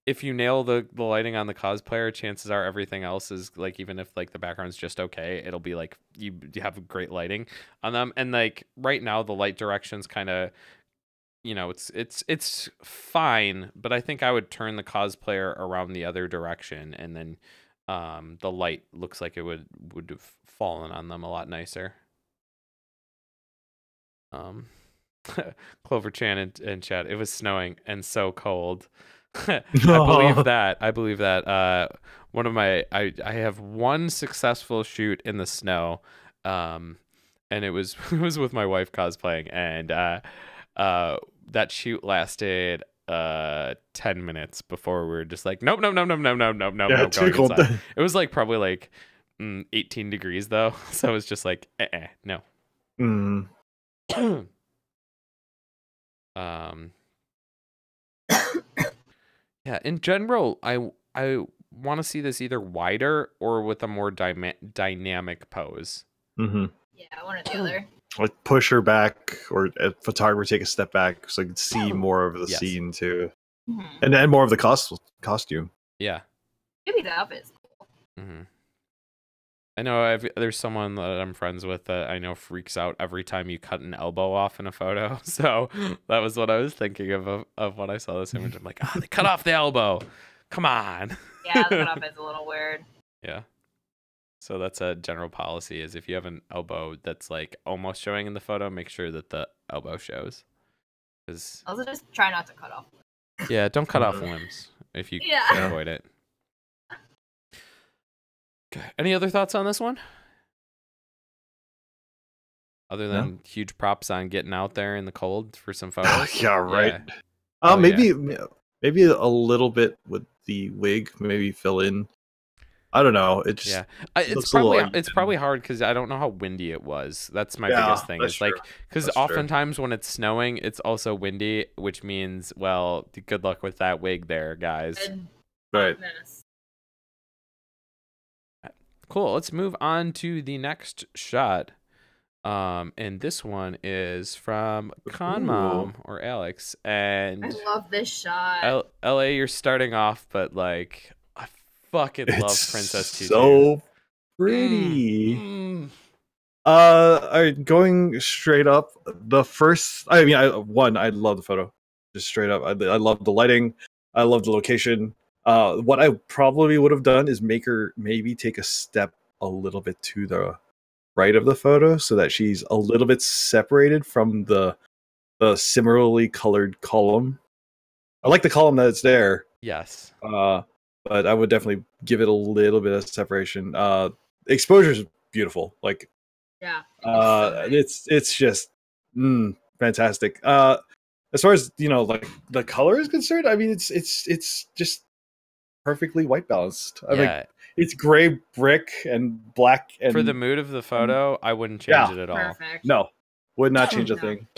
[SPEAKER 1] if you nail the lighting on the cosplayer, chances are everything else is like, even if like the background's just okay, it'll be like you have great lighting on them. And like right now, the light direction's kind of, it's fine, but I think I would turn the cosplayer around the other direction, and then the light looks like it would have fallen on them a lot nicer. Clover Chan in chat, it was snowing and so cold. I believe that. One of my I have one successful shoot in the snow, and it was it was with my wife cosplaying, and that shoot lasted 10 minutes before we were just like, nope, no,
[SPEAKER 2] too cold.
[SPEAKER 1] It was like probably like 18 degrees though, so it was just like no. Yeah, in general, I want to see this either wider or with a more dynamic pose.
[SPEAKER 2] Mm-hmm.
[SPEAKER 3] Yeah, one or the other.
[SPEAKER 2] Like push her back, or a photographer take a step back so I can see more of the scene too, and then more of the costume.
[SPEAKER 1] Yeah,
[SPEAKER 3] Maybe the outfit's cool.
[SPEAKER 1] I know there's someone that I'm friends with that I know freaks out every time you cut an elbow off in a photo. So that was what I was thinking of when I saw this image. I'm like, they cut off the elbow. Come on.
[SPEAKER 3] Yeah, the cut off is a little weird.
[SPEAKER 1] Yeah. So that's a general policy, is if you have an elbow that's like almost showing in the photo, make sure that the elbow shows.
[SPEAKER 3] Also, just try not to cut off.
[SPEAKER 1] Yeah, don't cut off limbs if you can avoid it. Okay. Any other thoughts on this one? Other than huge props on getting out there in the cold for some photos?
[SPEAKER 2] Yeah, right. Yeah. Maybe a little bit with the wig, maybe fill in. I don't know. It just
[SPEAKER 1] it's probably hard because I don't know how windy it was. That's my biggest thing. It's like, because oftentimes when it's snowing, it's also windy, which means, well, good luck with that wig there, guys.
[SPEAKER 2] Right.
[SPEAKER 1] Cool. Let's move on to the next shot. And this one is from Conmom or Alex. And
[SPEAKER 3] I love this shot.
[SPEAKER 1] LA, you're starting off, but like, I fucking love Princess Tutu.
[SPEAKER 2] So pretty. All right, going straight up, the first. I love the photo. Just straight up, I love the lighting. I love the location. What I probably would have done is make her maybe take a step a little bit to the right of the photo, so that she's a little bit separated from the similarly colored column. I like the column that it's there.
[SPEAKER 1] Yes.
[SPEAKER 2] But I would definitely give it a little bit of separation. Exposure is beautiful. Like, it's just fantastic. As far as like the color is concerned, I mean, it's just perfectly white balanced. I mean, it's gray brick and black. And
[SPEAKER 1] for the mood of the photo, I wouldn't change it at all.
[SPEAKER 3] Perfect.
[SPEAKER 2] No, would not change a thing.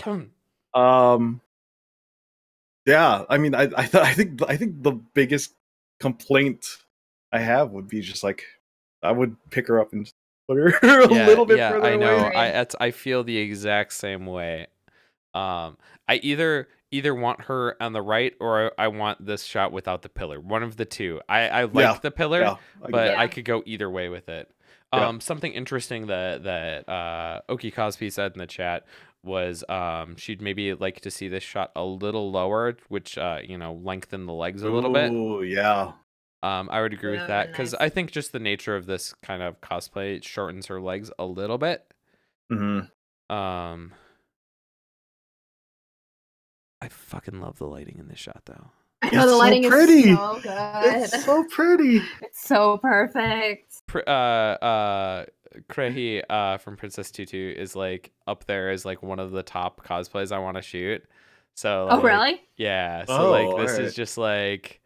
[SPEAKER 2] Yeah, I mean, I think the biggest complaint I have would be just like, I would pick her up and put her a little bit further away.
[SPEAKER 1] I know. I feel the exact same way. I either want her on the right, or I want this shot without the pillar. One of the two. I like the pillar, but I could go either way with it. Something interesting that Oki Cosplay said in the chat was she'd maybe like to see this shot a little lower, which lengthen the legs a little bit.
[SPEAKER 2] Oh yeah.
[SPEAKER 1] I would agree with that, because I think just the nature of this kind of cosplay shortens her legs a little bit. I fucking love the lighting in this shot, though.
[SPEAKER 3] I know, the lighting is so good.
[SPEAKER 2] It's so pretty.
[SPEAKER 3] It's so perfect.
[SPEAKER 1] Krehi from Princess Tutu is like up there as like one of the top cosplays I want to shoot. So
[SPEAKER 3] really?
[SPEAKER 1] Yeah. So this is just like,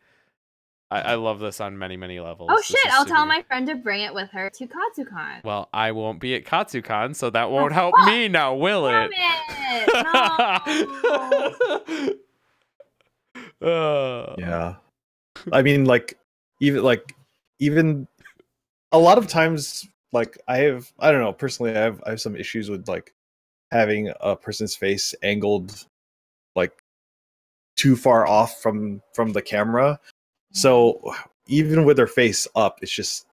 [SPEAKER 1] I love this on many, many levels.
[SPEAKER 3] Oh
[SPEAKER 1] This
[SPEAKER 3] shit!
[SPEAKER 1] is
[SPEAKER 3] I'll
[SPEAKER 1] super
[SPEAKER 3] tell
[SPEAKER 1] good.
[SPEAKER 3] my friend to bring it with her to Katsucon.
[SPEAKER 1] Well, I won't be at Katsucon, so that won't help
[SPEAKER 3] fuck!
[SPEAKER 1] me now, will
[SPEAKER 3] Damn
[SPEAKER 1] it?
[SPEAKER 3] it! No.
[SPEAKER 2] Yeah. I mean, like, even a lot of times, like, I don't know, personally, I have some issues with like having a person's face angled like too far off from the camera. So even with her face up, it's just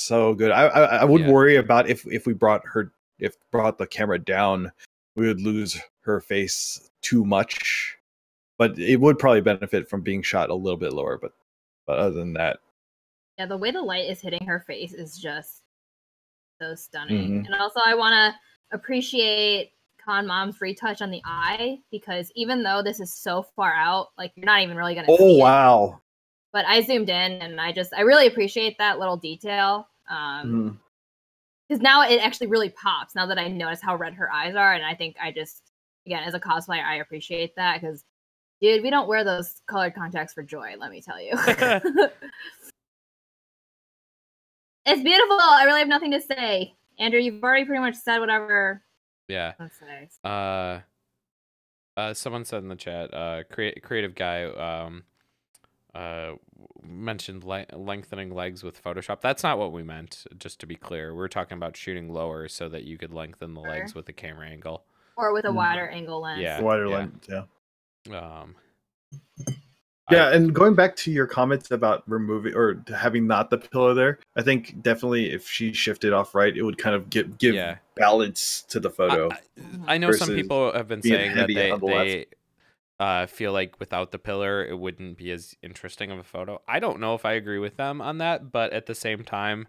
[SPEAKER 2] so good. I would
[SPEAKER 1] Yeah.
[SPEAKER 2] worry about if we brought the camera down, we would lose her face too much. But it would probably benefit from being shot a little bit lower. But other than that,
[SPEAKER 3] Yeah, the way the light is hitting her face is just so stunning.
[SPEAKER 2] Mhm.
[SPEAKER 3] And also, I want to appreciate Con Mom's retouch on the eye, because even though this is so far out, like, you're not even really going to see it.
[SPEAKER 2] wow.
[SPEAKER 3] But I zoomed in, and I really appreciate that little detail.
[SPEAKER 2] Mhm.
[SPEAKER 3] Because now it actually really pops, now that I notice how red her eyes are. And I think again, as a cosplayer, I appreciate that, because, dude, we don't wear those colored contacts for joy, let me tell you. It's beautiful. I really have nothing to say. Andrew, you've already pretty much said whatever.
[SPEAKER 1] Yeah.
[SPEAKER 3] Let's say.
[SPEAKER 1] Someone said in the chat, creative guy mentioned lengthening legs with Photoshop. That's not what we meant, just to be clear. We're talking about shooting lower so that you could lengthen the legs with the camera angle.
[SPEAKER 3] Or with a wider angle lens.
[SPEAKER 1] Yeah.
[SPEAKER 2] Wider lens, yeah. Yeah, and going back to your comments about removing or having not the pillow there, I think definitely if she shifted off right, it would kind of give balance to the photo.
[SPEAKER 1] I know some people have been saying that they feel like without the pillar, it wouldn't be as interesting of a photo. I don't know if I agree with them on that, but at the same time,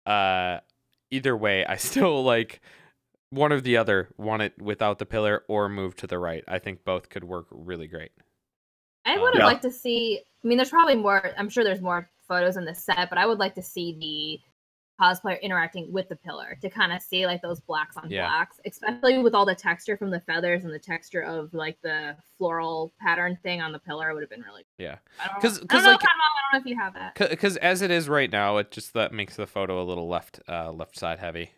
[SPEAKER 1] either way, I still like one or the other. Want it without the pillar or move to the right. I think both could work really great.
[SPEAKER 3] I would have liked to see, I mean, there's probably more, I'm sure there's more photos in the set, but I would like to see the cosplayer interacting with the pillar to kind of see like those blacks on blacks, especially with all the texture from the feathers and the texture of like the floral pattern thing on the pillar. Would have been really cool.
[SPEAKER 1] Yeah,
[SPEAKER 3] because like, I don't know if you have that,
[SPEAKER 1] because as it is right now, it just that makes the photo a little left side heavy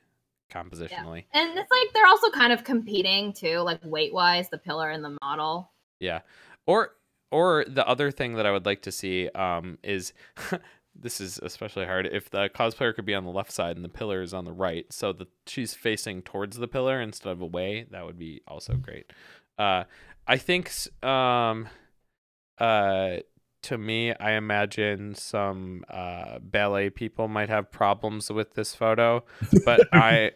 [SPEAKER 1] compositionally.
[SPEAKER 3] Yeah. And it's like they're also kind of competing too, like weight wise, the pillar and the model.
[SPEAKER 1] Yeah, or the other thing that I would like to see is this is especially hard if the cosplayer could be on the left side and the pillar is on the right, so that she's facing towards the pillar instead of away. That would be also great. I think to me, I imagine some ballet people might have problems with this photo, but I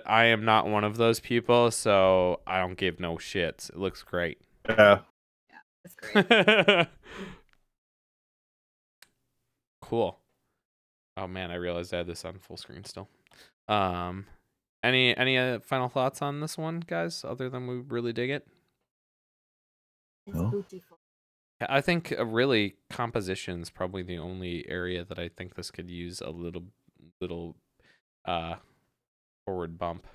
[SPEAKER 1] am not one of those people, so I don't give no shits. It looks great.
[SPEAKER 2] Yeah.
[SPEAKER 3] That's great.
[SPEAKER 1] Cool. Oh man, I realized I had this on full screen still. Any final thoughts on this one, guys? Other than we really dig it.
[SPEAKER 3] It's beautiful.
[SPEAKER 1] I think really composition's probably the only area that I think this could use a little forward bump.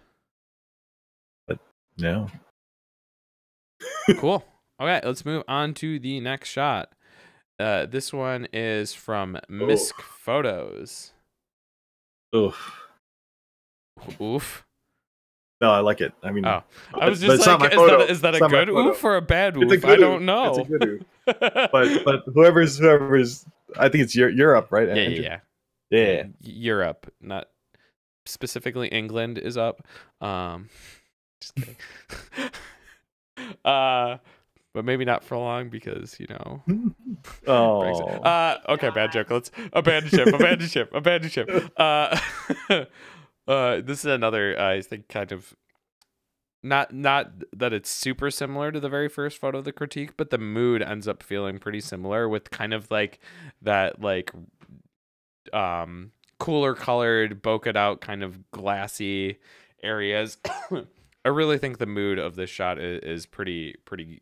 [SPEAKER 2] But no.
[SPEAKER 1] Cool. Okay, let's move on to the next shot. This one is from Misk Photos.
[SPEAKER 2] Oof.
[SPEAKER 1] Oof.
[SPEAKER 2] No, I like it. I mean,
[SPEAKER 1] I was just like, is that a good oof or a bad oof? I don't know.
[SPEAKER 2] It's a good oof. but whoever's, I think it's Europe, right?
[SPEAKER 1] Yeah. Europe, not specifically England, is up. Just kidding. But maybe not for long because, you know.
[SPEAKER 2] Oh.
[SPEAKER 1] Okay, bad joke. Let's abandon ship. This is another, I think, kind of not that it's super similar to the very first photo of the critique, but the mood ends up feeling pretty similar with kind of like that like cooler colored, bokeh out kind of glassy areas. I really think the mood of this shot is pretty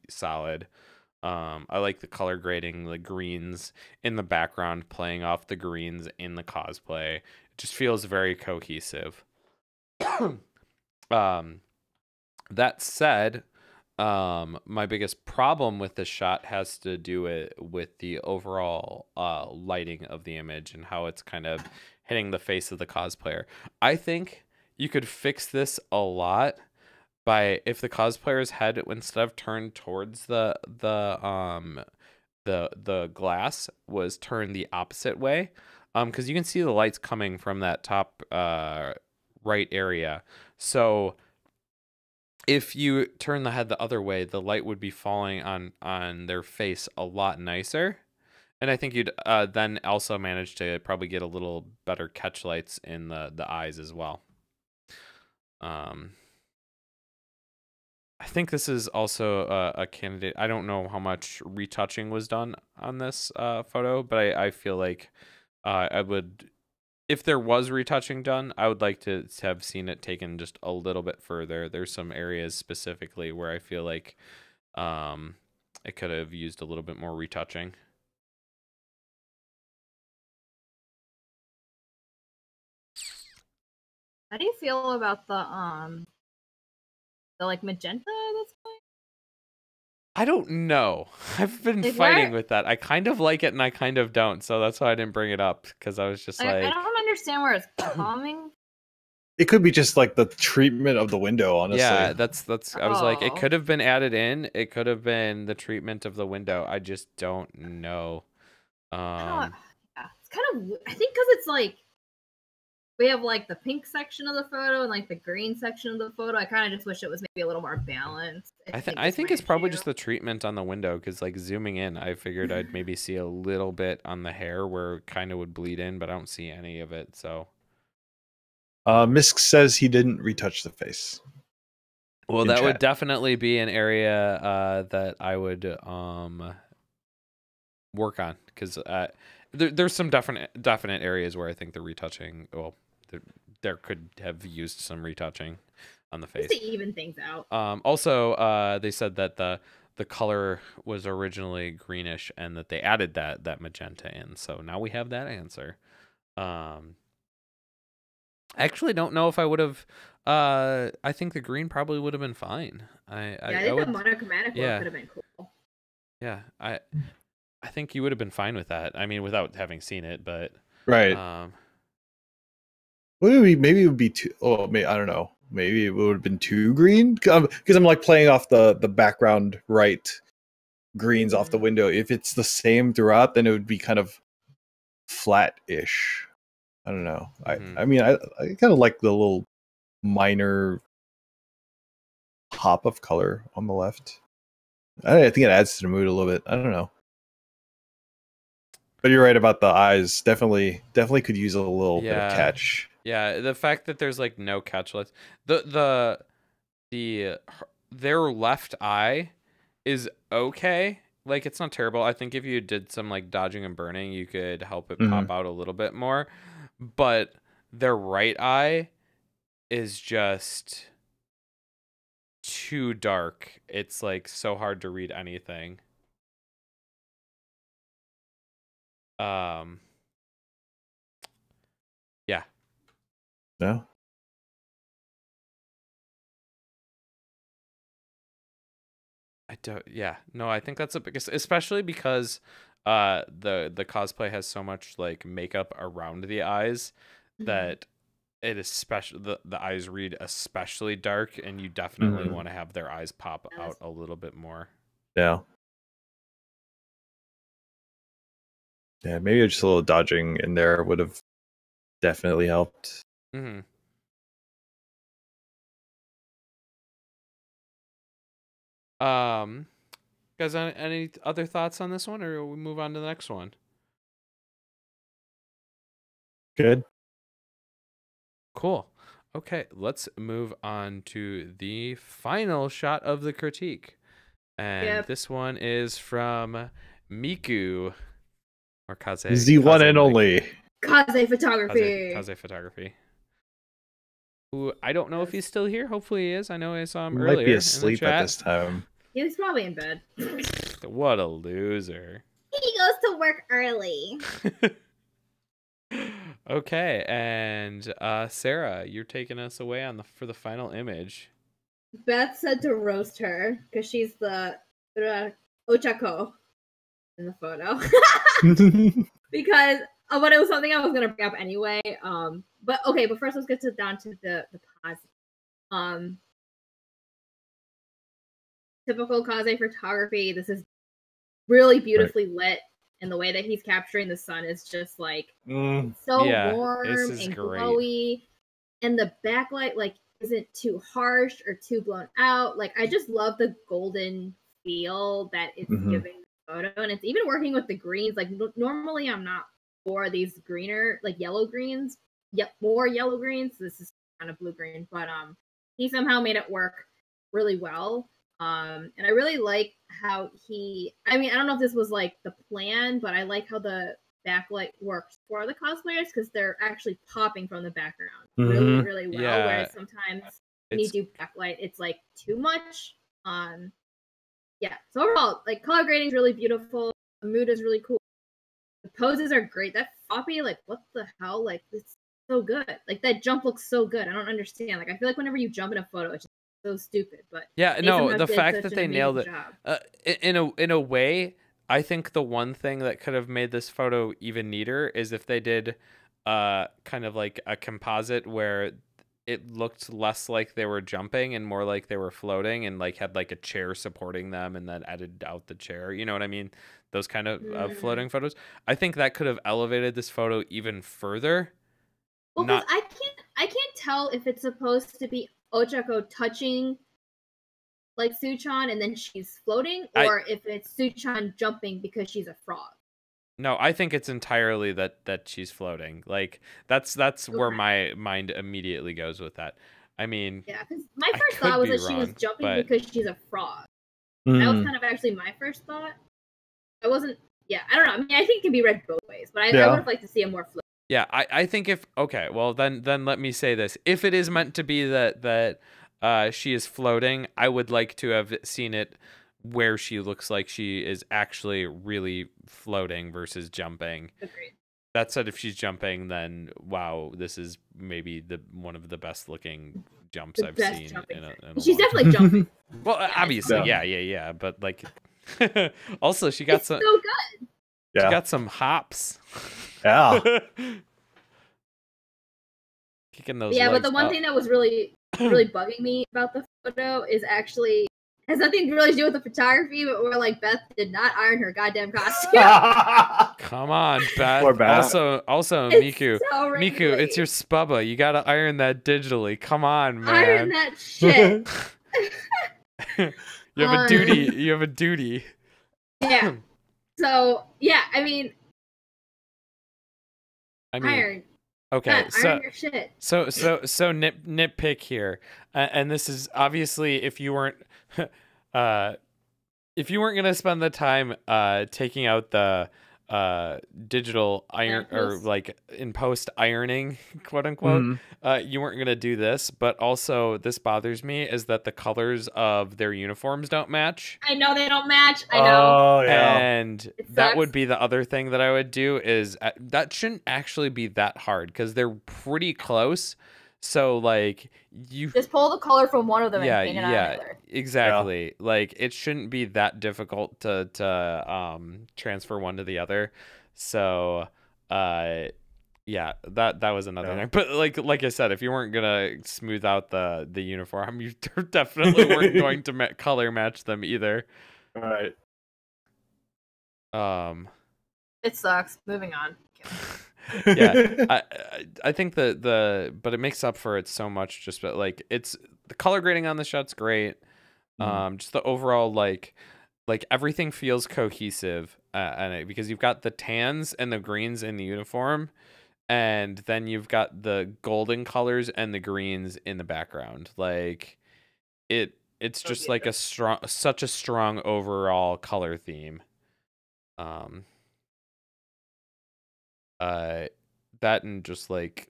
[SPEAKER 1] solid. I like the color grading, the greens in the background playing off the greens in the cosplay. It just feels very cohesive. That said, My biggest problem with this shot has to do with the overall lighting of the image and how it's kind of hitting the face of the cosplayer. I think you could fix this a lot by if the cosplayer's head, instead of turned towards the glass, was turned the opposite way. Because you can see the lights coming from that top right area. So if you turn the head the other way, the light would be falling on their face a lot nicer. And I think you'd then also manage to probably get a little better catch lights in the eyes as well. I think this is also a candidate. I don't know how much retouching was done on this photo, but I feel like I would, if there was retouching done, I would like to have seen it taken just a little bit further. There's some areas specifically where I feel like it could have used a little bit more retouching.
[SPEAKER 3] How do you feel about the like magenta that's going?
[SPEAKER 1] I don't know. I've been
[SPEAKER 3] Like,
[SPEAKER 1] fighting
[SPEAKER 3] where-
[SPEAKER 1] with that. I kind of like it and I kind of don't. So that's why I didn't bring it up, because I was just
[SPEAKER 3] I
[SPEAKER 1] like,
[SPEAKER 3] don't understand where it's coming.
[SPEAKER 2] It could be just like the treatment of the window, honestly.
[SPEAKER 1] yeah, that's I was like, it
[SPEAKER 3] Oh.
[SPEAKER 1] could have been added in. It could have been the treatment of the window. I just don't know.
[SPEAKER 3] Yeah, it's kind of. I think because it's like we have like the pink section of the photo and like the green section of the photo. I kind of just wish it was maybe a little more balanced.
[SPEAKER 1] I think
[SPEAKER 3] that's my
[SPEAKER 1] it's probably
[SPEAKER 3] issue.
[SPEAKER 1] just the treatment on the window, because like zooming in, I figured I'd maybe see a little bit on the hair where it kind of would bleed in, but I don't see any of it. So
[SPEAKER 2] Misk says he didn't retouch the face.
[SPEAKER 1] well,
[SPEAKER 2] in
[SPEAKER 1] that would
[SPEAKER 2] chat.
[SPEAKER 1] definitely be an area that I would work on, because there's some definite areas where I think the retouching, well, there could have used some retouching on the face.
[SPEAKER 3] Just to even things out.
[SPEAKER 1] Also, they said that the color was originally greenish and that they added that magenta in. So now we have that answer. I actually don't know if I would have. I think the green probably would have been fine.
[SPEAKER 3] I
[SPEAKER 1] I
[SPEAKER 3] think
[SPEAKER 1] would,
[SPEAKER 3] the monochromatic
[SPEAKER 1] yeah.
[SPEAKER 3] look could have been cool.
[SPEAKER 1] yeah. I think you would have been fine with that. I mean, without having seen it, but
[SPEAKER 2] Right. Would it be, maybe it would be too. Oh, maybe, I don't know. Maybe it would have been too green because I'm like playing off the background right greens off the window. If it's the same throughout, then it would be kind of flat-ish. I don't know.
[SPEAKER 1] Mhm.
[SPEAKER 2] I mean, I kind of like the little minor pop of color on the left. I think it adds to the mood a little bit. I don't know. But you're right about the eyes. Definitely could use a little bit of catch.
[SPEAKER 1] Yeah, the fact that there's like no catch lights. Their left eye is okay. Like, it's not terrible. I think if you did some like dodging and burning, you could help it pop out a little bit more. But their right eye is just too dark. It's like so hard to read anything. Yeah.
[SPEAKER 2] No.
[SPEAKER 1] I don't. Yeah. No, I think that's especially because the cosplay has so much like makeup around the eyes that it is special. The eyes read especially dark, and you definitely want to have their eyes pop out a little bit more.
[SPEAKER 2] Yeah. Yeah, maybe just a little dodging in there would have definitely helped.
[SPEAKER 1] Mm-hmm. Guys, any other thoughts on this one, or we move on to the next one?
[SPEAKER 2] Good.
[SPEAKER 1] Cool. Okay, let's move on to the final shot of the critique. And this one is from Miku, or Kaze.
[SPEAKER 2] The one and only.
[SPEAKER 3] Kaze Photography.
[SPEAKER 1] Kaze Photography. Who, I don't know if he's still here. Hopefully he is. I know I saw him
[SPEAKER 2] He
[SPEAKER 1] earlier.
[SPEAKER 2] might be asleep at this time.
[SPEAKER 3] He was probably in bed.
[SPEAKER 1] What a loser.
[SPEAKER 3] He goes to work early.
[SPEAKER 1] Okay, and Sarah, you're taking us away for the final image.
[SPEAKER 3] Beth said to roast her because she's the Ochako in the photo. Because but it was something I was gonna bring up anyway. But okay, but first let's get down to the positive. Typical Kaze photography. This is really beautifully lit, and the way that he's capturing the sun is just like so warm and glowy, and the backlight like isn't too harsh or too blown out. Like I just love the golden feel that it's giving the photo, and it's even working with the greens. Like normally I'm not for these greener like yellow greens, more yellow greens. This is kind of blue green, but he somehow made it work really well. And I really like how I don't know if this was like the plan, but I like how the backlight works for the cosplayers because they're actually popping from the background really, really well. Yeah. Whereas sometimes when you do backlight, it's like too much. Yeah. So overall, like color grading is really beautiful. The mood is really cool. The poses are great. That floppy, like what the hell? Like it's so good. Like that jump looks so good. I don't understand. Like I feel like whenever you jump in a photo, it's just so stupid. But
[SPEAKER 1] yeah, no, the fact that they nailed it in a way, I think the one thing that could have made this photo even neater is if they did kind of like a composite where it looked less like they were jumping and more like they were floating and like had like a chair supporting them and then edited out the chair. You know what I mean? Those kind of floating photos. I think that could have elevated this photo even further.
[SPEAKER 3] Well, because I can't tell if it's supposed to be Ochako touching like Suchan and then she's floating, or if it's Suchan jumping because she's a frog.
[SPEAKER 1] No, I think it's entirely that she's floating. Like that's where my mind immediately goes with that. I mean,
[SPEAKER 3] yeah, because my first thought was that she was jumping because she's a frog. That was kind of actually my first thought. I wasn't. Yeah, I don't know. I mean, I think it can be read both ways, but I would have liked to see a more float.
[SPEAKER 1] Yeah, I think if okay, well then let me say this: if it is meant to be that she is floating, I would like to have seen it where she looks like she is actually really floating versus jumping.
[SPEAKER 3] Agreed.
[SPEAKER 1] That said, if she's jumping, then wow, this is maybe one of the best looking jumps I've seen.
[SPEAKER 3] She's definitely jumping.
[SPEAKER 1] Well, obviously, yeah, but like, also she got some.
[SPEAKER 3] So good.
[SPEAKER 1] She got some hops.
[SPEAKER 2] Yeah.
[SPEAKER 1] Kicking those.
[SPEAKER 3] Yeah, but the one thing that was really bugging me about the photo is actually has nothing really to do with the photography, but we're like Beth did not iron her goddamn costume.
[SPEAKER 1] Come on, Beth.
[SPEAKER 2] Poor Beth.
[SPEAKER 1] Also,
[SPEAKER 3] it's
[SPEAKER 1] Miku.
[SPEAKER 3] So
[SPEAKER 1] Miku, it's your spubba. You gotta iron that digitally. Come on, man.
[SPEAKER 3] Iron that shit.
[SPEAKER 1] You have a duty. You have a duty.
[SPEAKER 3] Yeah. So yeah, I mean, iron.
[SPEAKER 1] Okay,
[SPEAKER 3] iron your shit.
[SPEAKER 1] So nitpick here, and this is obviously if you weren't gonna spend the time taking out the digital iron or like in post ironing, quote unquote, you weren't gonna do this. But also, this bothers me is that the colors of their uniforms don't match.
[SPEAKER 3] I know they don't match. I know.
[SPEAKER 2] Oh yeah.
[SPEAKER 1] And that would be the other thing that I would do is that shouldn't actually be that hard because they're pretty close. So like you
[SPEAKER 3] just pull the color from one of them and paint it on another.
[SPEAKER 1] Exactly. Yeah. Like it shouldn't be that difficult to transfer one to the other. So yeah, that was another thing. But like I said, if you weren't gonna smooth out the uniform, you definitely weren't going to color match them either.
[SPEAKER 2] All right.
[SPEAKER 3] It sucks. Moving on.
[SPEAKER 1] Yeah, I think but it makes up for it so much. Just but like it's the color grading on the shot's great. Just the overall like everything feels cohesive, and because you've got the tans and the greens in the uniform, and then you've got the golden colors and the greens in the background. Like it's just like such a strong overall color theme. That and just like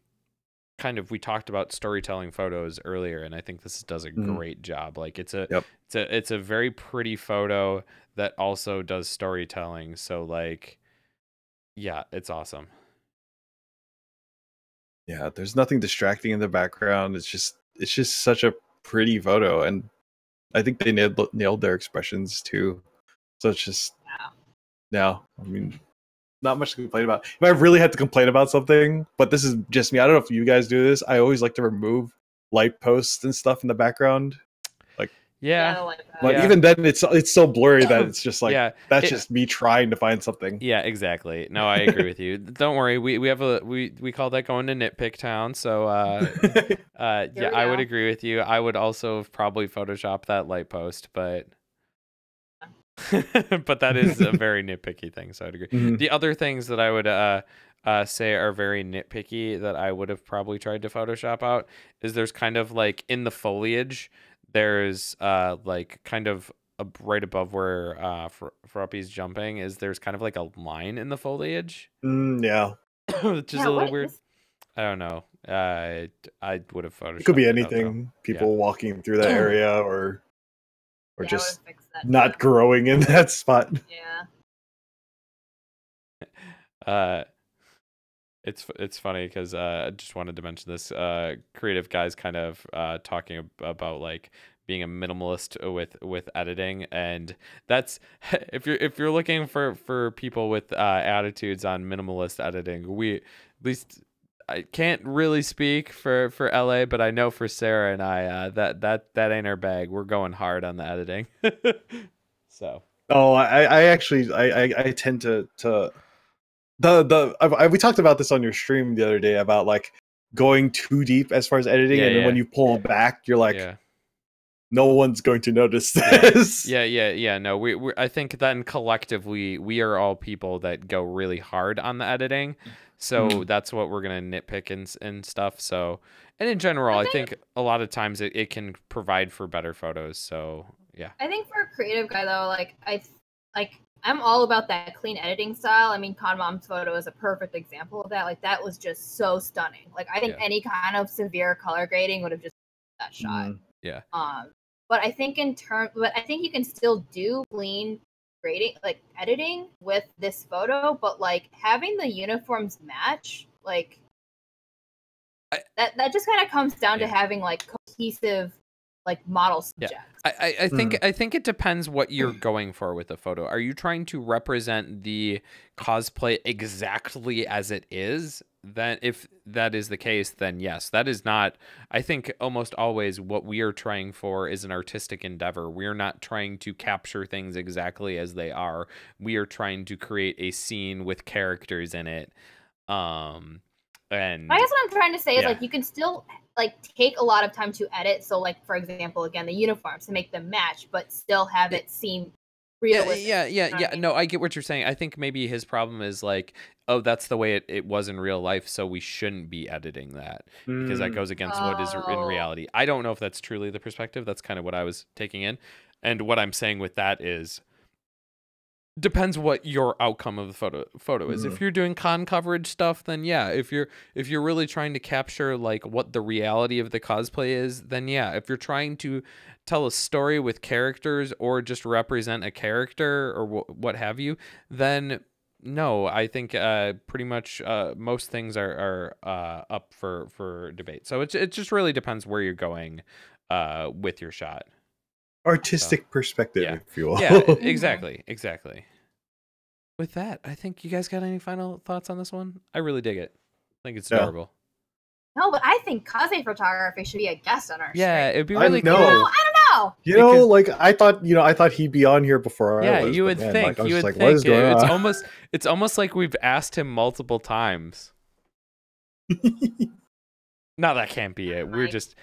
[SPEAKER 1] kind of we talked about storytelling photos earlier, and I think this does a great job. Like it's a very pretty photo that also does storytelling. So like, yeah, it's awesome.
[SPEAKER 2] Yeah, there's nothing distracting in the background. It's just such a pretty photo, and I think they nailed their expressions too. So it's just no. I mean, not much to complain about. If I really had to complain about something, but this is just me. I don't know if you guys do this. I always like to remove light posts and stuff in the background. Like but even then it's so blurry that it's just like that's just me trying to find something.
[SPEAKER 1] Yeah, exactly. No, I agree with you. Don't worry. We have we call that going to nitpick town. So yeah, I would agree with you. I would also have probably photoshopped that light post, but but that is a very nitpicky thing, so I'd agree.
[SPEAKER 2] Mm-hmm.
[SPEAKER 1] The other things that I would say are very nitpicky that I would have probably tried to Photoshop out is there's kind of like in the foliage, there's like kind of right above where Fruppy's jumping is there's kind of like a line in the foliage.
[SPEAKER 2] Yeah.
[SPEAKER 1] Which is a little weird. I don't know. I would have Photoshopped
[SPEAKER 2] it could be anything. People walking through that area or just not growing in that spot.
[SPEAKER 3] Yeah.
[SPEAKER 1] It's funny because I just wanted to mention this. Creative guys kind of talking about like being a minimalist with editing, and that's if you're looking for people with attitudes on minimalist editing, we at least. I can't really speak for LA, but I know for Sarah and I that ain't our bag. We're going hard on the editing. So.
[SPEAKER 2] Oh, I actually I tend to we talked about this on your stream the other day about like going too deep as far as editing, and then when you pull back, you're like, no one's going to notice this.
[SPEAKER 1] Yeah. No, we I think then collectively we are all people that go really hard on the editing. So that's what we're going to nitpick and stuff. So, and in general, I think a lot of times it can provide for better photos. So, yeah.
[SPEAKER 3] I think for a creative guy though, I'm all about that clean editing style. I mean, Con Mom's photo is a perfect example of that. Like that was just so stunning. Like I think any kind of severe color grading would have just that shot.
[SPEAKER 1] Yeah.
[SPEAKER 3] But I think I think you can still do clean grading, like editing with this photo, but like having the uniforms match, like that just kind of comes down to having like cohesive like model subjects.
[SPEAKER 1] I think it depends what you're going for with the photo. Are you trying to represent the cosplay exactly as it is? Then if that is the case, then yes, that is not, I think almost always what we are trying for is an artistic endeavor. We are not trying to capture things exactly as they are. We are trying to create a scene with characters in it. And
[SPEAKER 3] I guess what I'm trying to say is like you can still like take a lot of time to edit. So like for example, again, the uniforms to make them match, but still have it seem realistic.
[SPEAKER 1] Yeah. No, I get what you're saying. I think maybe his problem is like, oh, that's the way it was in real life, so we shouldn't be editing that because that goes against what is in reality. I don't know if that's truly the perspective. That's kind of what I was taking in. And what I'm saying with that is depends what your outcome of the photo is. If you're doing con coverage stuff, then yeah. If you're really trying to capture like what the reality of the cosplay is, then yeah. If you're trying to tell a story with characters or just represent a character or what have you, then no. I think pretty much most things are up for debate. So it just really depends where you're going with your shot.
[SPEAKER 2] Artistic perspective, if you will.
[SPEAKER 1] Yeah, exactly. With that, I think you guys got any final thoughts on this one? I really dig it. I think it's adorable.
[SPEAKER 3] No, but I think cosplay photography should be a guest on our stream.
[SPEAKER 1] It'd be really cool.
[SPEAKER 3] I don't know.
[SPEAKER 2] You know, like I thought he'd be on here before I was.
[SPEAKER 1] You would think.
[SPEAKER 2] Like,
[SPEAKER 1] you would
[SPEAKER 2] like,
[SPEAKER 1] think.
[SPEAKER 2] What is going on?
[SPEAKER 1] It's almost like we've asked him multiple times. No, that can't be it. We're just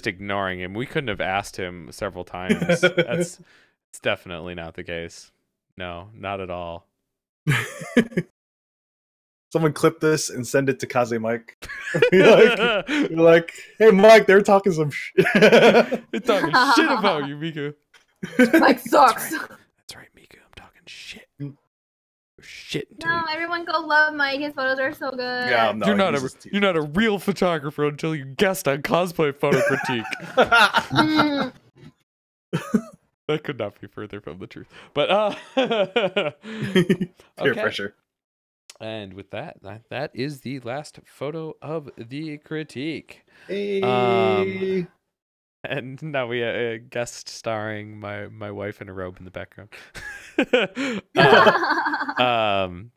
[SPEAKER 1] ignoring him. We couldn't have asked him several times. It's definitely not the case. No, not at all.
[SPEAKER 2] Someone clip this and send it to Kaze Mike. You're like, hey Mike, they're talking some shit.
[SPEAKER 1] They're talking shit about you, Miku.
[SPEAKER 3] Mike sucks.
[SPEAKER 1] That's right, Miku. I'm talking shit. Shit.
[SPEAKER 3] No, everyone go love Mike. His photos are so good.
[SPEAKER 2] Yeah, no,
[SPEAKER 1] you're not a real photographer until you guest on Cosplay Photo Critique. That could not be further from the truth. But
[SPEAKER 2] peer pressure.
[SPEAKER 1] And with that is the last photo of the critique.
[SPEAKER 2] Hey.
[SPEAKER 1] And now we guest starring my wife in a robe in the background. um,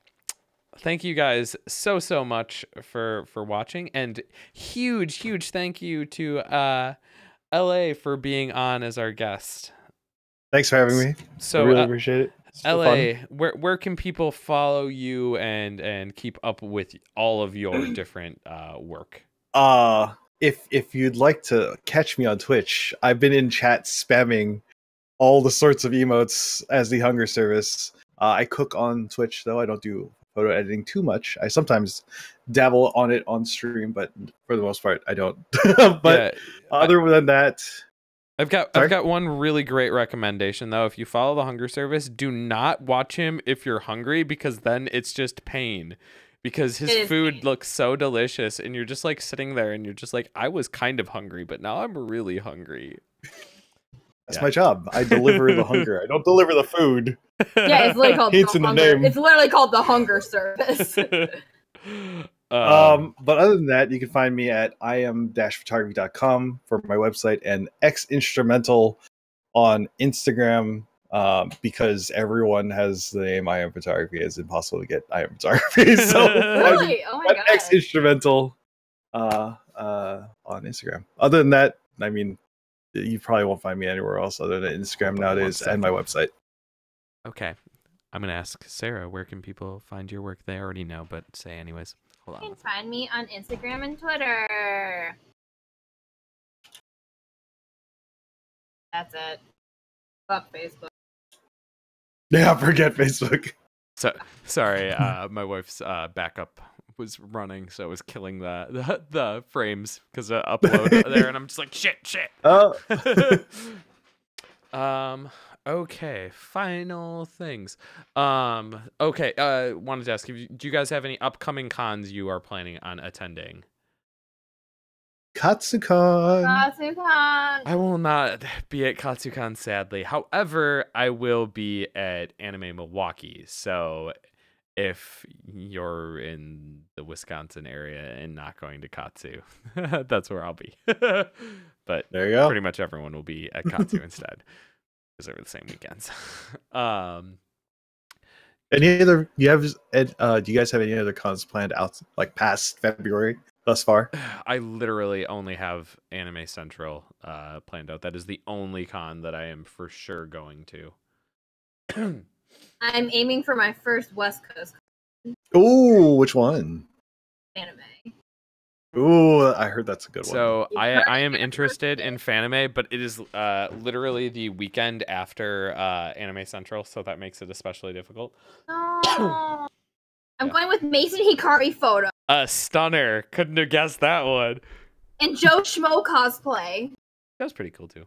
[SPEAKER 1] thank you guys so much for watching, and huge thank you to LA for being on as our guest.
[SPEAKER 2] Thanks for having me.
[SPEAKER 1] So
[SPEAKER 2] I really appreciate it. It's
[SPEAKER 1] LA,
[SPEAKER 2] fun.
[SPEAKER 1] where can people follow you and keep up with all of your different work?
[SPEAKER 2] If you'd like to catch me on Twitch, I've been in chat spamming all the sorts of emotes as the Hunger Service. I cook on Twitch, though. I don't do photo editing too much. I sometimes dabble on it on stream, but for the most part, I don't. But other than that,
[SPEAKER 1] I've got one really great recommendation, though. If you follow the Hunger Service, do not watch him if you're hungry, because then it's just pain. Because his food looks so delicious, and you're just like sitting there, and you're just like, I was kind of hungry, but now I'm really hungry.
[SPEAKER 2] That's my job. I deliver the hunger. I don't deliver the food.
[SPEAKER 3] Yeah, it's literally called
[SPEAKER 2] Hints in the name.
[SPEAKER 3] It's literally called the Hunger Service.
[SPEAKER 2] But other than that, you can find me at im-photography.com for my website, and X Instrumental on Instagram. Because everyone has the name I Am Photography, it's impossible to get I Am Photography. So
[SPEAKER 3] really? Oh my god.
[SPEAKER 2] X Instrumental on Instagram. Other than that, I mean, you probably won't find me anywhere else other than Instagram nowadays and my website.
[SPEAKER 1] Okay. I'm going to ask Sarah, where can people find your work? They already know, but say anyways. Hold on.
[SPEAKER 3] You can find me on Instagram and Twitter. That's it. Fuck Facebook.
[SPEAKER 2] Yeah, forget Facebook.
[SPEAKER 1] So sorry, my wife's backup was running, so it was killing the frames because of upload there, and I'm just like shit.
[SPEAKER 2] Oh.
[SPEAKER 1] Okay, final things. Okay, wanted to ask, do you guys have any upcoming cons you are planning on attending?
[SPEAKER 2] Katsucon.
[SPEAKER 1] I will not be at Katsucon, sadly. However, I will be at Anime Milwaukee. So if you're in the Wisconsin area and not going to Katsu, that's where I'll be. But
[SPEAKER 2] there you go.
[SPEAKER 1] Pretty much everyone will be at Katsu instead, because they're the same weekends.
[SPEAKER 2] Any other? Do you guys have any other cons planned out, like past February thus far?
[SPEAKER 1] I literally only have Anime Central planned out. That is the only con that I am for sure going to.
[SPEAKER 3] I'm aiming for my first West Coast
[SPEAKER 2] Ooh, which one?
[SPEAKER 3] anime.
[SPEAKER 2] Ooh, I heard that's a good one.
[SPEAKER 1] So I am interested in Fanime, but it is literally the weekend after Anime Central, so that makes it especially difficult.
[SPEAKER 3] No. I'm going with Mason Hikari Photo.
[SPEAKER 1] A stunner. Couldn't have guessed that one.
[SPEAKER 3] And Joe Schmo Cosplay.
[SPEAKER 1] That was pretty cool too.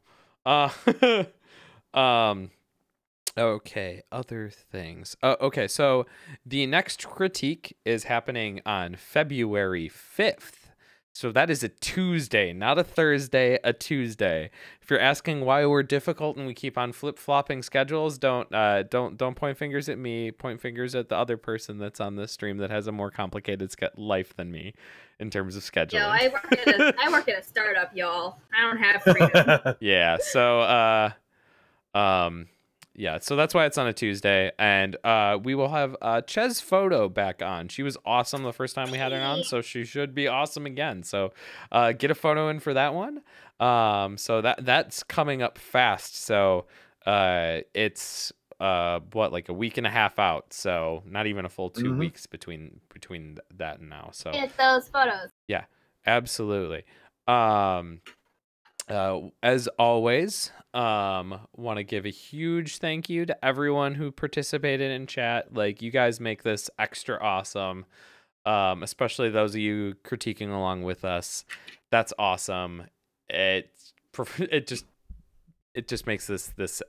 [SPEAKER 1] Okay, other things. Okay, so the next critique is happening on February 5th. So that is a Tuesday, not a Thursday, a Tuesday. If you're asking why we're difficult and we keep on flip-flopping schedules, don't point fingers at me. Point fingers at the other person that's on this stream that has a more complicated life than me in terms of scheduling.
[SPEAKER 3] Yo, I work at a startup, y'all. I don't have freedom.
[SPEAKER 1] Yeah, so yeah, so that's why it's on a Tuesday, and we will have Ches Photo back on. She was awesome the first time we had her on, so she should be awesome again. So get a photo in for that one. So that's coming up fast. So it's like a week and a half out. So not even a full 2 weeks between that and now. So
[SPEAKER 3] get those photos.
[SPEAKER 1] Yeah, absolutely. As always, want to give a huge thank you to everyone who participated in chat. Like, you guys make this extra awesome, especially those of you critiquing along with us. That's awesome. It just makes this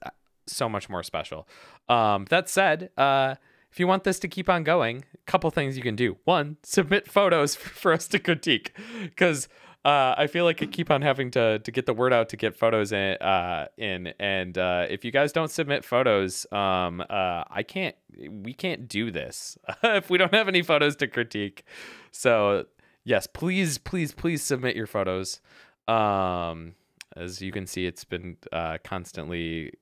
[SPEAKER 1] so much more special. That said, if you want this to keep on going, a couple things you can do. One, submit photos for us to critique, because I feel like I keep on having to get the word out to get photos in, and if you guys don't submit photos, we can't do this if we don't have any photos to critique. So yes, please submit your photos. as you can see, it's been constantly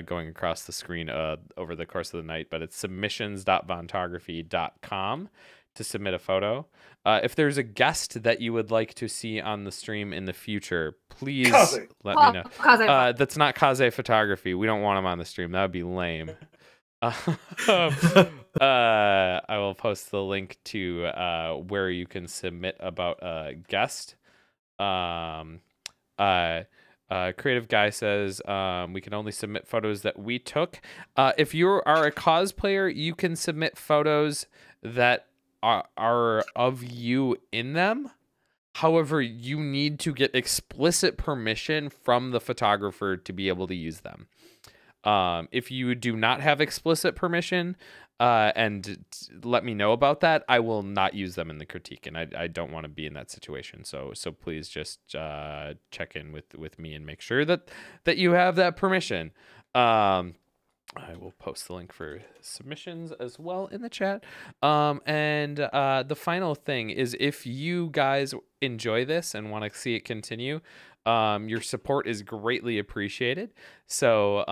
[SPEAKER 1] going across the screen over the course of the night, but it's submissions.vontography.com to submit a photo. If there's a guest that you would like to see on the stream in the future, please let me know. That's not Kaze Photography. We don't want him on the stream. That would be lame. I will post the link to where you can submit about a guest. Creative Guy says we can only submit photos that we took. If you are a cosplayer, you can submit photos that are of you in them. However, you need to get explicit permission from the photographer to be able to use them. If you do not have explicit permission, and let me know about that, I will not use them in the critique, and I don't want to be in that situation. So please just check in with me and make sure that you have that permission. I will post the link for submissions as well in the chat. And the final thing is, if you guys enjoy this and want to see it continue, your support is greatly appreciated. So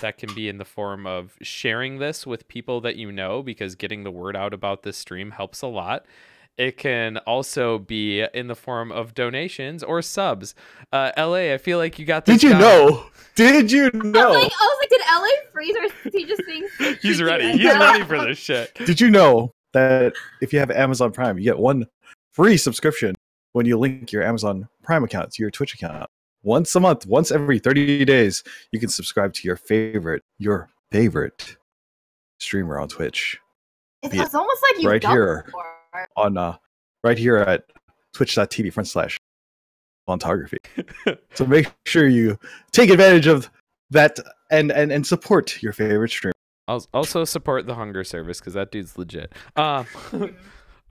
[SPEAKER 1] that can be in the form of sharing this with people that you know, because getting the word out about this stream helps a lot. It can also be in the form of donations or subs. LA, I feel like you got this.
[SPEAKER 2] Did you know? Did you know?
[SPEAKER 3] I was like, did LA freeze or is he just saying?
[SPEAKER 1] He's ready. He's ready for this shit.
[SPEAKER 2] Did you know that if you have Amazon Prime, you get one free subscription when you link your Amazon Prime account to your Twitch account? Once a month, once every 30 days, you can subscribe to your favorite streamer on Twitch.
[SPEAKER 3] It's almost like you've
[SPEAKER 2] right
[SPEAKER 3] done
[SPEAKER 2] here
[SPEAKER 3] before.
[SPEAKER 2] On right here at twitch.tv/Vontography. So make sure you take advantage of that and support your favorite streamer.
[SPEAKER 1] I'll also support the Hunger Service, because that dude's legit. I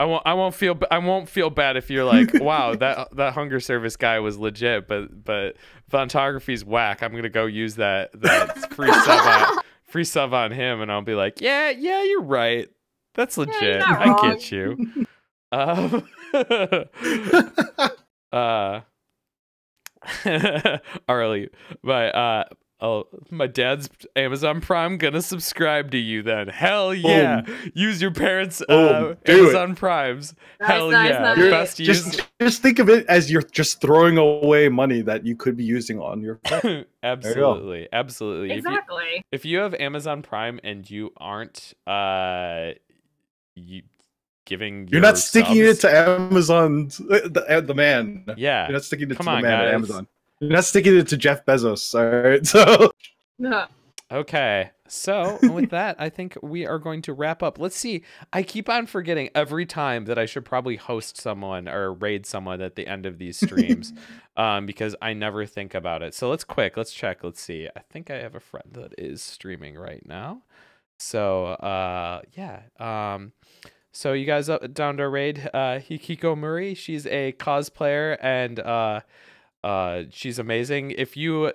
[SPEAKER 1] won't feel bad if you're like, wow, that Hunger Service guy was legit, but Vontography's whack. I'm gonna go use that free sub on him, and I'll be like, yeah, you're right. That's legit. I get you. Arlie, my dad's Amazon Prime gonna subscribe to you then. Hell yeah. Use your parents' Amazon Primes. Hell yeah.
[SPEAKER 3] Nice.
[SPEAKER 2] Just think of it as you're just throwing away money that you could be using on your phone.
[SPEAKER 1] Absolutely.
[SPEAKER 3] Exactly.
[SPEAKER 1] If you have Amazon Prime and you aren't
[SPEAKER 2] you're not sticking it to Amazon, the man.
[SPEAKER 1] Yeah.
[SPEAKER 2] You're not sticking it to the
[SPEAKER 1] on,
[SPEAKER 2] man
[SPEAKER 1] guys.
[SPEAKER 2] at Amazon. You're not sticking it to Jeff Bezos, all right? So
[SPEAKER 1] okay. So with that, I think we are going to wrap up. Let's see. I keep on forgetting every time that I should probably host someone or raid someone at the end of these streams, because I never think about it. So let's check. Let's see. I think I have a friend that is streaming right now. So yeah. So you guys down to raid Hikiko Murray. She's a cosplayer and she's amazing. If you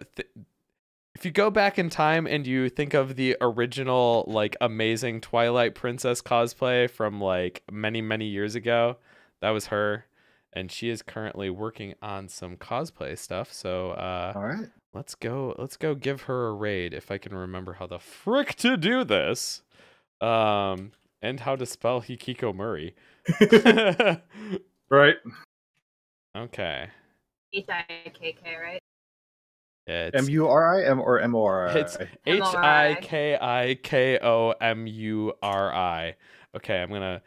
[SPEAKER 1] go back in time and you think of the original like amazing Twilight Princess cosplay from like many years ago, that was her, and she is currently working on some cosplay stuff. So
[SPEAKER 2] all right,
[SPEAKER 1] let's go give her a raid if I can remember how the frick to do this. And how to spell Hikiko Murray.
[SPEAKER 2] Right.
[SPEAKER 1] Okay.
[SPEAKER 3] HIKK, right?
[SPEAKER 1] Yeah, it's
[SPEAKER 2] MURI or MORI?
[SPEAKER 1] It's HIKIKOMURI. Okay, I'm gonna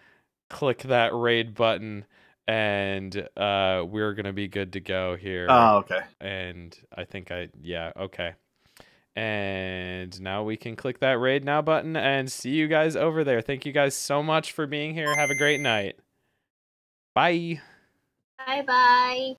[SPEAKER 1] click that raid button, and we're gonna be good to go here.
[SPEAKER 2] Oh, okay.
[SPEAKER 1] And I think okay. And now we can click that raid now button and see you guys over there. Thank you guys so much for being here. Have a great night. Bye.
[SPEAKER 3] Bye.